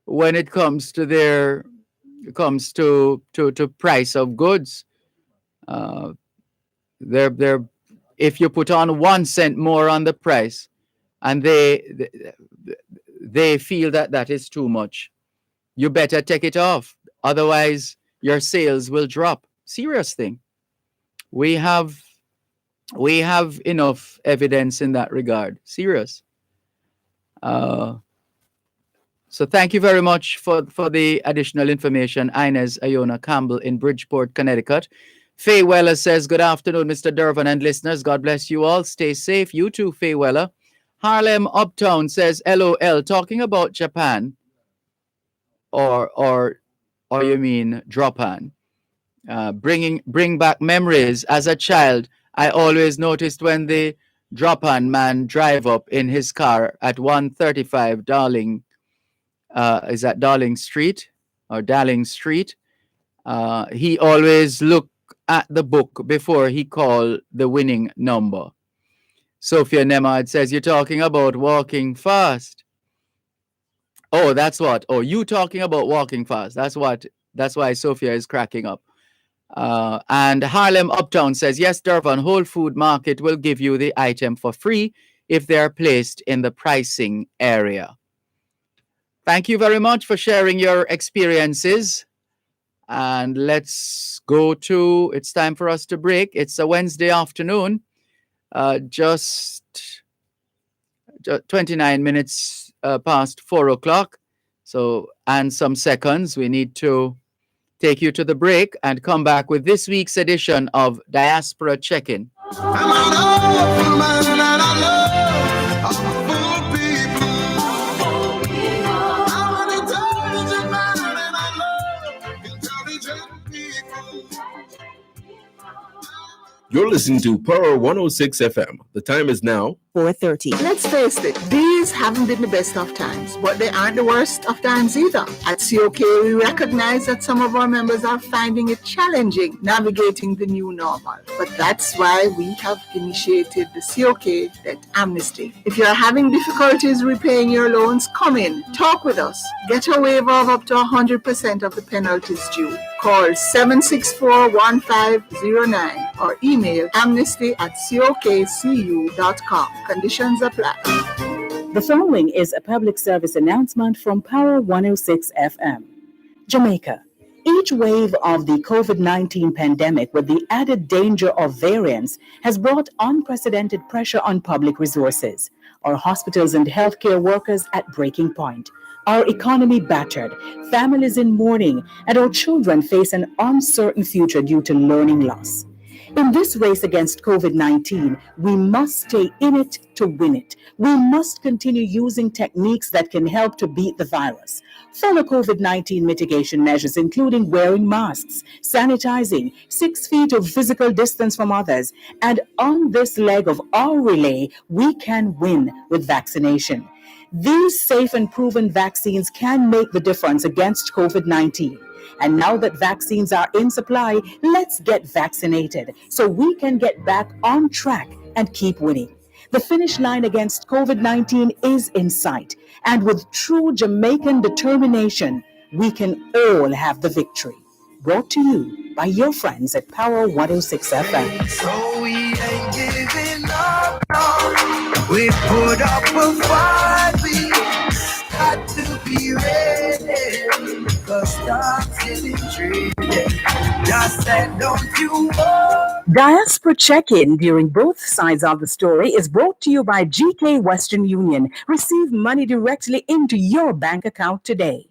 S1: when it comes to to price of goods. They're if you put on 1 cent more on the price, and they feel that that is too much, you better take it off. Otherwise, your sales will drop. Serious thing. We have enough evidence in that regard. Serious. So thank you very much for the additional information, Inez Iona Campbell in Bridgeport, Connecticut. Faye Weller says, good afternoon, Mr. Dervan and listeners. God bless you all. Stay safe. You too, Faye Weller. Harlem Uptown says, LOL, talking about Japan, or you mean Japan. Bring back memories. As a child, I always noticed when the Japan man drive up in his car at 135 Darling, is that Darling Street or Darling Street? He always looked at the book before he called the winning number. Sophia Nemad says, you're talking about walking fast. Oh, that's what. Oh, you talking about walking fast. That's why Sophia is cracking up. And Harlem Uptown says, yes, Dervan, Whole Food Market will give you the item for free if they are placed in the pricing area. Thank you very much for sharing your experiences. And let's go to, it's time for us to break. It's a Wednesday afternoon, just 29 minutes past 4 o'clock. So, and some seconds, we need to take you to the break and come back with this week's edition of Diaspora Check-In.
S2: You're listening to Power 106 FM. The time is now
S3: 4:30. Let's face it, these haven't been the best of times, but they aren't the worst of times either. At COK, we recognize that some of our members are finding it challenging navigating the new normal. But that's why we have initiated the COK Debt Amnesty. If you're having difficulties repaying your loans, come in, talk with us, get a waiver of up to 100% of the penalties due. Call 764-1509 or email amnesty@cokcu.com. Conditions apply.
S6: The following is a public service announcement from Power 106 FM. Jamaica. Each wave of the COVID-19 pandemic with the added danger of variants has brought unprecedented pressure on public resources. Our hospitals and healthcare workers at breaking point. Our economy battered, families in mourning, and our children face an uncertain future due to learning loss. In this race against COVID-19, we must stay in it to win it. We must continue using techniques that can help to beat the virus. Follow COVID-19 mitigation measures, including wearing masks, sanitizing, 6 feet of physical distance from others. And on this leg of our relay, we can win with vaccination. These safe and proven vaccines can make the difference against COVID-19. And now that vaccines are in supply, let's get vaccinated so we can get back on track and keep winning. The finish line against COVID-19 is in sight. And with true Jamaican determination, we can all have the victory. Brought to you by your friends at Power 106 FM.
S7: So we ain't giving up, no. We put up a fight, we got to be ready, because stocks getting traded. Just said, don't you worry.
S6: Diaspora Check-In during both sides of the story is brought to you by GK Western Union. Receive money directly into your bank account today.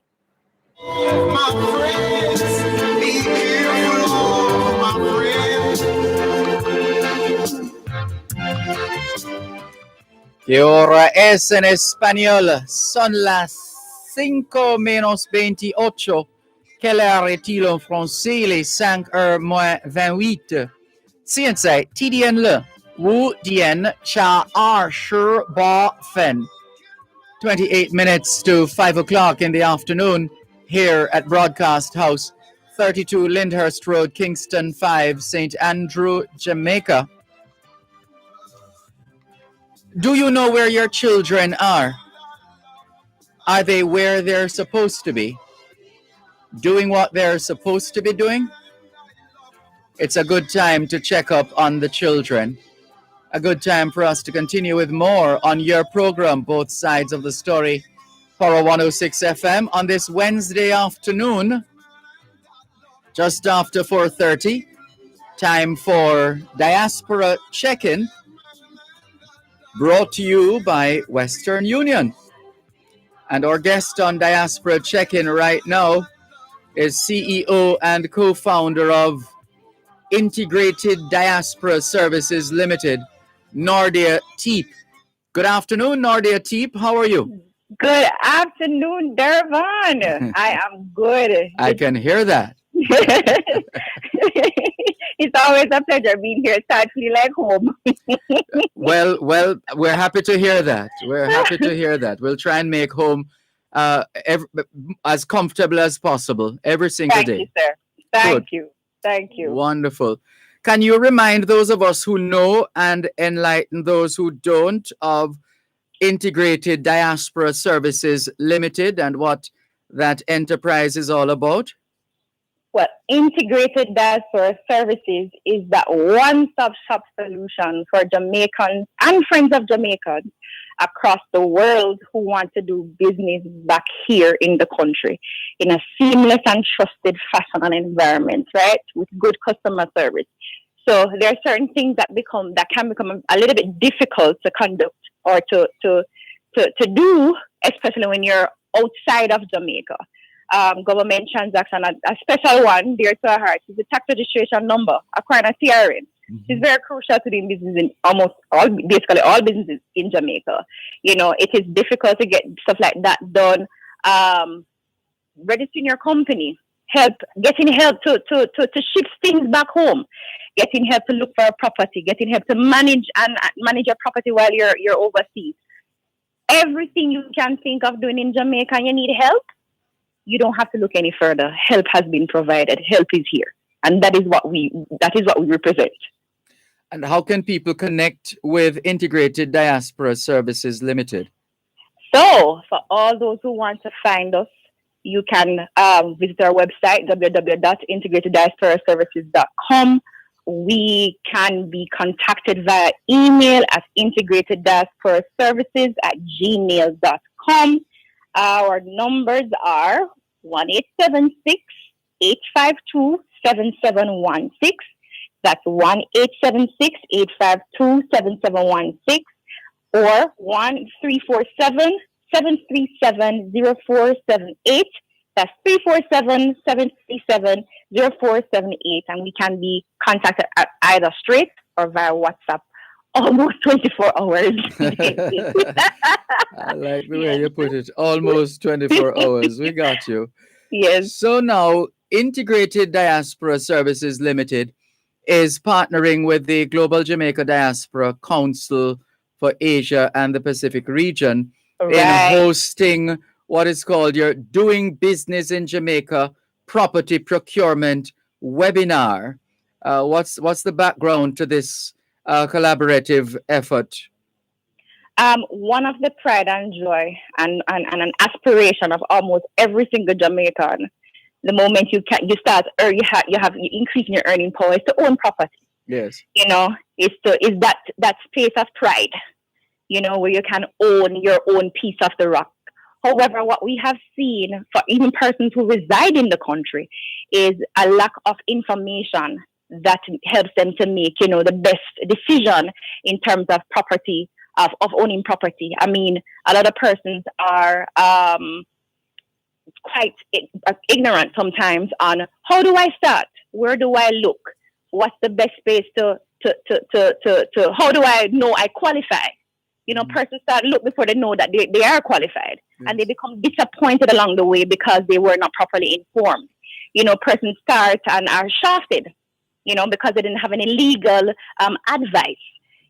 S7: My friends, be careful, my friends.
S1: ¿Qué hora es en español? Son las 5 menos 28. Quelle heure est-il en français? Les 5 heures moins 28. 现在几点了？5点恰20分。28 minutes to 5 o'clock in the afternoon here at Broadcast House, 32 Lyndhurst Road, Kingston 5, St. Andrew, Jamaica. Do you know where your children are? Are they where they're supposed to be? Doing what they're supposed to be doing? It's a good time to check up on the children. a good time for us to continue with more on your program, Both Sides of the Story, Power 106 FM, on this Wednesday afternoon, just after 4:30. Time for Diaspora Check-In, brought to you by Western Union. And our guest on Diaspora Check-In right now is CEO and co-founder of Integrated Diaspora Services Limited, Nordia Teep. Good afternoon, Nordia Teep. How are you?
S15: Good afternoon, Dervan. I am good.
S1: I can hear that.
S15: It's always a pleasure being here. So I feel like home.
S1: Well, we're happy to hear that. We're happy to hear that. We'll try and make home as comfortable as possible every single day.
S15: Thank you, sir. Thank you. Thank you.
S1: Wonderful. Can you remind those of us who know and enlighten those who don't of Integrated Diaspora Services Limited and what that enterprise is all about?
S15: Well, Integrated Diaspora Services is that one-stop shop solution for Jamaicans and friends of Jamaicans across the world who want to do business back here in the country in a seamless and trusted fashion and environment, right? With good customer service. So there are certain things that can become a little bit difficult to conduct or to do, especially when you're outside of Jamaica. Government transaction, a special one dear to our heart is the tax registration number, acquiring a TRN. It's very crucial to doing business in basically all businesses in Jamaica. You know, it is difficult to get stuff like that done. Registering your company, getting help to ship things back home, getting help to look for a property, getting help to manage your property while you're overseas. Everything you can think of doing in Jamaica and you need help, you don't have to look any further. Help has been provided. Help is here. And that is what we represent.
S1: And how can people connect with Integrated Diaspora Services Limited?
S15: So, for all those who want to find us, you can visit our website, www.integrateddiasporaservices.com. We can be contacted via email at integrateddiasporaservices@gmail.com. Our numbers are 1-876-852-7716. That's 1-876-852-7716 or 1-347-737-0478. That's 347-737-0478. And we can be contacted at either straight or via WhatsApp almost 24 hours.
S1: I like the way you put it. Almost 24 hours. We got you.
S15: Yes.
S1: So now, Integrated Diaspora Services Limited is partnering with the Global Jamaica Diaspora Council for Asia and the Pacific region in hosting what is called your Doing Business in Jamaica Property Procurement webinar. What's the background to this collaborative effort?
S15: One of the pride and joy and an aspiration of almost every single Jamaican, the moment you start, or you increase your earning power, is to own property.
S1: Yes.
S15: You know, is that space of pride, you know, where you can own your own piece of the rock. However, what we have seen for even persons who reside in the country is a lack of information that helps them to make, you know, the best decision in terms of property, of owning property. I mean, a lot of persons are quite ignorant sometimes on how do I start? Where do I look? What's the best space to how do I know I qualify? You know, persons start look before they know that they are qualified, and they become disappointed along the way because they were not properly informed. You know, persons start and are shafted, you know, because they didn't have any legal advice,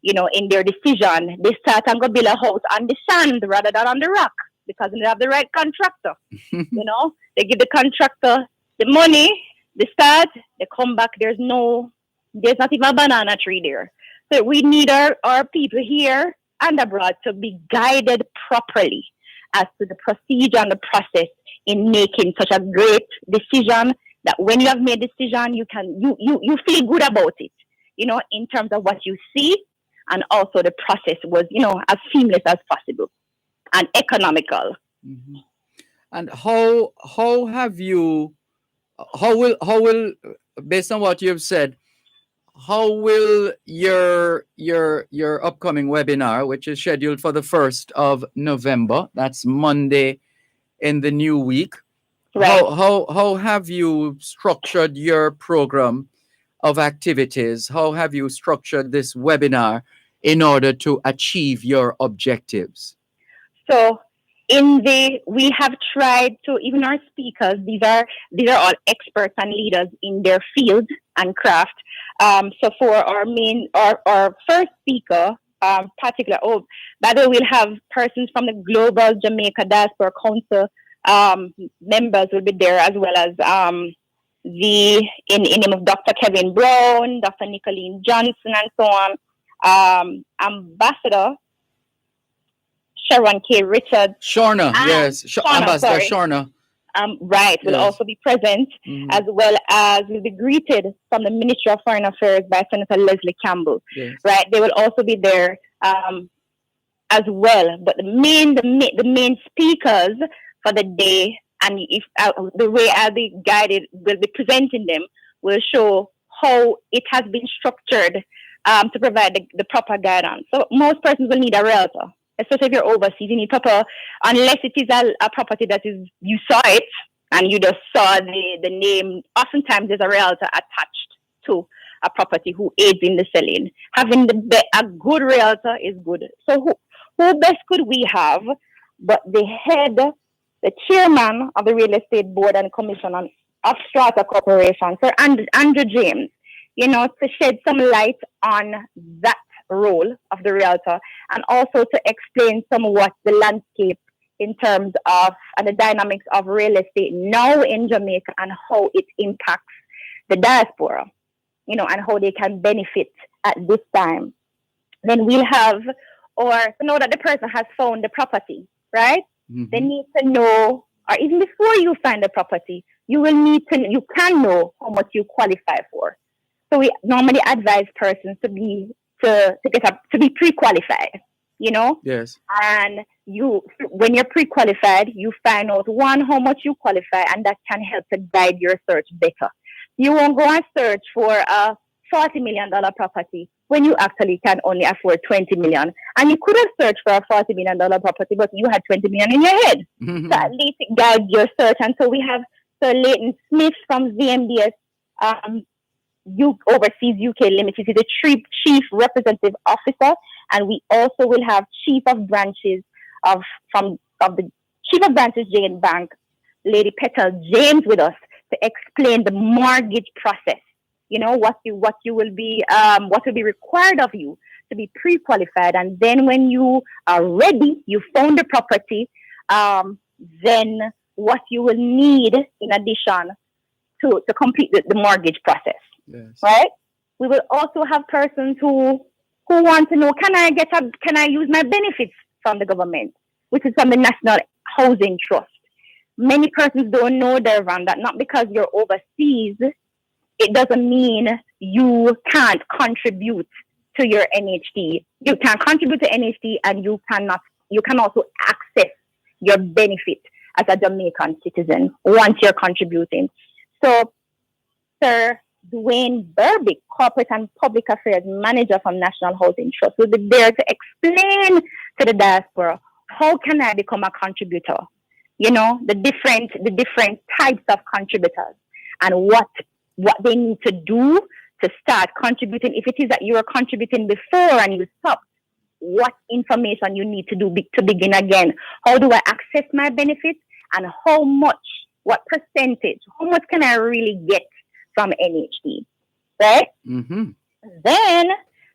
S15: you know, in their decision. They start and go build a house on the sand rather than on the rock because they have the right contractor. You know, they give the contractor the money, they start, they come back, there's not even a banana tree there. So we need our people here and abroad to be guided properly as to the procedure and the process in making such a great decision, that when you have made a decision, you feel good about it, you know, in terms of what you see, and also the process was, as seamless as possible and economical.
S1: Mhm. And how have you how will based on what you've said, how will your upcoming webinar, which is scheduled for the 1st of November, that's Monday in the new week,
S15: Right.
S1: how have you structured your program of activities? How have you structured this webinar in order to achieve your objectives?
S15: So we have tried to, even our speakers, these are all experts and leaders in their field and craft. So for our first speaker, by the way, we'll have persons from the Global Jamaica Diaspora Council members will be there, as well as in name of Dr. Kevin Brown, Dr. Nicolene Johnson, and so on. Ambassador Sharon K. Richards.
S1: Shorna, yes. Ambassador Shorna.
S15: Right, will also be present, as well as will be greeted from the Ministry of Foreign Affairs by Senator Leslie Campbell. Yes. Right, they will also be there as well. But the main speakers for the day, and if the way I'll be guided, will be presenting them, will show how it has been structured to provide the proper guidance. So most persons will need a realtor. Especially if you're overseas, you need proper, unless it is a property that is, you saw it and you just saw the name. Oftentimes there's a realtor attached to a property who aids in the selling. Having a good realtor is good. So who best could we have but the chairman of the Real Estate Board and Commission of Strata Corporation, Sir Andrew James, to shed some light on that role of the realtor, and also to explain somewhat the landscape in terms of and the dynamics of real estate now in Jamaica and how it impacts the diaspora, and how they can benefit at this time. Then we'll have, or to know that the person has found the property, right? Mm-hmm. They need to know, or even before you find the property, you can know how much you qualify for. So we normally advise persons to be pre-qualified, Yes. And when you're pre-qualified, you find out how much you qualify, and that can help to guide your search better. You won't go and search for a $40 million property when you actually can only afford $20 million. And you could have searched for a $40 million property, but you had $20 million in your head. Mm-hmm. So at least it guides your search. And so we have Sir Leighton Smith from ZMDS, Overseas UK Limited. He's the chief representative officer, and we also will have chief of branches the chief of branches Jane Bank, Lady Petal James, with us to explain the mortgage process. What will be required of you to be pre-qualified, and then when you are ready, you found the property, then what you will need in addition to complete the mortgage process. Yes. Right? We will also have persons who want to know, can I use my benefits from the government, which is from the National Housing Trust. Many persons don't know, Dervan, that not because you're overseas, it doesn't mean you can't contribute to your NHT. You can contribute to NHT, and you can also access your benefit as a Jamaican citizen once you're contributing. So, Sir Dwayne Burbick, Corporate and Public Affairs Manager from National Housing Trust, will be there to explain to the diaspora, how can I become a contributor? The different types of contributors, and what they need to do to start contributing. If it is that you were contributing before and you stopped, what information you need to do to begin again? How do I access my benefits, and what percentage, how much can I really get from NHD, right? Mm-hmm. Then,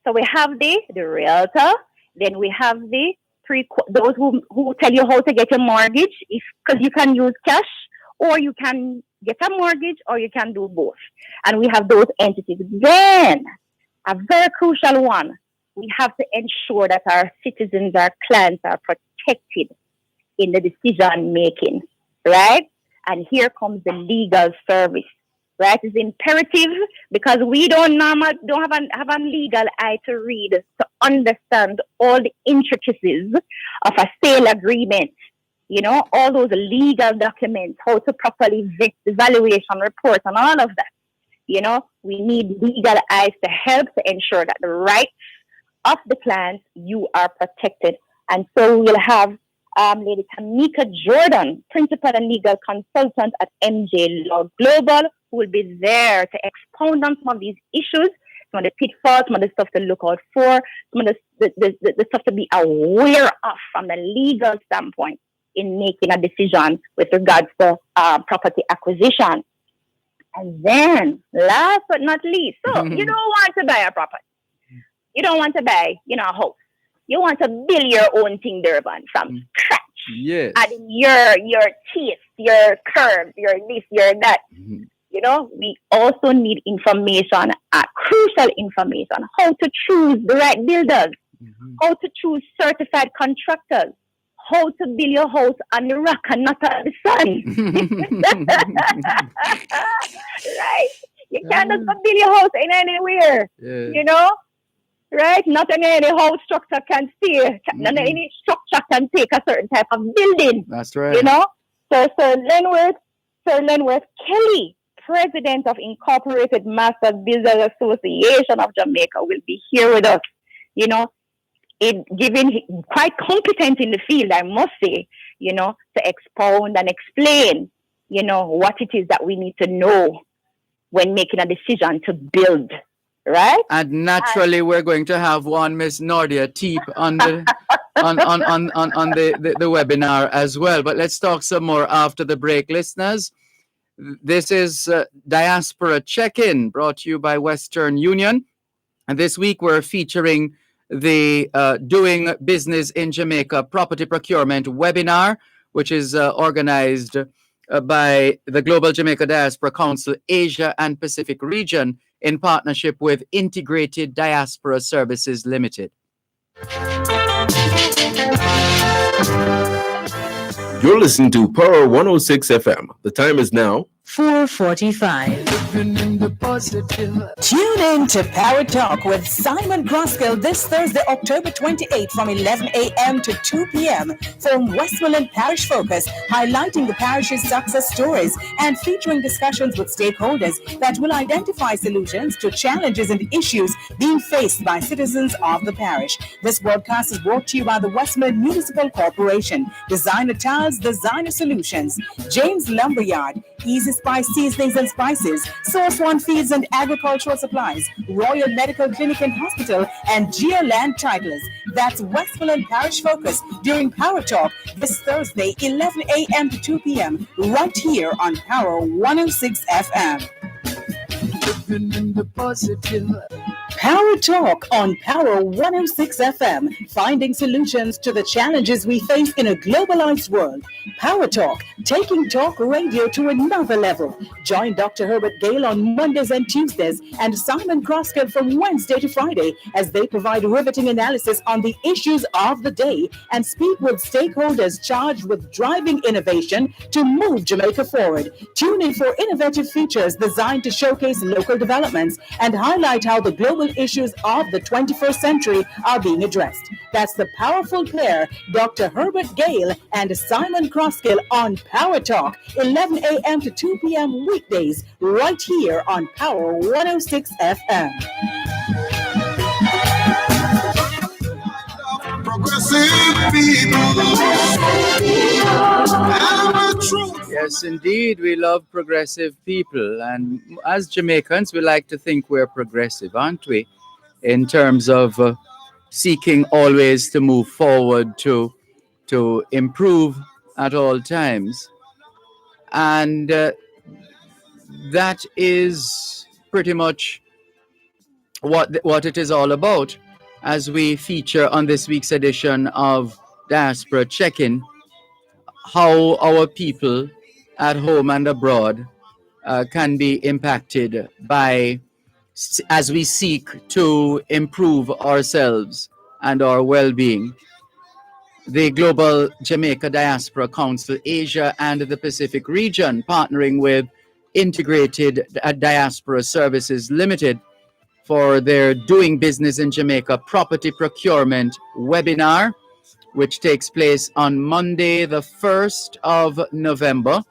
S15: so we have the realtor. Then we have those who tell you how to get a mortgage, because you can use cash, or you can get a mortgage, or you can do both. And we have those entities. Then, a very crucial one, we have to ensure that our citizens, our clients are protected in the decision making, right? And here comes the legal service. Right, it's imperative, because we don't have a legal eye to read understand all the intricacies of a sale agreement, all those legal documents, how to properly vet the valuation report and all of that. We need legal eyes to help to ensure that the rights of the clients, you are protected. And so we'll have Lady Tamika Jordan, Principal and Legal Consultant at MJ Law Global, who will be there to expound on some of these issues, some of the pitfalls, some of the stuff to look out for, some of the stuff to be aware of from the legal standpoint in making a decision with regards to property acquisition. And then, last but not least, so you don't want to buy a property. You don't want to buy, a house. You want to build your own thing, Dervan, from scratch.
S1: Yes.
S15: Adding your taste, your curves, your this, your that. We also need information, crucial information, how to choose the right builders, how to choose certified contractors, how to build your house on the rock and not on the sun. Right? You can't just build your house in anywhere, right? Not any house structure can stay. Not any structure can take a certain type of building.
S1: That's right.
S15: So Sir Lenworth Kelly, President of Incorporated Master Builders Association of Jamaica, will be here with us. Giving quite competent in the field, I must say, to expound and explain, what it is that we need to know when making a decision to build. Right?
S1: And naturally, we're going to have one Miss Nordia Teep on the on the webinar as well. But let's talk some more after the break, listeners. This is Diaspora Check-In, brought to you by Western Union. And this week we're featuring the Doing Business in Jamaica Property Procurement webinar, which is organized by the Global Jamaica Diaspora Council, Asia and Pacific Region, in partnership with Integrated Diaspora Services Limited.
S2: You're listening to Power 106 FM. The time is now
S3: 4:45. Tune in to Power Talk with Simon Croskill this Thursday, October 28th from 11 a.m. to 2 p.m. from Westmoreland Parish Focus, highlighting the parish's success stories and featuring discussions with stakeholders that will identify solutions to challenges and issues being faced by citizens of the parish. This broadcast is brought to you by the Westmoreland Municipal Corporation, Designer Tiles, Designer Solutions, James Lumberyard, Easy Spice Seasonings and Spices, Source One Feeds and Agricultural Supplies, Royal Medical Clinic and Hospital, and Geoland Titles. That's Westmoreland Parish Focus during Power Talk this Thursday, 11 a.m. to 2 p.m. right here on Power 106 FM. Power Talk on Power 106 FM, finding solutions to the challenges we face in a globalized world. Power Talk, taking talk radio to another level. Join Dr. Herbert Gale on Mondays and Tuesdays and Simon Croskill from Wednesday to Friday as they provide riveting analysis on the issues of the day and speak with stakeholders charged with driving innovation to move Jamaica forward. Tune in for innovative features designed to showcase local developments and highlight how the global issues of the 21st century are being addressed. That's the powerful pair, Dr. Herbert Gale and Simon Croskill on Power Talk, 11 a.m. to 2 p.m. weekdays, right here on Power 106 FM.
S7: Progressive people.
S1: Yes, indeed, we love progressive people. And as Jamaicans, we like to think we're progressive, aren't we? In terms of seeking always to move forward, to improve at all times. And that is pretty much what it is all about as we feature on this week's edition of Diaspora Check-In, how our people at home and abroad can be impacted by, as we seek to improve ourselves and our well-being. The Global Jamaica Diaspora Council, Asia and the Pacific Region, partnering with Integrated Diaspora Services Limited, for their Doing Business in Jamaica Property Procurement webinar, which takes place on Monday, the 1st of November,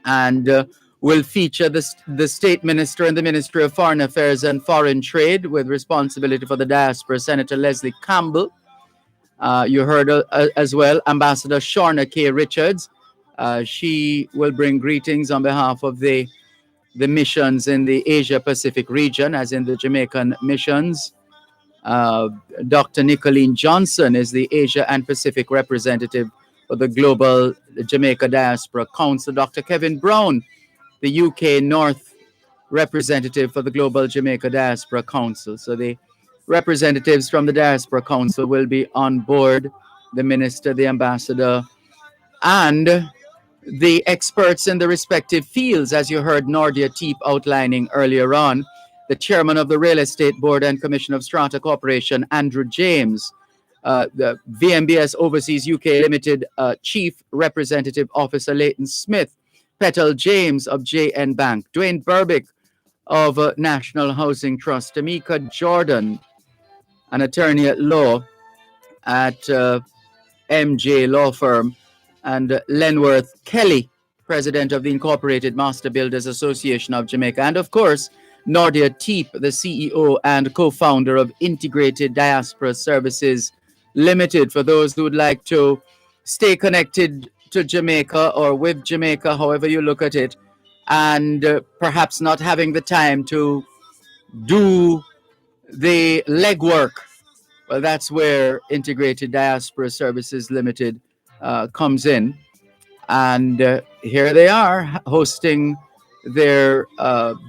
S1: and will feature the State Minister in the Ministry of Foreign Affairs and Foreign Trade with responsibility for the diaspora, Senator Leslie Campbell. You heard as well Ambassador Shorna K. Richards. She will bring greetings on behalf of the missions in the Asia Pacific region, as in the Jamaican missions. Dr. Nicolene Johnson is the Asia and Pacific representative for the Global Jamaica Diaspora Council. Dr. Kevin Brown, the UK North representative for the Global Jamaica Diaspora Council. So the representatives from the Diaspora Council will be on board, the minister, the ambassador, and the experts in the respective fields, as you heard Nordia Teep outlining earlier on. The chairman of the Real Estate Board and Commission of Strata Corporation, Andrew James, the VMBS Overseas UK Limited Chief Representative Officer Leighton Smith, Petal James of JN Bank, Dwayne Burbick of National Housing Trust, Tamika Jordan, an attorney at law at MJ Law Firm, and Lenworth Kelly, president of the Incorporated Master Builders Association of Jamaica, and of course, Nordia Teep, the CEO and co-founder of Integrated Diaspora Services Limited. For those who would like to stay connected to Jamaica or with Jamaica, however you look at it, and perhaps not having the time to do the legwork, well, that's where Integrated Diaspora Services Limited comes in. And here they are hosting their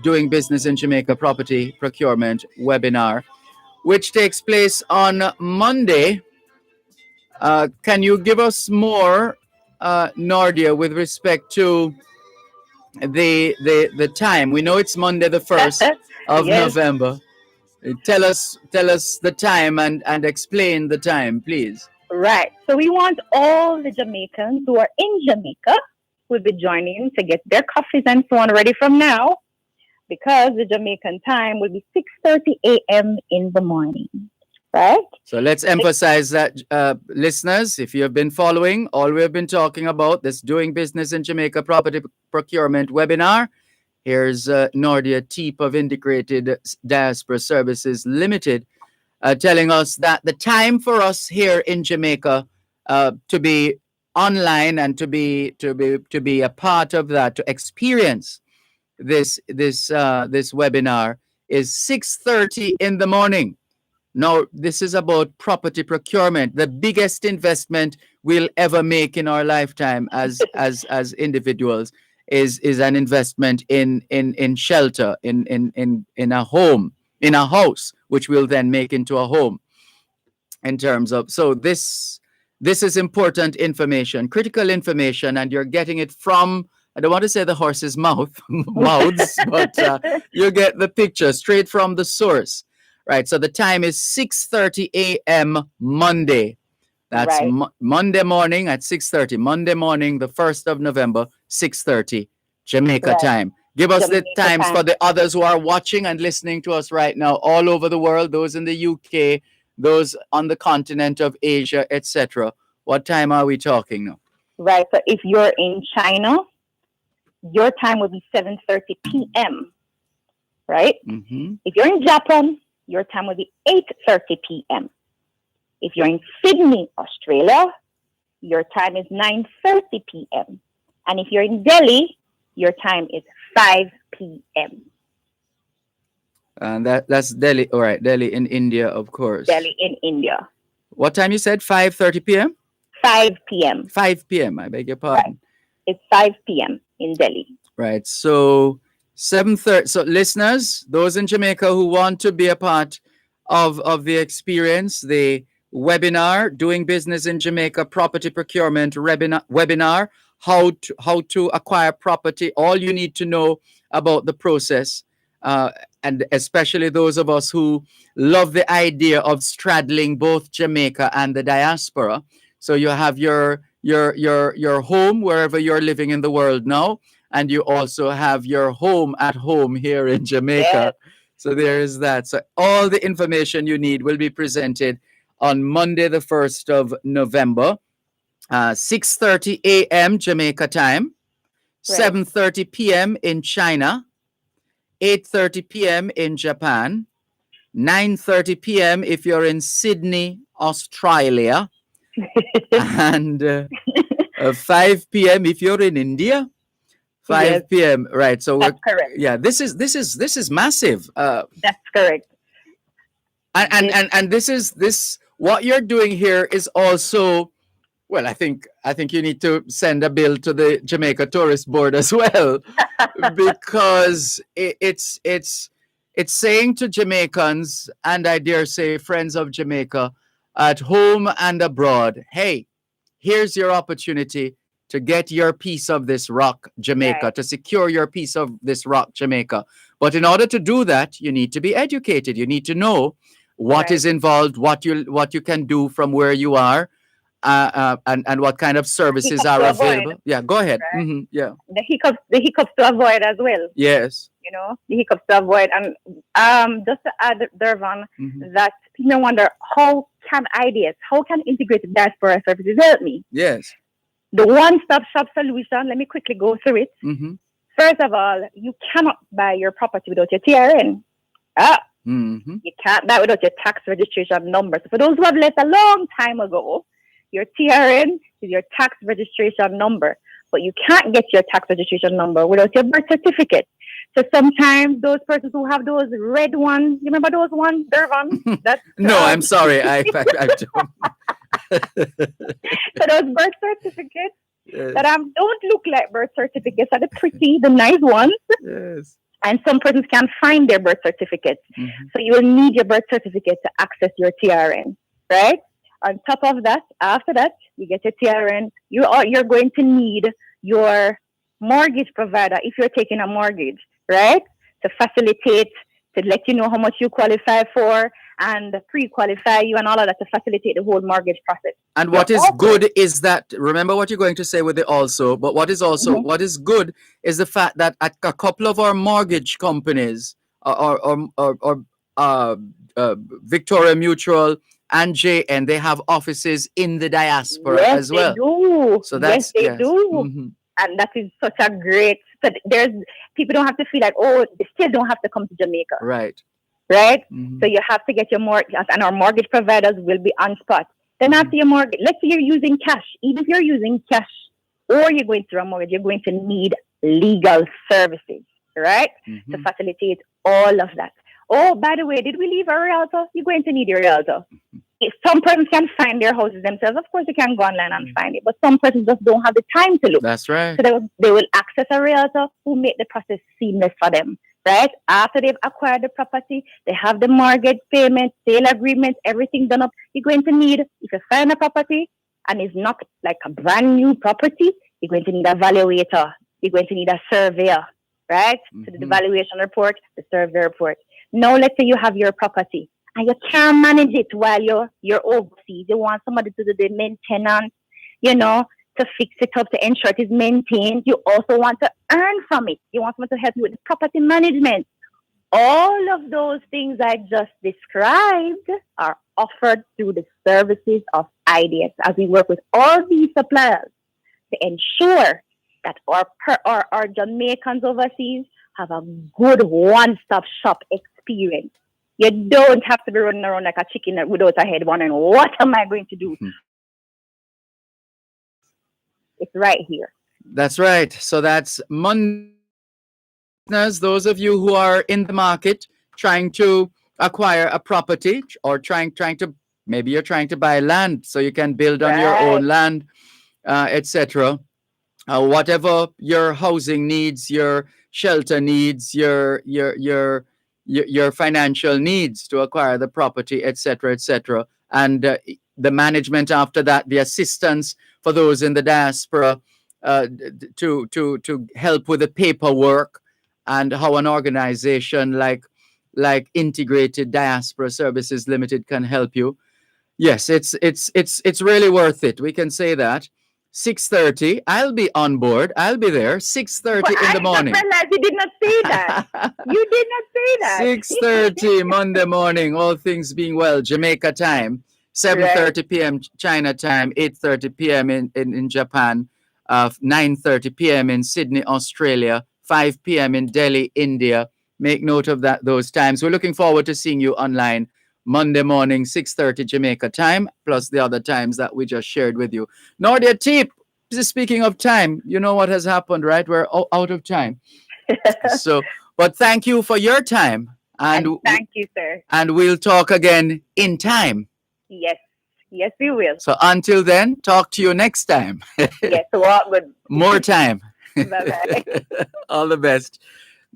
S1: Doing Business in Jamaica Property Procurement webinar, which takes place on Monday. Can you give us more, Nordia, with respect to the time? We know it's Monday, the 1st of
S15: Yes.
S1: November. Tell us the time and explain the time, please.
S15: Right. So we want all the Jamaicans who are in Jamaica will be joining to get their coffees and so on ready from now, because the Jamaican time will be 6:30 a.m. in the morning. Right?
S1: So let's emphasize that, listeners, if you have been following, all we have been talking about, this Doing Business in Jamaica Property Procurement webinar. Here's Nordia Teep of Integrated Diaspora Services Limited, telling us that the time for us here in Jamaica to be online and to be a part of that, to experience this webinar, is 6:30 in the morning. Now, this is about property procurement, the biggest investment we'll ever make in our lifetime as individuals. Is an investment in shelter, in a home, in a house, which we'll then make into a home. In terms of, so this is important information, critical information, and you're getting it from, I don't want to say the horse's mouths, but you get the picture straight from the source, right? So the time is 6:30 a.m. Monday. That's
S15: Right.
S1: Monday morning at 6:30. Monday morning, the 1st of November, 6:30, Jamaica
S15: Right.
S1: time. Give us the
S15: Jamaica
S1: times
S15: time.
S1: for the others who are watching and listening to us right now all over the world, those in the UK, those on the continent of Asia, etc. What time are we talking now?
S15: Right. So if you're in China, your time will be 7:30 p.m. Right?
S1: Mm-hmm.
S15: If you're in Japan, your time will be 8:30 p.m. If you're in Sydney, Australia, your time is 9:30 p.m. And if you're in Delhi, your time is 5 p.m.
S1: And that's Delhi. All right, Delhi in India, of course.
S15: Delhi in India.
S1: What time you said? 5:30 p.m.
S15: 5 p.m.
S1: 5 p.m. I beg your pardon.
S15: It's 5 p.m. in Delhi.
S1: Right. So 7:30. So listeners, those in Jamaica who want to be a part of the experience, the webinar, Doing Business in Jamaica Property Procurement webinar, how to acquire property, all you need to know about the process, and especially those of us who love the idea of straddling both Jamaica and the diaspora. So you have your home wherever you're living in the world now, and you also have your home at home here in Jamaica. So there is that. So all the information you need will be presented on Monday, the 1st of November, 6:30 a.m. Jamaica time, 7:30 p.m. in China, 8:30 p.m. in Japan, 9:30 p.m. if you're in Sydney, Australia, and 5 p.m. if you're in India. 5 p.m. Right. So
S15: That's correct.
S1: Yeah, this is massive.
S15: That's correct.
S1: And this what you're doing here is also, well, I think you need to send a bill to the Jamaica Tourist Board as well, because it's saying to Jamaicans, and I dare say friends of Jamaica at home and abroad, hey, here's your opportunity to get your piece of this rock, Jamaica, to secure your piece of this rock, Jamaica. But in order to do that, you need to be educated. You need to know what is involved, what you can do from where you are, and what kind of services are available. Yeah, go ahead.
S15: Right?
S1: Yeah.
S15: The hiccups to avoid as well.
S1: Yes.
S15: The hiccups to avoid. And just to add, Dervan, that people wonder, how can integrated diaspora services help me?
S1: Yes.
S15: The one-stop shop solution, let me quickly go through it. First of all, you cannot buy your property without your TRN. You can't buy without your tax registration number. So for those who have left a long time ago, your TRN is your tax registration number. But you can't get your tax registration number without your birth certificate. So sometimes those persons who have those red ones, you remember those ones, Dervan?
S1: No, I'm sorry. I don't.
S15: So those birth certificates that don't look like birth certificates are the nice ones.
S1: Yes.
S15: And some persons can't find their birth certificates. So you will need your birth certificate to access your TRN, right? On top of that, after that, you get your TRN. You're going to need your mortgage provider if you're taking a mortgage, right? To facilitate, to let you know how much you qualify for and pre-qualify you and all of that to facilitate the whole mortgage process.
S1: And what is good is that, remember what you're going to say with it also, but what is also, what is good is the fact that at a couple of our mortgage companies, Victoria Mutual and JN, they have offices in the diaspora as well.
S15: They do.
S1: So that's,
S15: they do. And that is such a great, so people don't have to feel like, oh, they still don't have to come to Jamaica.
S1: Right.
S15: So you have to get your mortgage, and our mortgage providers will be on spot. Then after your mortgage, let's say you're using cash. Even if you're using cash or you're going through a mortgage, you're going to need legal services, right? To facilitate all of that. Oh, by the way, did we leave a realtor? You're going to need a realtor. If some persons can find their houses themselves, of course, they can go online and find it. But some persons just don't have the time to look.
S1: That's right.
S15: So they will access a realtor who make the process seamless for them, right? After they've acquired the property, they have the mortgage payment, sale agreement, everything done up. You're going to need, if you find a property and it's not like a brand new property, you're going to need a valuator. You're going to need a surveyor, right? So the valuation report, the survey report. Now, let's say you have your property and you can't manage it while you're overseas. You want somebody to do the maintenance, to fix it up, to ensure it is maintained. You also want to earn from it. You want someone to help you with the property management. All of those things I just described are offered through the services of IDS as we work with all these suppliers to ensure that our Jamaicans overseas have a good one-stop shop experience. You don't have to be running around like a chicken without a head wondering, what am I going to do? It's right here.
S1: That's right. So that's Monday. Those of you who are in the market trying to acquire a property or trying to, maybe you're trying to buy land so you can build on your own land, etc. Whatever your housing needs, your shelter needs, your financial needs to acquire the property, etc., and the management after that, the assistance for those in the diaspora to help with the paperwork, and how an organization like Integrated Diaspora Services Limited can help you. Yes, it's really worth it. We can say that. 6:30. I'll be on board. I'll be there. 6:30 in the morning.
S15: You did not say that. You did not say that.
S1: 6:30 Monday morning, all things being well, Jamaica time. 7:30 p.m. China time, 8:30 p.m. in Japan, 9:30 p.m. in Sydney, Australia, 5 p.m. in Delhi, India. Make note of those times. We're looking forward to seeing you online Monday morning, 6:30 Jamaica time, plus the other times that we just shared with you. Nordia Teep, speaking of time, you know what has happened, right? We're out of time. But thank you for your time. And
S15: thank you, sir.
S1: And we'll talk again in time.
S15: Yes. Yes, we will.
S1: So until then, talk to you next time.
S15: Yes, walk good.
S1: More time.
S15: Bye-bye.
S1: All the best.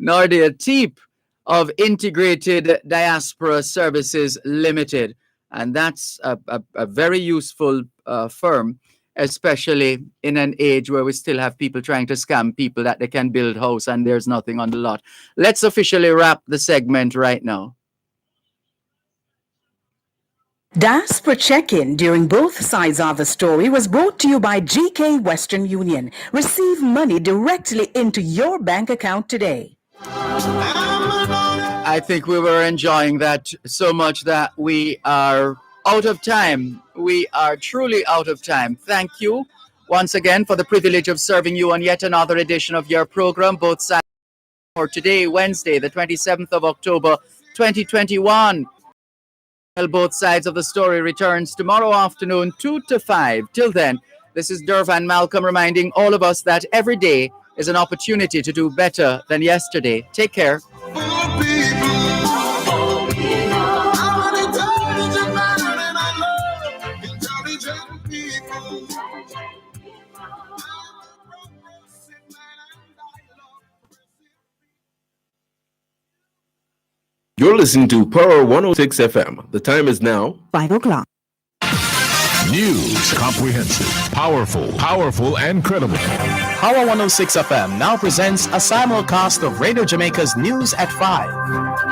S1: Nordia Teep of Integrated Diaspora Services Limited. And that's a very useful firm, especially in an age where we still have people trying to scam people that they can build house and there's nothing on the lot. Let's officially wrap the segment right now.
S6: Diaspora Check-In during both sides of the story was brought to you by GK Western Union. Receive money directly into your bank account today.
S1: I think we were enjoying that so much that we are out of time. We are truly out of time. Thank you once again for the privilege of serving you on yet another edition of your program, Both Sides, for today, Wednesday, the 27th of October, 2021. Both Sides of the Story returns tomorrow afternoon, 2 to 5. Till then, this is Dervan Malcolm reminding all of us that every day is an opportunity to do better than yesterday. Take care.
S2: You're listening to Power 106 FM. The time is now
S3: 5 o'clock.
S4: News, comprehensive, powerful, and credible.
S13: Power 106 FM now presents a simulcast of Radio Jamaica's News at 5.